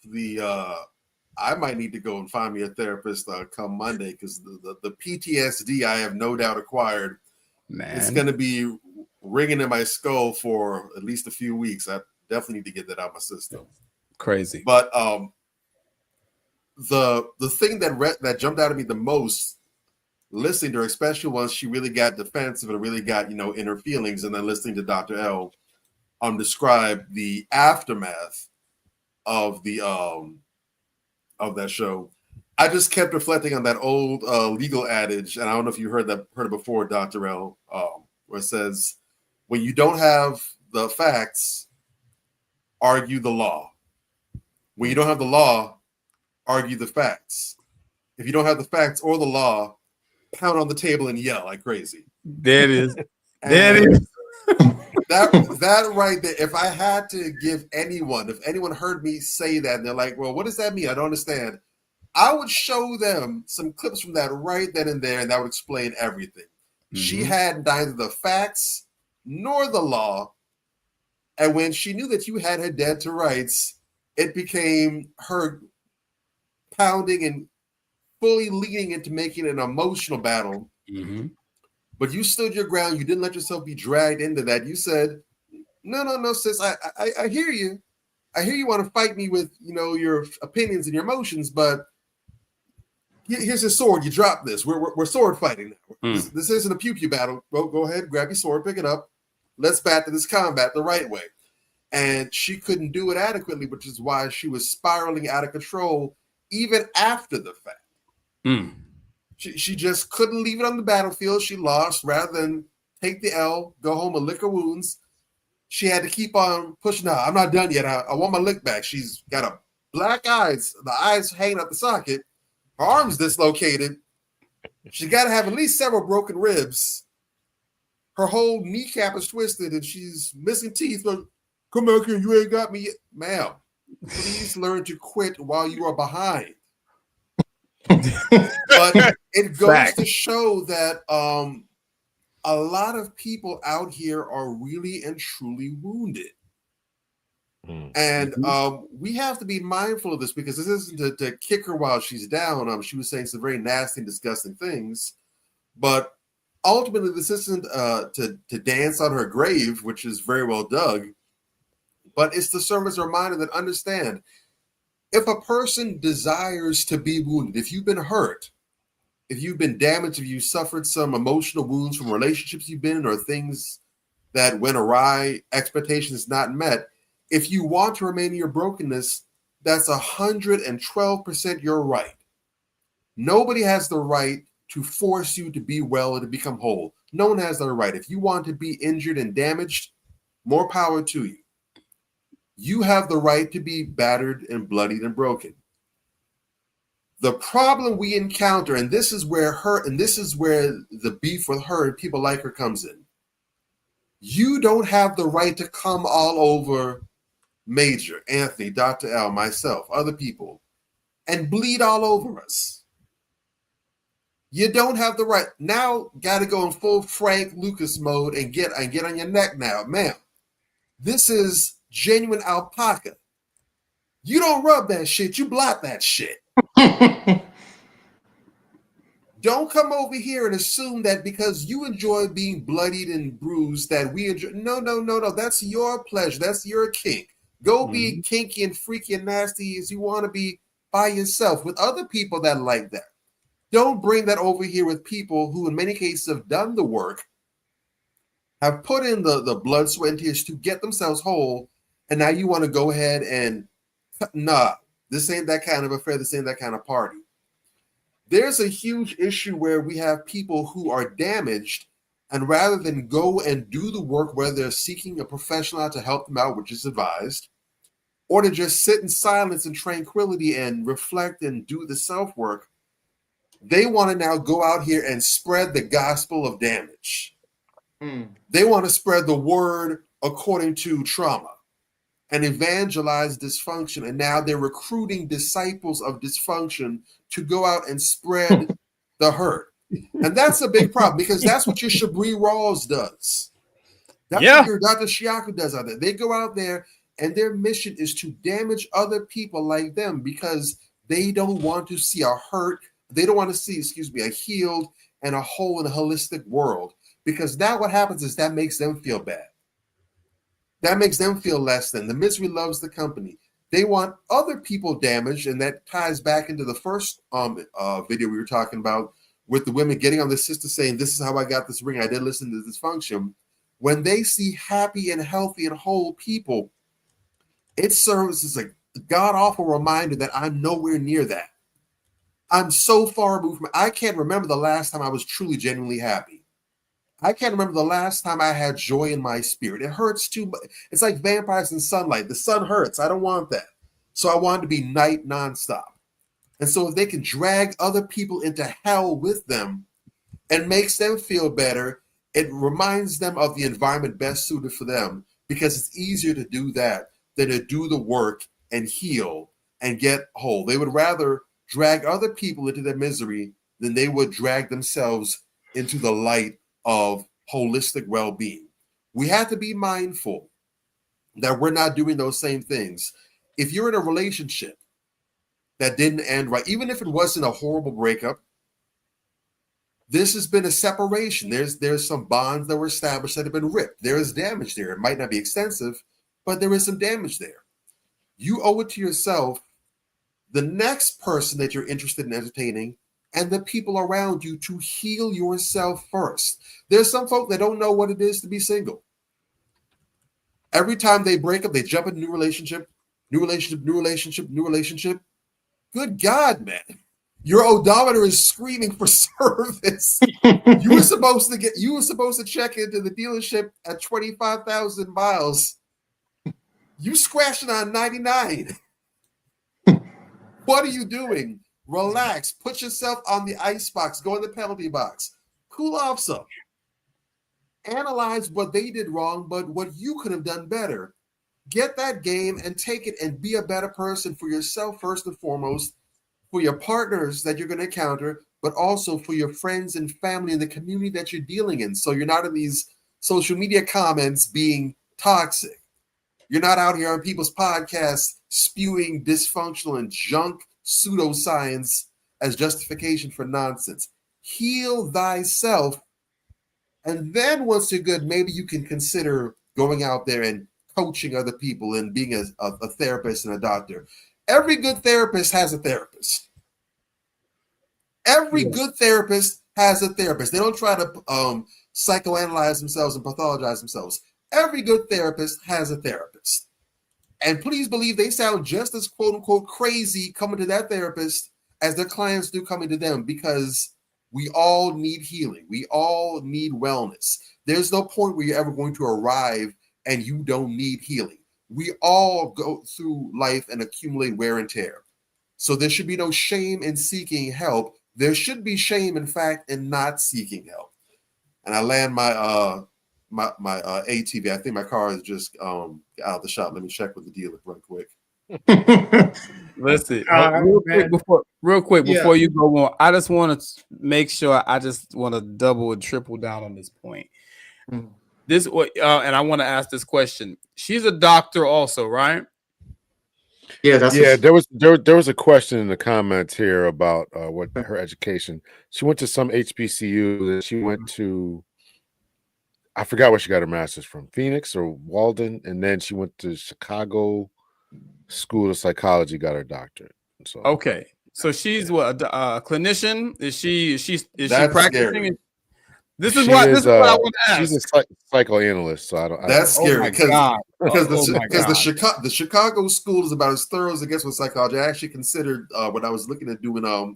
I might need to go and find me a therapist come Monday, because the PTSD I have no doubt acquired, it's going to be ringing in my skull for at least a few weeks. I definitely need to get that out of my system. Crazy. But the thing that jumped out at me the most, listening to her, especially once she really got defensive and really got in her feelings, and then listening to Dr. L describe the aftermath of the of that show, I just kept reflecting on that old legal adage, and I don't know if you heard it before, Dr. L, where it says, when you don't have the facts, argue the law. When you don't have the law, argue the facts. If you don't have the facts or the law, pound on the table and yell like crazy. There it is. There it is. That right there, if I had to give anyone, if anyone heard me say that and they're like, well, what does that mean? I don't understand. I would show them some clips from that right then and there, and that would explain everything. She had neither the facts nor the law. And when she knew that you had her dead to rights, it became her pounding and fully leading into making an emotional battle. But you stood your ground. You didn't let yourself be dragged into that. You said, no, sis, I hear you. I hear you want to fight me with, your opinions and your emotions, but here's a sword. You drop this. We're sword fighting now. This isn't a pew-pew battle. Go ahead, grab your sword, pick it up. Let's bat to this combat the right way. And she couldn't do it adequately, which is why she was spiraling out of control even after the fact. She just couldn't leave it on the battlefield. She lost. Rather than take the L, go home and lick her wounds, she had to keep on pushing. No, I'm not done yet. I want my lick back. She's got a black eyes, the eyes hanging out the socket, her arms dislocated. She's got to have at least several broken ribs. Her whole kneecap is twisted, and she's missing teeth. Like, come back here, you ain't got me yet. Ma'am, please learn to quit while you are behind. But it goes to show that a lot of people out here are really and truly wounded. And we have to be mindful of this, because this isn't to kick her while she's down. She was saying some very nasty and disgusting things, but ultimately this isn't to dance on her grave, which is very well dug, but it's to serve as a reminder that understand, if a person desires to be wounded, if you've been hurt, if you've been damaged, if you suffered some emotional wounds from relationships you've been in or things that went awry, expectations not met, if you want to remain in your brokenness, that's 112% your right. Nobody has the right to force you to be well or to become whole. No one has that right. If you want to be injured and damaged, more power to you. You have the right to be battered and bloodied and broken. The problem we encounter, and this is where the beef with her and people like her comes in. You don't have the right to come all over Major, Anthony, Dr. L, myself, other people, and bleed all over us. You don't have the right. Now, got to go in full Frank Lucas mode and get on your neck now. Ma'am, this is genuine alpaca. You don't rub that shit. You blot that shit. Don't come over here and assume that because you enjoy being bloodied and bruised that we enjoy. No. That's your pleasure. That's your kink. Go be kinky and freaky and nasty as you want to be by yourself with other people that like that. Don't bring that over here with people who in many cases have done the work, have put in the blood, sweat, and tears to get themselves whole, and now you want to go ahead and, nah, this ain't that kind of affair, this ain't that kind of party. There's a huge issue where we have people who are damaged, and rather than go and do the work where they're seeking a professional out to help them out, which is advised, or to just sit in silence and tranquility and reflect and do the self-work, they want to now go out here and spread the gospel of damage. They want to spread the word according to trauma and evangelize dysfunction. And now they're recruiting disciples of dysfunction to go out and spread the hurt. And that's a big problem, because that's what your Shabri Rawls does. That's what your Dr. Shiaku does out there. They go out there and their mission is to damage other people like them, because they don't want to see a hurt. They don't want to see, a healed and a whole and a holistic world, because now what happens is that makes them feel bad. That makes them feel less than. The misery loves the company. They want other people damaged, and that ties back into the first video we were talking about with the women getting on the sister saying, this is how I got this ring. I didn't listen to this function. When they see happy and healthy and whole people, it serves as a god-awful reminder that I'm nowhere near that. I'm so far removed from it. I can't remember the last time I was truly, genuinely happy. I can't remember the last time I had joy in my spirit. It hurts too much. It's like vampires in sunlight. The sun hurts. I don't want that. So I want it to be night nonstop. And so if they can drag other people into hell with them and makes them feel better, it reminds them of the environment best suited for them, because it's easier to do that than to do the work and heal and get whole. They would rather drag other people into their misery than they would drag themselves into the light of holistic well-being. We have to be mindful that we're not doing those same things. If you're in a relationship that didn't end right, even if it wasn't a horrible breakup, this has been a separation. There's some bonds that were established that have been ripped. There is damage there. It might not be extensive, but there is some damage there. You owe it to yourself, the next person that you're interested in entertaining, and the people around you to heal yourself first. There's some folk that don't know what it is to be single. Every time they break up, they jump into new relationship. Good God, man. Your odometer is screaming for service. You were supposed to check into the dealership at 25,000 miles. You scratching on 99. What are you doing? Relax. Put yourself on the ice box. Go in the penalty box. Cool off some. Analyze what they did wrong, but what you could have done better. Get that game and take it and be a better person for yourself first and foremost, for your partners that you're going to encounter, but also for your friends and family and the community that you're dealing in. So you're not in these social media comments being toxic. You're not out here on people's podcasts spewing dysfunctional and junk pseudoscience as justification for nonsense. Heal thyself. And then once you're good, maybe you can consider going out there and coaching other people and being a therapist and a doctor. Every good therapist has a therapist. Every good therapist has a therapist. They don't try to psychoanalyze themselves and pathologize themselves. Every good therapist has a therapist. And please believe they sound just as quote unquote crazy coming to that therapist as their clients do coming to them, because we all need healing. We all need wellness. There's no point where you're ever going to arrive and you don't need healing. We all go through life and accumulate wear and tear. So there should be no shame in seeking help. There should be shame, in fact, in not seeking help. And I land my my ATV. I think my car is just out of the shop. Let me check with the dealer real quick. Listen, real quick before you go on, I just want to make sure. I just want to double and triple down on this point. This and I want to ask this question. She's a doctor, also, right? Yeah, there was a question in the comments here about what her education. She went to some HBCU. That she went to. I forgot where she got her master's from, Phoenix or Walden, and then she went to Chicago School of Psychology, got her doctorate. So okay, so she's what, a clinician? Is she That's practicing? Scary. This is what I want to ask. She's a psychoanalyst, so I don't. That's scary because the the Chicago school is about as thorough as it gets with psychology. I actually considered when I was looking at doing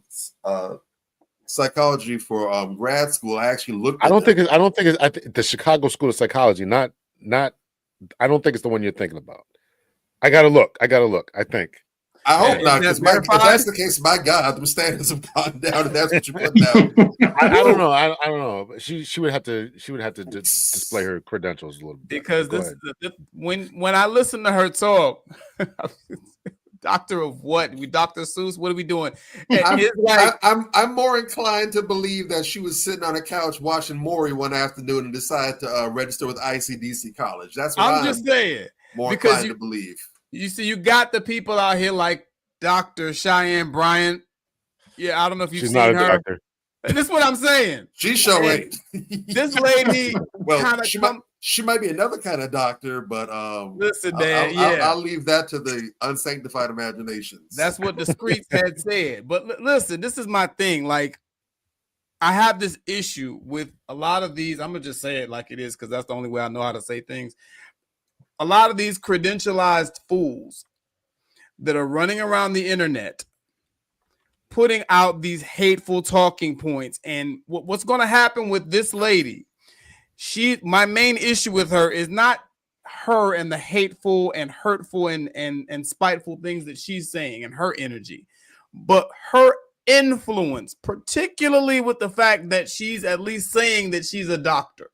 psychology for grad school. I actually looked. I think the Chicago School of Psychology. Not. I don't think it's the one you're thinking about. I gotta look. I think. I hope not, because if that's the case, my God, the standards have gone down, and that's what you're putting down. I don't know. I don't know. She would have to display her credentials a little bit. Because when I listen to her talk, doctor of what? We Dr. Seuss? What are we doing? I'm more inclined to believe that she was sitting on a couch watching Maury one afternoon and decided to register with ICDC College. That's what I'm just saying. More inclined to believe. You see, you got the people out here like Dr. Cheyenne Bryant. Yeah, I don't know if you've seen her. Doctor. And this is what I'm saying. She's showing. This lady, she might be another kind of doctor, but listen, man, I'll leave that to the unsanctified imaginations. That's what the streets had said. But listen, this is my thing. Like, I have this issue with a lot of these. I'm gonna just say it like it is because that's the only way I know how to say things. A lot of these credentialized fools that are running around the internet putting out these hateful talking points. And what's going to happen with this lady, my main issue with her is not her and the hateful and hurtful and spiteful things that she's saying and her energy, but her influence, particularly with the fact that she's at least saying that she's a doctor.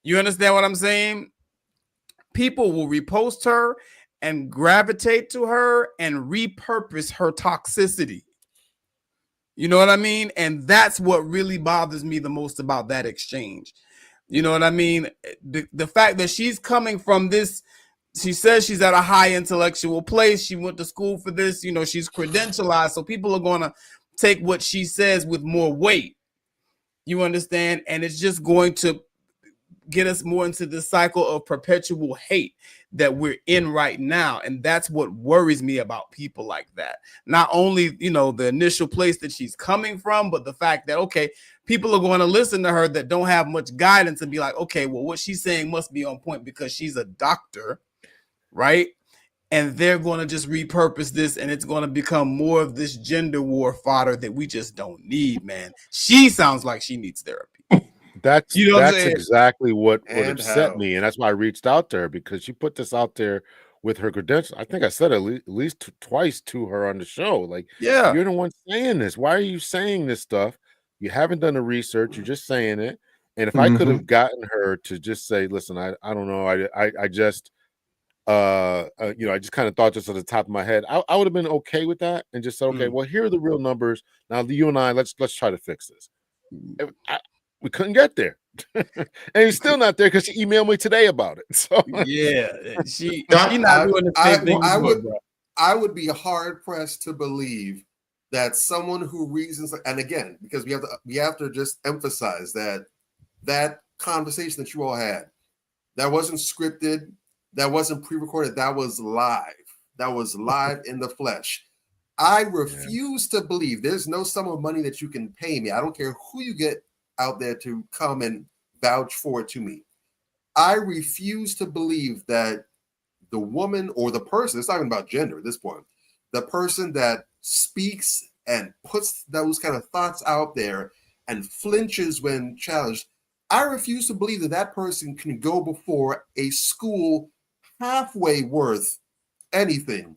You understand what I'm saying? People will repost her and gravitate to her and repurpose her toxicity. You know what I mean? And that's what really bothers me the most about that exchange. You know what I mean? The fact that she's coming from this, she says she's at a high intellectual place. She went to school for this. You know, she's credentialized. So people are going to take what she says with more weight. You understand? And it's just going to get us more into the cycle of perpetual hate that we're in right now. And that's what worries me about people like that. Not only, you know, the initial place that she's coming from, but the fact that, okay, people are going to listen to her that don't have much guidance and be like, okay, well, what she's saying must be on point because she's a doctor, right? And they're going to just repurpose this, and it's going to become more of this gender war fodder that we just don't need, man. She sounds like she needs therapy. That's that's exactly what upset how? me, and that's why I reached out to her, because she put this out there with her credentials. I think I said at least twice to her on the show, like, yeah, you're the one saying this. Why are you saying this stuff? You haven't done the research. You're just saying it. And if I could have gotten her to just say, listen, I don't know, I just you know, I just kind of thought this at the top of my head, I would have been okay with that and just said, okay, well, here are the real numbers. Now you and I, let's try to fix this. We couldn't get there. And he's still not there because she emailed me today about it. So yeah, she not doing the same thing. I would be hard pressed to believe that someone who reasons, and again, because we have to just emphasize that conversation that you all had, that wasn't scripted, that wasn't pre-recorded, that was live. That was live in the flesh. I refuse to believe there's no sum of money that you can pay me. I don't care who you get out there to come and vouch for it to me. I refuse to believe that the woman or the person, it's not even about gender at this point, the person that speaks and puts those kind of thoughts out there and flinches when challenged, I refuse to believe that that person can go before a school halfway worth anything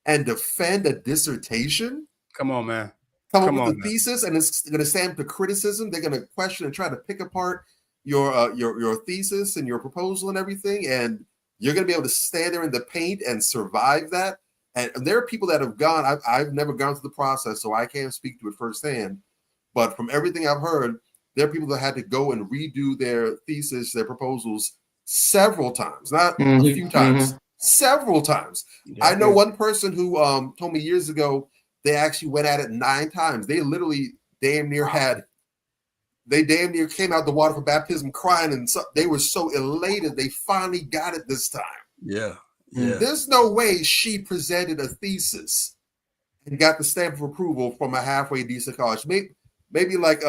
and defend a dissertation. Come on, man. Come up with a thesis, and it's going to stand to criticism. They're going to question and try to pick apart your thesis and your proposal and everything, and you're going to be able to stand there in the paint and survive that. And there are people that have gone. I've never gone through the process, so I can't speak to it firsthand. But from everything I've heard, there are people that had to go and redo their thesis, their proposals several times, not a few times, several times. Yeah, I know one person who told me years ago they actually went at it 9 times. They literally damn near came out the water for baptism crying, and they were so elated they finally got it this time. Yeah. There's no way she presented a thesis and got the stamp of approval from a halfway decent college. Maybe like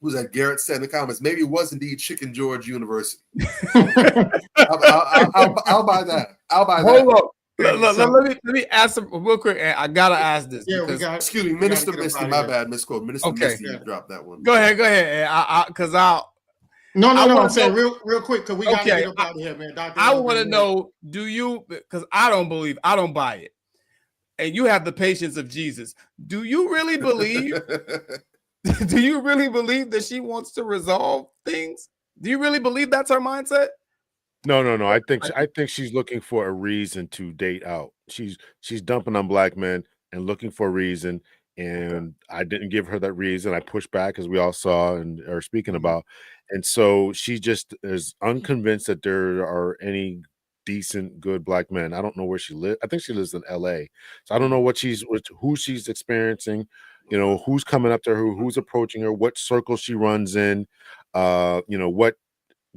who's that? Garrett said in the comments. Maybe it was indeed Chicken George University. I'll buy that. Hold up. Let me ask some real quick. I gotta ask this. Yeah, excuse me, Minister Misty. My bad, misquote. Minister Misty, you dropped that one. Go ahead. Because No. I'm saying real quick because we gotta get up out of here, man. Dr. I want to know, do you? Because I don't buy it. And you have the patience of Jesus. Do you really believe? Do you really believe that she wants to resolve things? Do you really believe that's her mindset? No. I think she's looking for a reason to date out. She's dumping on black men and looking for a reason. And I didn't give her that reason. I pushed back, as we all saw and are speaking about. And so she just is unconvinced that there are any decent, good black men. I don't know where she lives. I think she lives in LA. So I don't know who she's experiencing, who's coming up to her, who's approaching her, what circle she runs in, what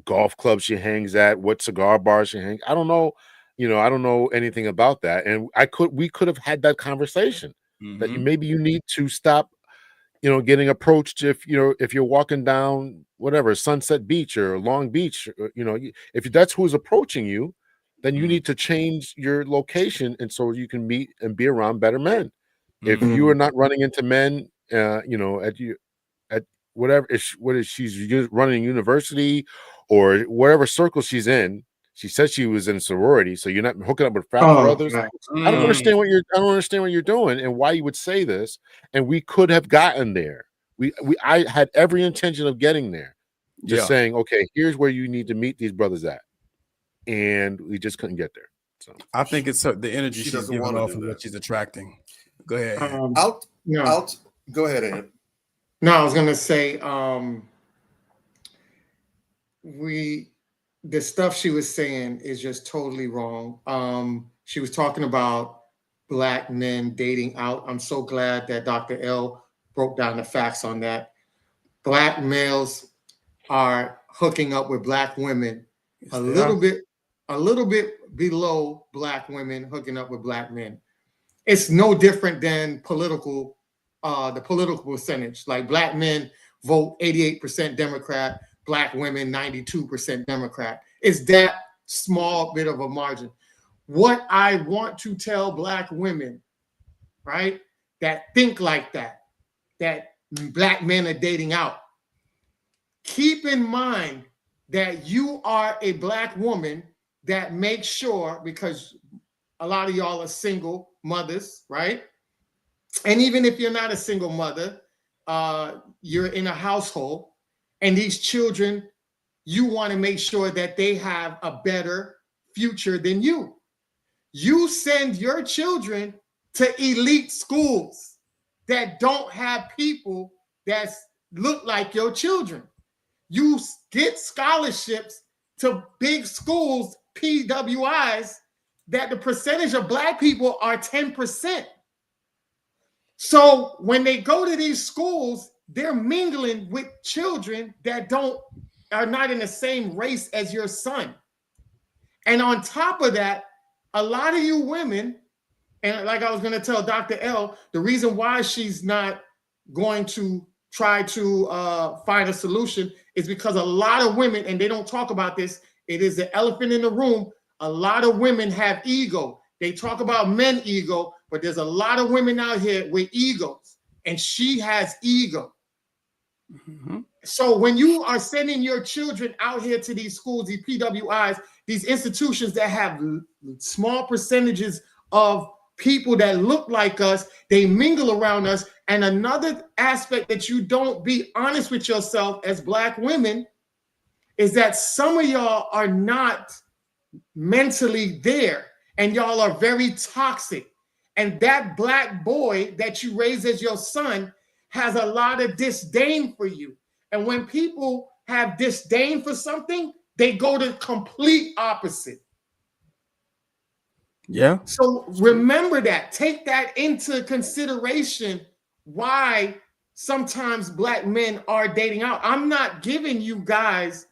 golf club she hangs at, what cigar bar she hangs. I don't know. I don't know anything about that. And we could have had that conversation that maybe you need to stop, getting approached if you're walking down whatever Sunset Beach or Long Beach, if that's who's approaching you, then you need to change your location, and so you can meet and be around better men. If you are not running into men, at whatever, she's running university or whatever circle she's in. She said she was in sorority, so you're not hooking up with frat brothers. I don't understand what you're doing and why you would say this. And we could have gotten there. I had every intention of getting there. Just saying, okay, here's where you need to meet these brothers at, and we just couldn't get there. So I think it's the energy she's giving off of what she's attracting. Go ahead. Go ahead, Ant. No, I was gonna say the stuff she was saying is just totally wrong. She was talking about Black men dating out. I'm so glad that Dr. L broke down the facts on that. Black males are hooking up with Black women a little bit below Black women hooking up with Black men. It's no different than the political percentage. Like Black men vote 88% Democrat, Black women 92% Democrat. It's that small bit of a margin. What I want to tell Black women, right, that think like that Black men are dating out, keep in mind that you are a Black woman that makes sure, because a lot of y'all are single mothers, right? And even if you're not a single mother, you're in a household, and these children, you want to make sure that they have a better future than you. You send your children to elite schools that don't have people that look like your children. You get scholarships to big schools, PWIs, that the percentage of Black people are 10%. So when they go to these schools, they're mingling with children that are not in the same race as your son. And on top of that, a lot of you women, and like I was going to tell Dr. L, the reason why she's not going to try to find a solution is because a lot of women, and they don't talk about this, it is the elephant in the room, a lot of women have ego. They talk about men ego, but there's a lot of women out here with egos, and she has ego. Mm-hmm. So when you are sending your children out here to these schools, these PWIs, these institutions that have small percentages of people that look like us, they mingle around us. And another aspect that you don't be honest with yourself as Black women is that some of y'all are not mentally there, and y'all are very toxic. And that Black boy that you raise as your son has a lot of disdain for you. And when people have disdain for something, they go to complete opposite. Yeah. So remember that. Take that into consideration why sometimes Black men are dating out. I'm not giving you guys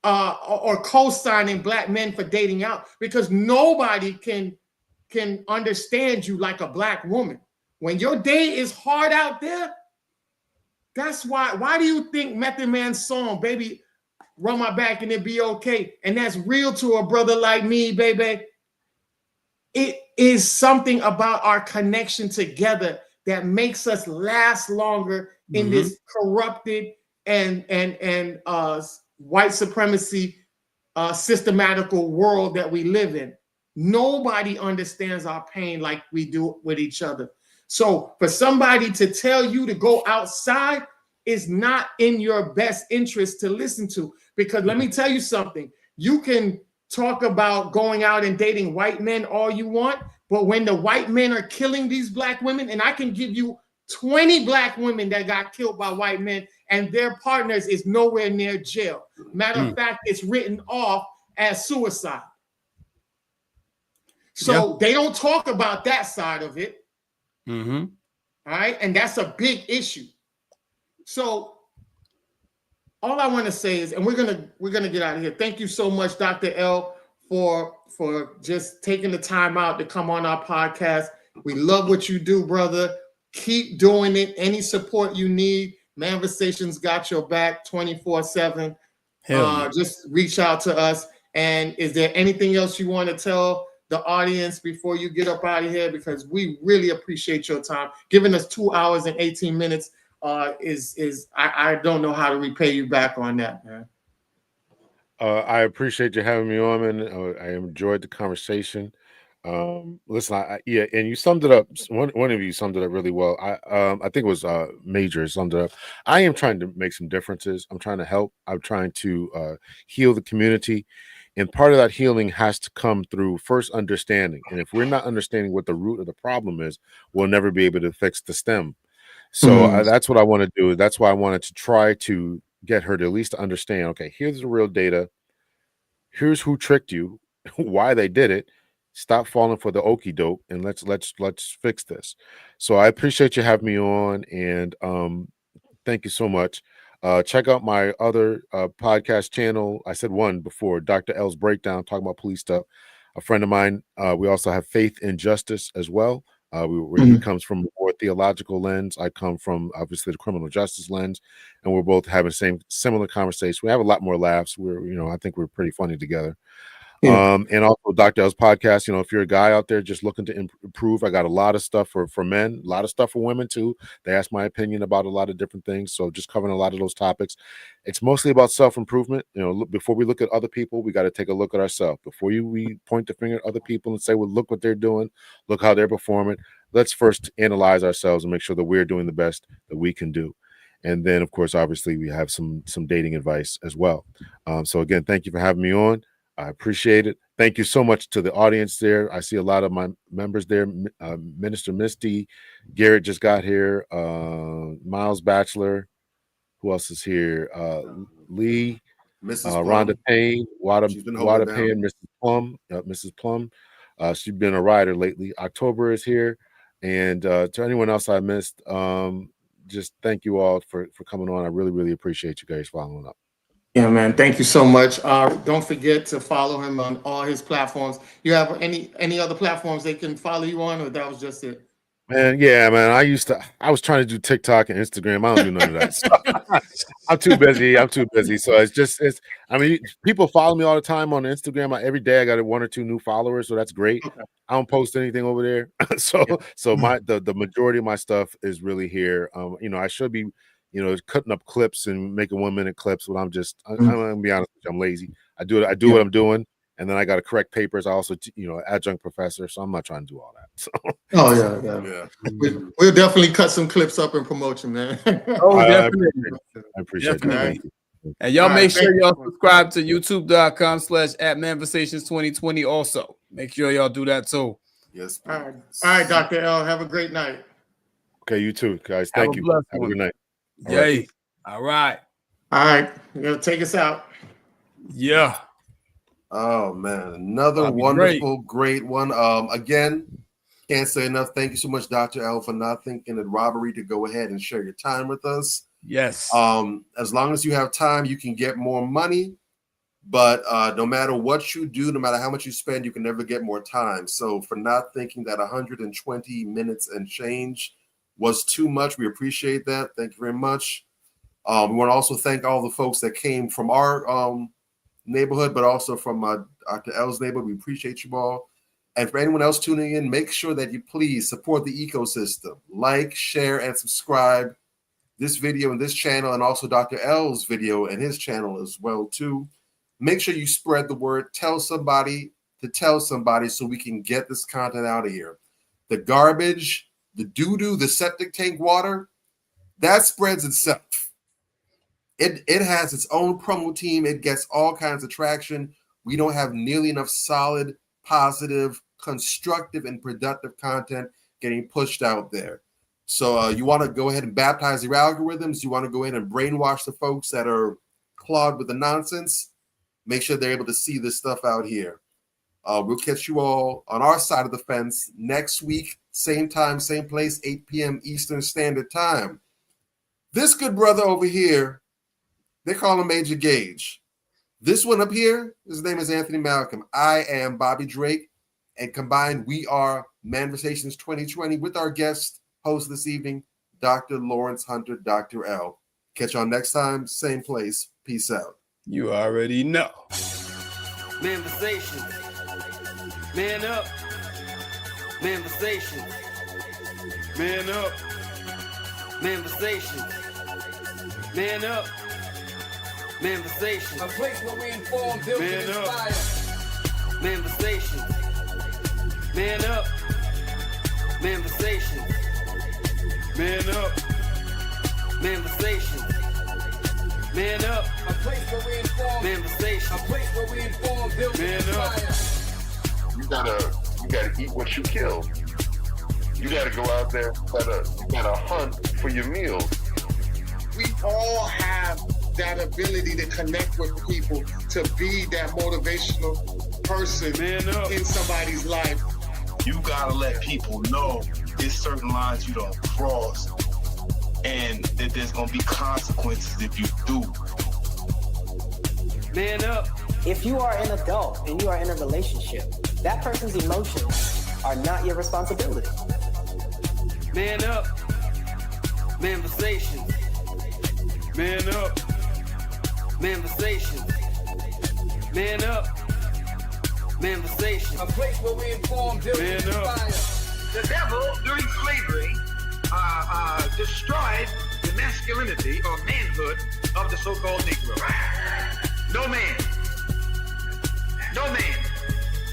or co-signing Black men for dating out, because nobody can understand you like a Black woman. When your day is hard out there, that's why do you think Method Man's song, baby, run my back and it be okay, and that's real to a brother like me, baby? It is something about our connection together that makes us last longer in this corrupted and white supremacy systematical world that we live in. Nobody understands our pain like we do with each other. So for somebody to tell you to go outside is not in your best interest to listen to, because let me tell you something. You can talk about going out and dating white men all you want, but when the white men are killing these Black women, and I can give you 20 Black women that got killed by white men and their partners is nowhere near jail. Matter of fact, it's written off as suicide. So they don't talk about that side of it. Mm-hmm. All right. And that's a big issue. So all I want to say is, and we're gonna get out of here. Thank you so much, Dr. L, for just taking the time out to come on our podcast. We love what you do, brother. Keep doing it. Any support you need, Manversations got your back 24/7. Just reach out to us. And is there anything else you want to tell the audience before you get up out of here? Because we really appreciate your time. Giving us 2 hours and 18 minutes I don't know how to repay you back on that, man. I appreciate you having me on, man. I enjoyed the conversation. Listen, and you summed it up. One of you summed it up really well. I think it was Major summed it up. I am trying to make some differences. I'm trying to help. I'm trying to heal the community. And part of that healing has to come through first understanding. And if we're not understanding what the root of the problem is, we'll never be able to fix the stem. So that's what I want to do. That's why I wanted to try to get her to at least understand, okay, here's the real data. Here's who tricked you, why they did it. Stop falling for the okie doke, and let's fix this. So I appreciate you having me on, and thank you so much. Check out my other podcast channel. I said one before, Dr. L's Breakdown, talking about police stuff. A friend of mine, we also have Faith in Justice as well. He comes from a more theological lens. I come from obviously the criminal justice lens, and we're both having similar conversations. We have a lot more laughs. I think we're pretty funny together. Yeah. And also Dr. L's podcast. If you're a guy out there just looking to improve, I got a lot of stuff for men, a lot of stuff for women too. They ask my opinion about a lot of different things. So just covering a lot of those topics. It's mostly about self-improvement. Before we look at other people, we got to take a look at ourselves. Before we point the finger at other people and say, well, look what they're doing, look how they're performing. Let's first analyze ourselves and make sure that we're doing the best that we can do. And then, of course, obviously, we have some dating advice as well. So again, thank you for having me on. I appreciate it. Thank you so much to the audience there. I see a lot of my members there. Minister Misty, Garrett just got here. Miles Batchelor. Who else is here? Lee, Mrs. Rhonda Payne, Wada Payne, Mrs. Plum. She's been a rider lately. October is here. And to anyone else I missed, just thank you all for coming on. I really, really appreciate you guys following up. Yeah, man. Thank you so much. Don't forget to follow him on all his platforms. You have any other platforms they can follow you on, or that was just it? Man, yeah, man. I was trying to do TikTok and Instagram. I don't do none of that. So, I'm too busy. So people follow me all the time on Instagram. Every day I got 1 or 2 new followers, so that's great. Okay. I don't post anything over there. So the majority of my stuff is really here. I should be cutting up clips and making 1-minute clips, but I'm gonna be honest with you, I'm lazy. I do what I'm doing, and then I got to correct papers. I also adjunct professor, so I'm not trying to do all that. So We'll definitely cut some clips up and promote you, man. Definitely. I appreciate it. And y'all make sure y'all subscribe to youtube.com/@manversations2020 also. Make sure y'all do that too. Yes. All right, Dr. L, have a great night. Okay, you too, guys. Thank you. Have a good night. Yay. All right. You're gonna take us out. Yeah. Oh man, another wonderful, great one. Again, can't say enough. Thank you so much, Dr. L, for not thinking it robbery to go ahead and share your time with us. Yes. As long as you have time, you can get more money. But no matter what you do, no matter how much you spend, you can never get more time. So for not thinking that 120 minutes and change was too much, we appreciate that. Thank you very much. We want to also thank all the folks that came from our neighborhood, but also from Dr. L's neighborhood. We appreciate you all. And for anyone else tuning in, make sure that you please support the ecosystem. Like, share, and subscribe this video and this channel, and also Dr. L's video and his channel as well, too. Make sure you spread the word. Tell somebody to tell somebody so we can get this content out of here. The garbage, the doo-doo, the septic tank water, that spreads itself. It has its own promo team. It gets all kinds of traction. We don't have nearly enough solid, positive, constructive, and productive content getting pushed out there. So you want to go ahead and baptize your algorithms. You want to go ahead and brainwash the folks that are clogged with the nonsense. Make sure they're able to see this stuff out here. We'll catch you all on our side of the fence next week. Same time, same place, 8 p.m. Eastern Standard Time. This good brother over here, they call him Major Gage. This one up here, his name is Anthony Malcolm. I am Bobby Drake. And combined, we are Manversations 2020 with our guest host this evening, Dr. Lawrence Hunter, Dr. L. Catch you on next time, same place. Peace out. You already know. Manversations. Man up. Manversations. Man up. Manversations. Man up. Manversations. A place where we inform, build, and inspire. Manversations. Man up. Manversations. Man up. Manversations. Man up. A place where we inform. Manversations. A place where we inform, build, and inspire. You gotta eat what you kill. You gotta go out there. You gotta hunt for for your meals. We all have that ability to connect with people, to be that motivational person in somebody's life. You gotta let people know there's certain lines you don't cross, and that there's gonna be consequences if you do. Man up. If you are an adult and you are in a relationship, that person's emotions are not your responsibility. Man up. Manifestations. Man up. Manifestations. Man up. Manifestations. A place where we inform, build, and inspire. The devil, during slavery, destroyed the masculinity or manhood of the so-called Negro. No man.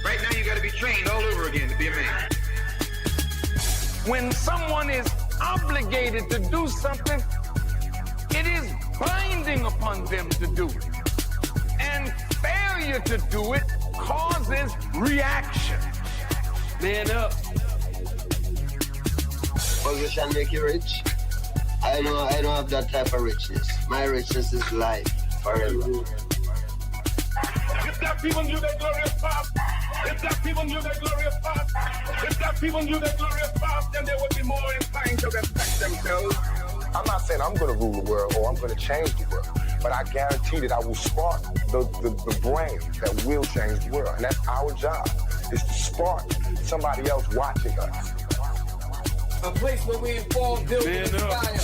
Right now you got to be trained all over again to be a man. When someone is obligated to do something, it is binding upon them to do it. And failure to do it causes reaction. Man up. Position make you rich? I don't have that type of richness. My richness is life forever. If that people knew their glorious past, if that people knew their glorious past, if that people knew their glorious past, then they would be more inclined to respect themselves. I'm not saying I'm going to rule the world or I'm going to change the world, but I guarantee that I will spark the brain that will change the world. And that's our job, is to spark somebody else watching us. A place where we inform, build, and inspire.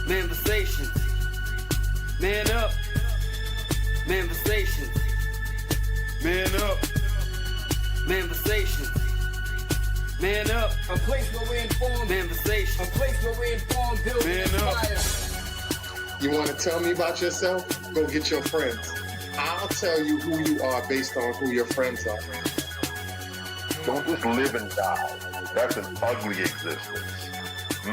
Manifestations. Man up. Manifestations. Man up. Manifestations. Man up. A place where we inform. Manifestations. A place where we inform, build, and inspire. You want to tell me about yourself? Go get your friends. I'll tell you who you are based on who your friends are. Don't just live and die. That's an ugly existence.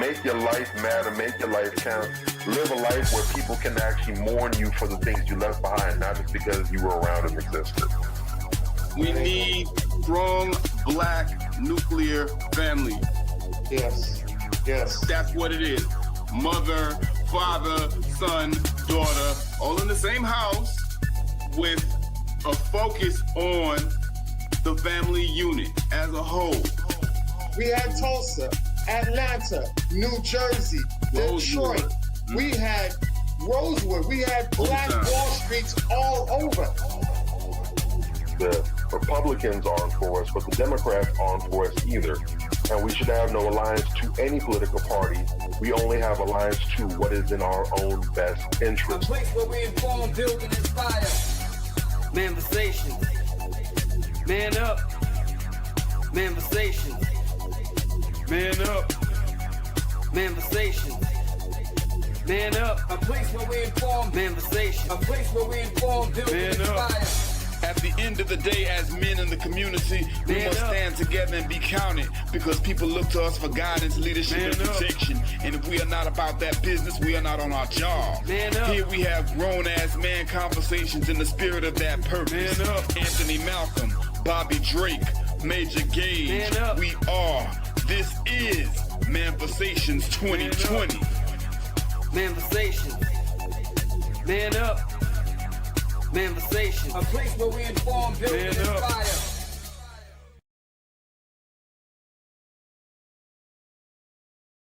Make your life matter, make your life count. Live a life where people can actually mourn you for the things you left behind, not just because you were around and existed. We need strong black nuclear family. Yes. That's what it is. Mother, father, son, daughter, all in the same house with a focus on the family unit as a whole. We had Tulsa, Atlanta, New Jersey, Detroit. We had Rosewood. We had Black Wall Streets all over. The Republicans aren't for us, but the Democrats aren't for us either. And we should have no alliance to any political party. We only have alliance to what is in our own best interest. A place where we inform, build, and inspire. Manifestations. Man up. Manifestations. Man up. Manifestations. Man up. A place where we inform. Manifestations. A place where we inform, build, and inspire. At the end of the day, as men in the community, we must stand together and be counted, because people look to us for guidance, leadership, and protection. And if we are not about that business, we are not on our job. Here we have grown-ass man conversations in the spirit of that purpose. Anthony Malcolm, Bobby Drake, Major Gage. We are. This is Manifestations 2020. Manifestations. Man up. Manifestations. A place where we inform, build, and inspire.